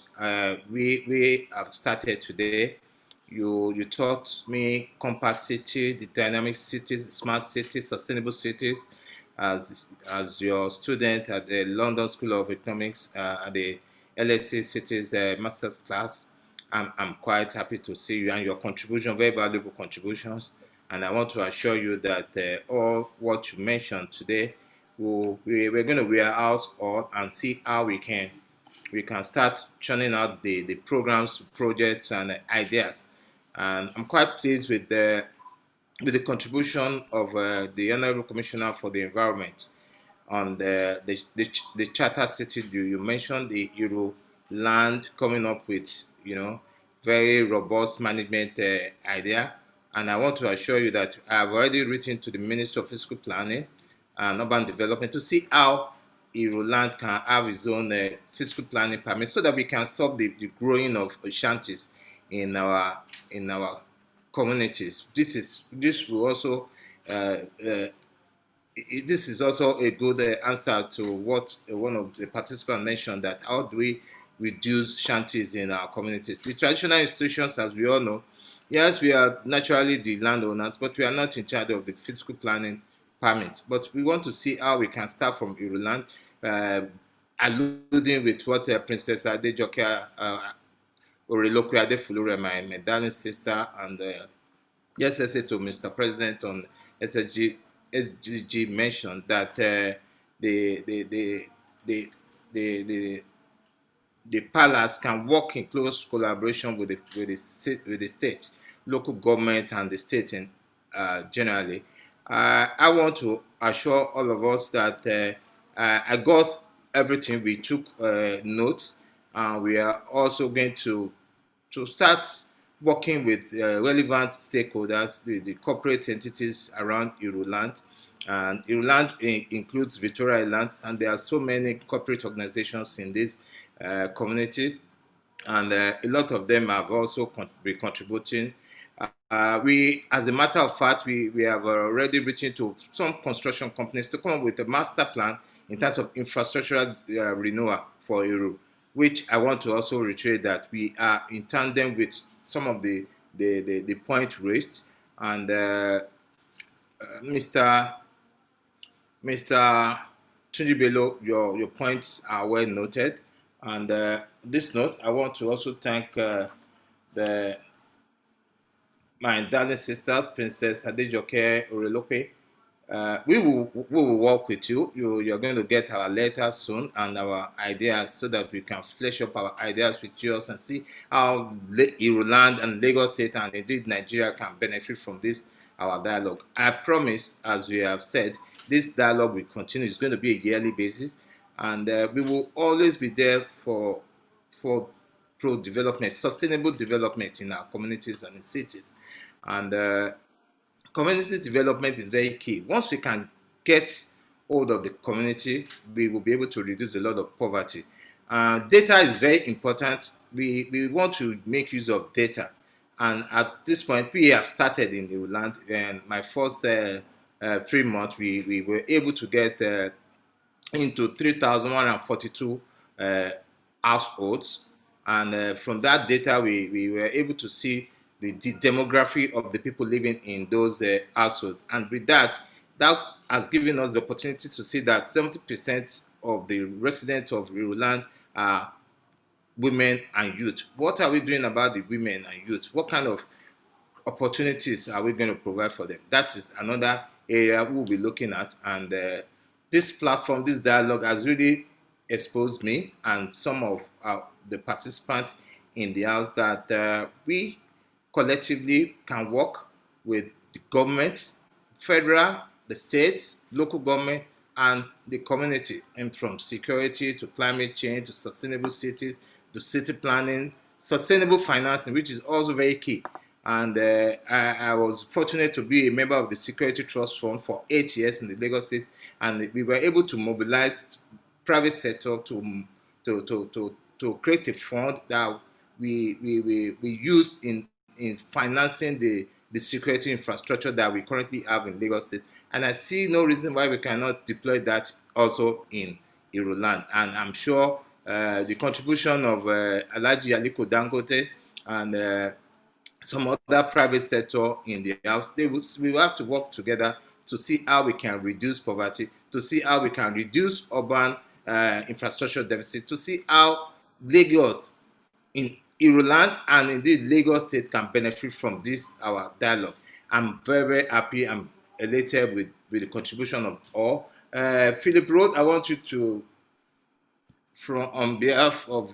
we have started today. You taught me Compass City, the dynamic cities, the smart cities, sustainable cities, as your student at the London School of Economics at the LSE Cities Master's class. I'm quite happy to see you and your contribution, very valuable contributions. And I want to assure you that all what you mentioned today, we're going to warehouse all and see how we can start churning out the programs, projects, and ideas. And I'm quite pleased with the contribution of the Honorable Commissioner for the Environment on the charter city. You mentioned the Euro land coming up with, very robust management idea. And I want to assure you that I've already written to the Ministry of Fiscal Planning and Urban Development to see how Land can have its own fiscal planning permit, so that we can stop the growing of shanties in our communities. This will also this is also a good answer to what one of the participants mentioned, that how do we reduce shanties in our communities. The traditional institutions, as we all know, yes, we are naturally the landowners, but we are not in charge of the fiscal planning permit. But we want to see how we can start from Iruland, alluding with what Princess Adejoke Oreloku Adefulure, my darling sister, and yes, I said to Mr. President on SGG mentioned that the palace can work in close collaboration with the state, local government, and the state in generally. I want to assure all of us that I got everything. We took notes, and we are also going to start working with relevant stakeholders, the corporate entities around Iruland. And Iruland includes Victoria Island, and there are so many corporate organizations in this community, and a lot of them have also been contributing. We, as a matter of fact, we have already written to some construction companies to come up with a master plan in terms of infrastructural renewal for Iru, which I want to also reiterate that we are in tandem with some of the point raised, and Mr. Tunjibelo, your points are well noted. And this note, I want to also thank my darling sister, Princess Adejoke Orelope. We will work with you. You're going to get our letter soon and our ideas so that we can flesh up our ideas with you and see how Iruland and Lagos State and indeed Nigeria can benefit from this, our dialogue. I promise, as we have said, this dialogue will continue. It's going to be a yearly basis, and we will always be there for pro-development, sustainable development in our communities and in cities. And community development is very key. Once we can get hold of the community, we will be able to reduce a lot of poverty. Data is very important. We want to make use of data. And at this point, we have started in Iruland. And my first 3 months, we were able to get into 3,142 households. And from that data, we were able to see the demography of the people living in those households. And with that, that has given us the opportunity to see that 70% of the residents of Iruland are women and youth. What are we doing about the women and youth? What kind of opportunities are we going to provide for them? That is another area we'll be looking at. And this platform, this dialogue has really exposed me and some of the participants in the house that we collectively can work with the government, federal, the states, local government, and the community, and from security to climate change to sustainable cities to city planning, sustainable financing, which is also very key. And I was fortunate to be a member of the Security Trust Fund for 8 years in the Lagos State, and we were able to mobilize private sector to create a fund that we use in financing the security infrastructure that we currently have in Lagos State. And I see no reason why we cannot deploy that also in Iruland. And I'm sure the contribution of Alhaji Aliko Dangote and some other private sector in the house, we will have to work together to see how we can reduce poverty, to see how we can reduce urban infrastructure deficit, to see how Lagos in Iruland and indeed Lagos State can benefit from this, our dialogue. I'm very, very happy. I'm elated with the contribution of all. Philip Road, I want you to, on behalf of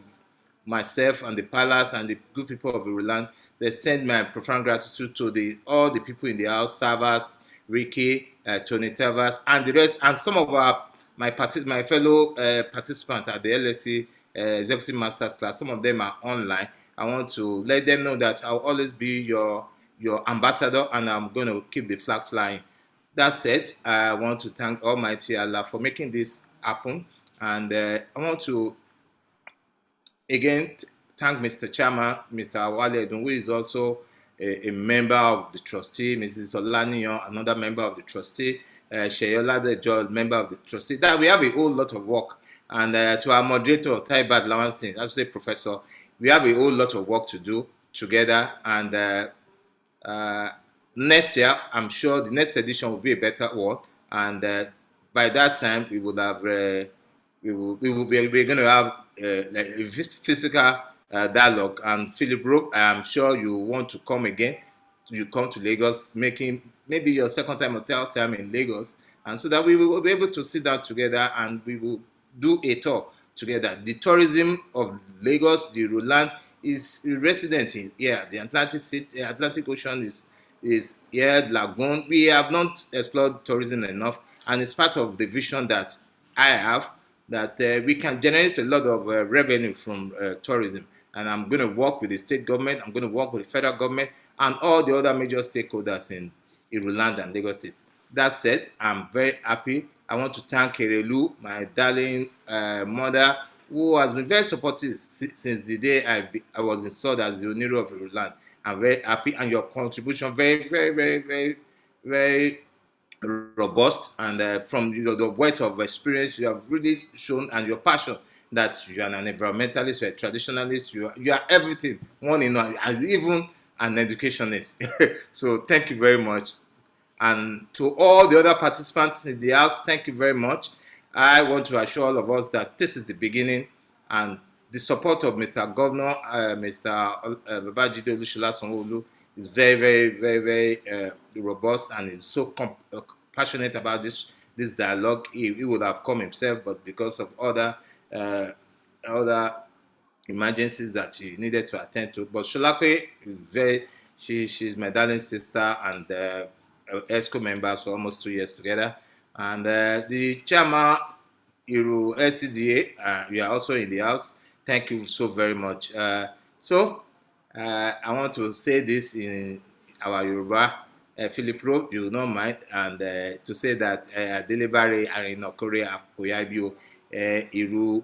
myself and the palace and the good people of Iruland, they extend my profound gratitude to all the people in the house, Savas, Ricky, Tony Tavas, and the rest, and some of my fellow participants at the LSC Executive Masters class. Some of them are online. I want to let them know that I'll always be your ambassador, and I'm going to keep the flag flying. That said, I want to thank Almighty Allah for making this happen, and I want to again thank Mr. Chairman, Mr. Awale Edun, who is also a member of the trustee, Mrs. Olaniyan, another member of the trustee, Sheyola Dejo, member of the trustee. That we have a whole lot of work. And to our moderator, Taibad Lawansin, I say Professor, we have a whole lot of work to do together. And next year, I'm sure the next edition will be a better one. And by that time, we will have we're going to have like a physical dialogue. And Philip Rook, I'm sure you want to come again. You come to Lagos, making maybe your second time or third time in Lagos, and so that we will be able to sit down together and we will do a tour together. The tourism of Lagos, the Iruland, is resident in here. The Atlantic Ocean is here, lagoon. We have not explored tourism enough, and it's part of the vision that I have, that we can generate a lot of revenue from tourism. And I'm going to work with the state government, I'm going to work with the federal government, and all the other major stakeholders in Iruland and Lagos State. That said, I'm very happy. I want to thank Kerelu, my darling mother, who has been very supportive since the day I was installed as the Oniru of Iruland. I'm very happy, and your contribution very, very, very, very, very robust, and from the weight of experience you have really shown, and your passion, that you are an environmentalist, you are a traditionalist, you are everything, one in one, and even an educationist. So thank you very much. And to all the other participants in the house, thank you very much. I want to assure all of us that this is the beginning, and the support of Mr. Governor, Mr. Babajide Olusola Sanwo-Olu, is very, very, very, very robust, and is so passionate about this dialogue. He would have come himself, but because of other emergencies that she needed to attend to. But Sholape is she's my darling sister, and ESCO members for almost 2 years together. And the chairman, Iru LCDA, we are also in the house. Thank you so very much. I want to say this in our Yoruba. Philip Rowe, you will not mind, and to say that delivery Arina Korea Koyabio Iru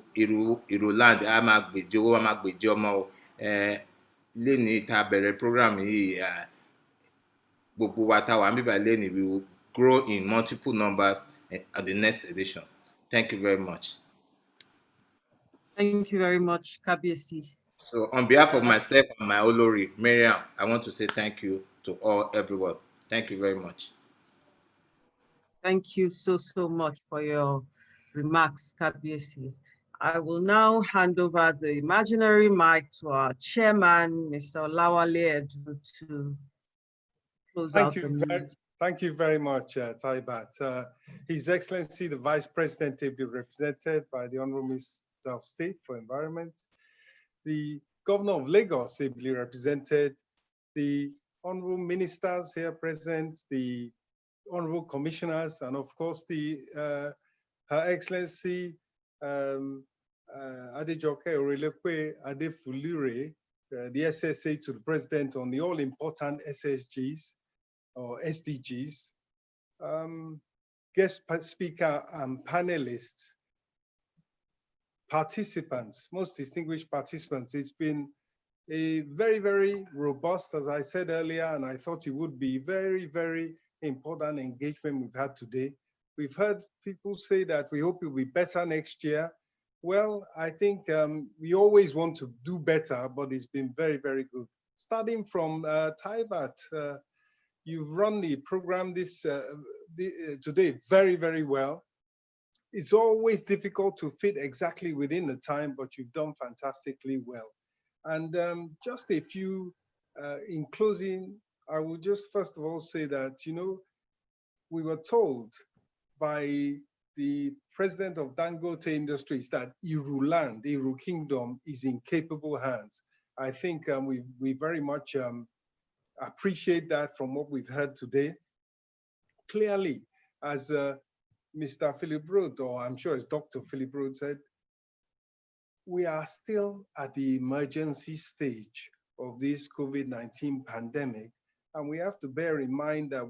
land a máa gbèjì owó, a máa gbèjì ọmọ o. Lénìí tá bẹ̀rẹ̀ program yìí, gbogbo wa tá wà níbà lénìí, we will grow in multiple numbers at the next edition. Thank you very much. Thank you very much, Kabiyesi. So on behalf of myself and my Olori, Miriam, I want to say thank you to everyone. Thank you very much. Thank you so much for your remarks, Kabiyesi. I will now hand over the imaginary mic to our chairman, Mr. Olawale Edu, to close out the meeting. Thank you very much, Taibat. His Excellency, the Vice President, ably represented by the Honorable Minister of State for Environment, the Governor of Lagos, ably represented, the Honorable Ministers here present, the Honorable Commissioners, and of course, Her Excellency Adejoke Orelepe Adefulire, the SSA to the President on the all-important SSGs or SDGs, guest speaker and panelists, participants, most distinguished participants. It's been a very, very robust, as I said earlier, and I thought it would be very, very important engagement we've had today. We've heard people say that we hope it will be better next year. Well, I think we always want to do better, but it's been very, very good. Starting from Taibat, you've run the program today very, very well. It's always difficult to fit exactly within the time, but you've done fantastically well. And just a few, in closing, I would just first of all say that, we were told by the president of Dangote Industries that Iru Kingdom is in capable hands. I think we very much appreciate that from what we've heard today. Clearly, as Mr. Philip Root, or I'm sure it's Dr. Philip Root said, we are still at the emergency stage of this COVID-19 pandemic, and we have to bear in mind that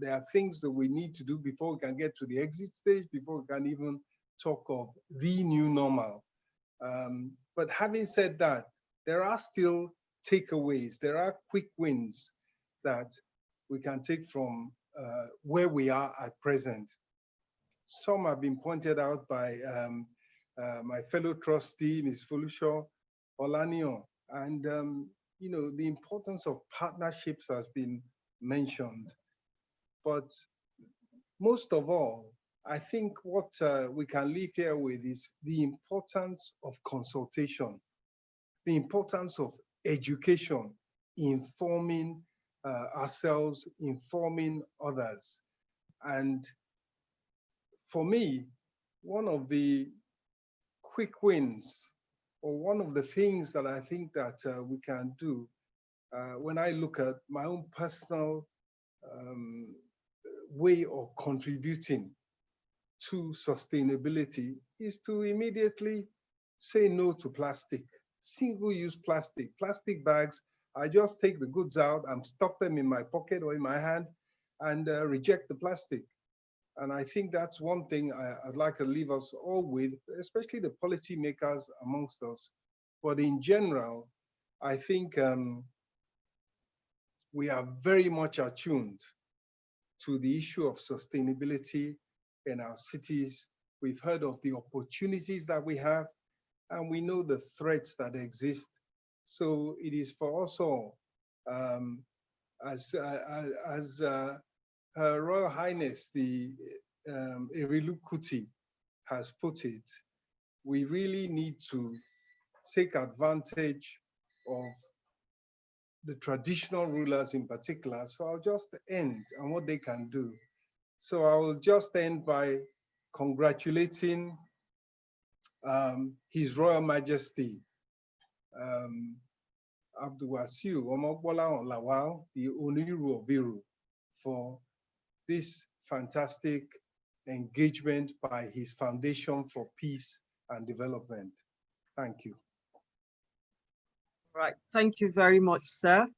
there are things that we need to do before we can get to the exit stage, before we can even talk of the new normal. But having said that, there are still takeaways, there are quick wins that we can take from where we are at present. Some have been pointed out by my fellow trustee, Ms. Folusho Olaniyan, and the importance of partnerships has been mentioned. But most of all, I think what we can leave here with is the importance of consultation, the importance of education, informing ourselves, informing others. And for me, one of the quick wins, or one of the things that I think that we can do when I look at my own personal way of contributing to sustainability, is to immediately say no to plastic, single-use plastic bags. I just take the goods out and stuff them in my pocket or in my hand and reject the plastic. And I think that's one thing I'd like to leave us all with, especially the policymakers amongst us. But in general, I think we are very much attuned to the issue of sustainability in our cities. We've heard of the opportunities that we have, and we know the threats that exist. So it is for us all, as Her Royal Highness, the Erilu Kuti, has put it, we really need to take advantage of the traditional rulers in particular. So I'll just end on what they can do. So I will just end by congratulating His Royal Majesty Abdulwasiu Omogbola Lawal, the Oniru of Iru, for this fantastic engagement by his Foundation for Peace and Development. Thank you. Right, thank you very much, sir.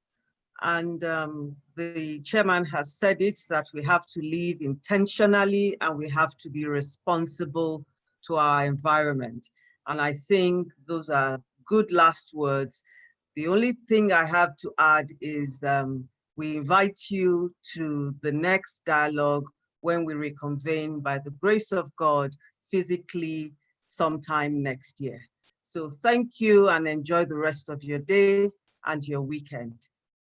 And the chairman has said it, that we have to live intentionally and we have to be responsible to our environment. And I think those are good last words. The only thing I have to add is we invite you to the next dialogue when we reconvene by the grace of God physically sometime next year. So thank you and enjoy the rest of your day and your weekend.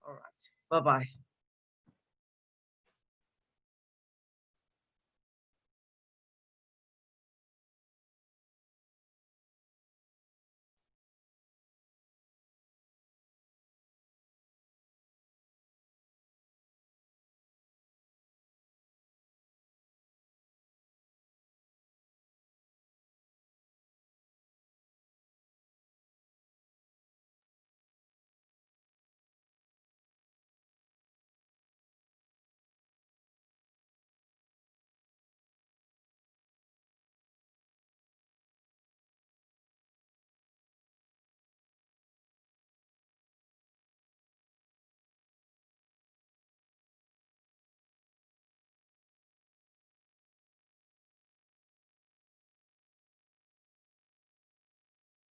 All right, bye-bye.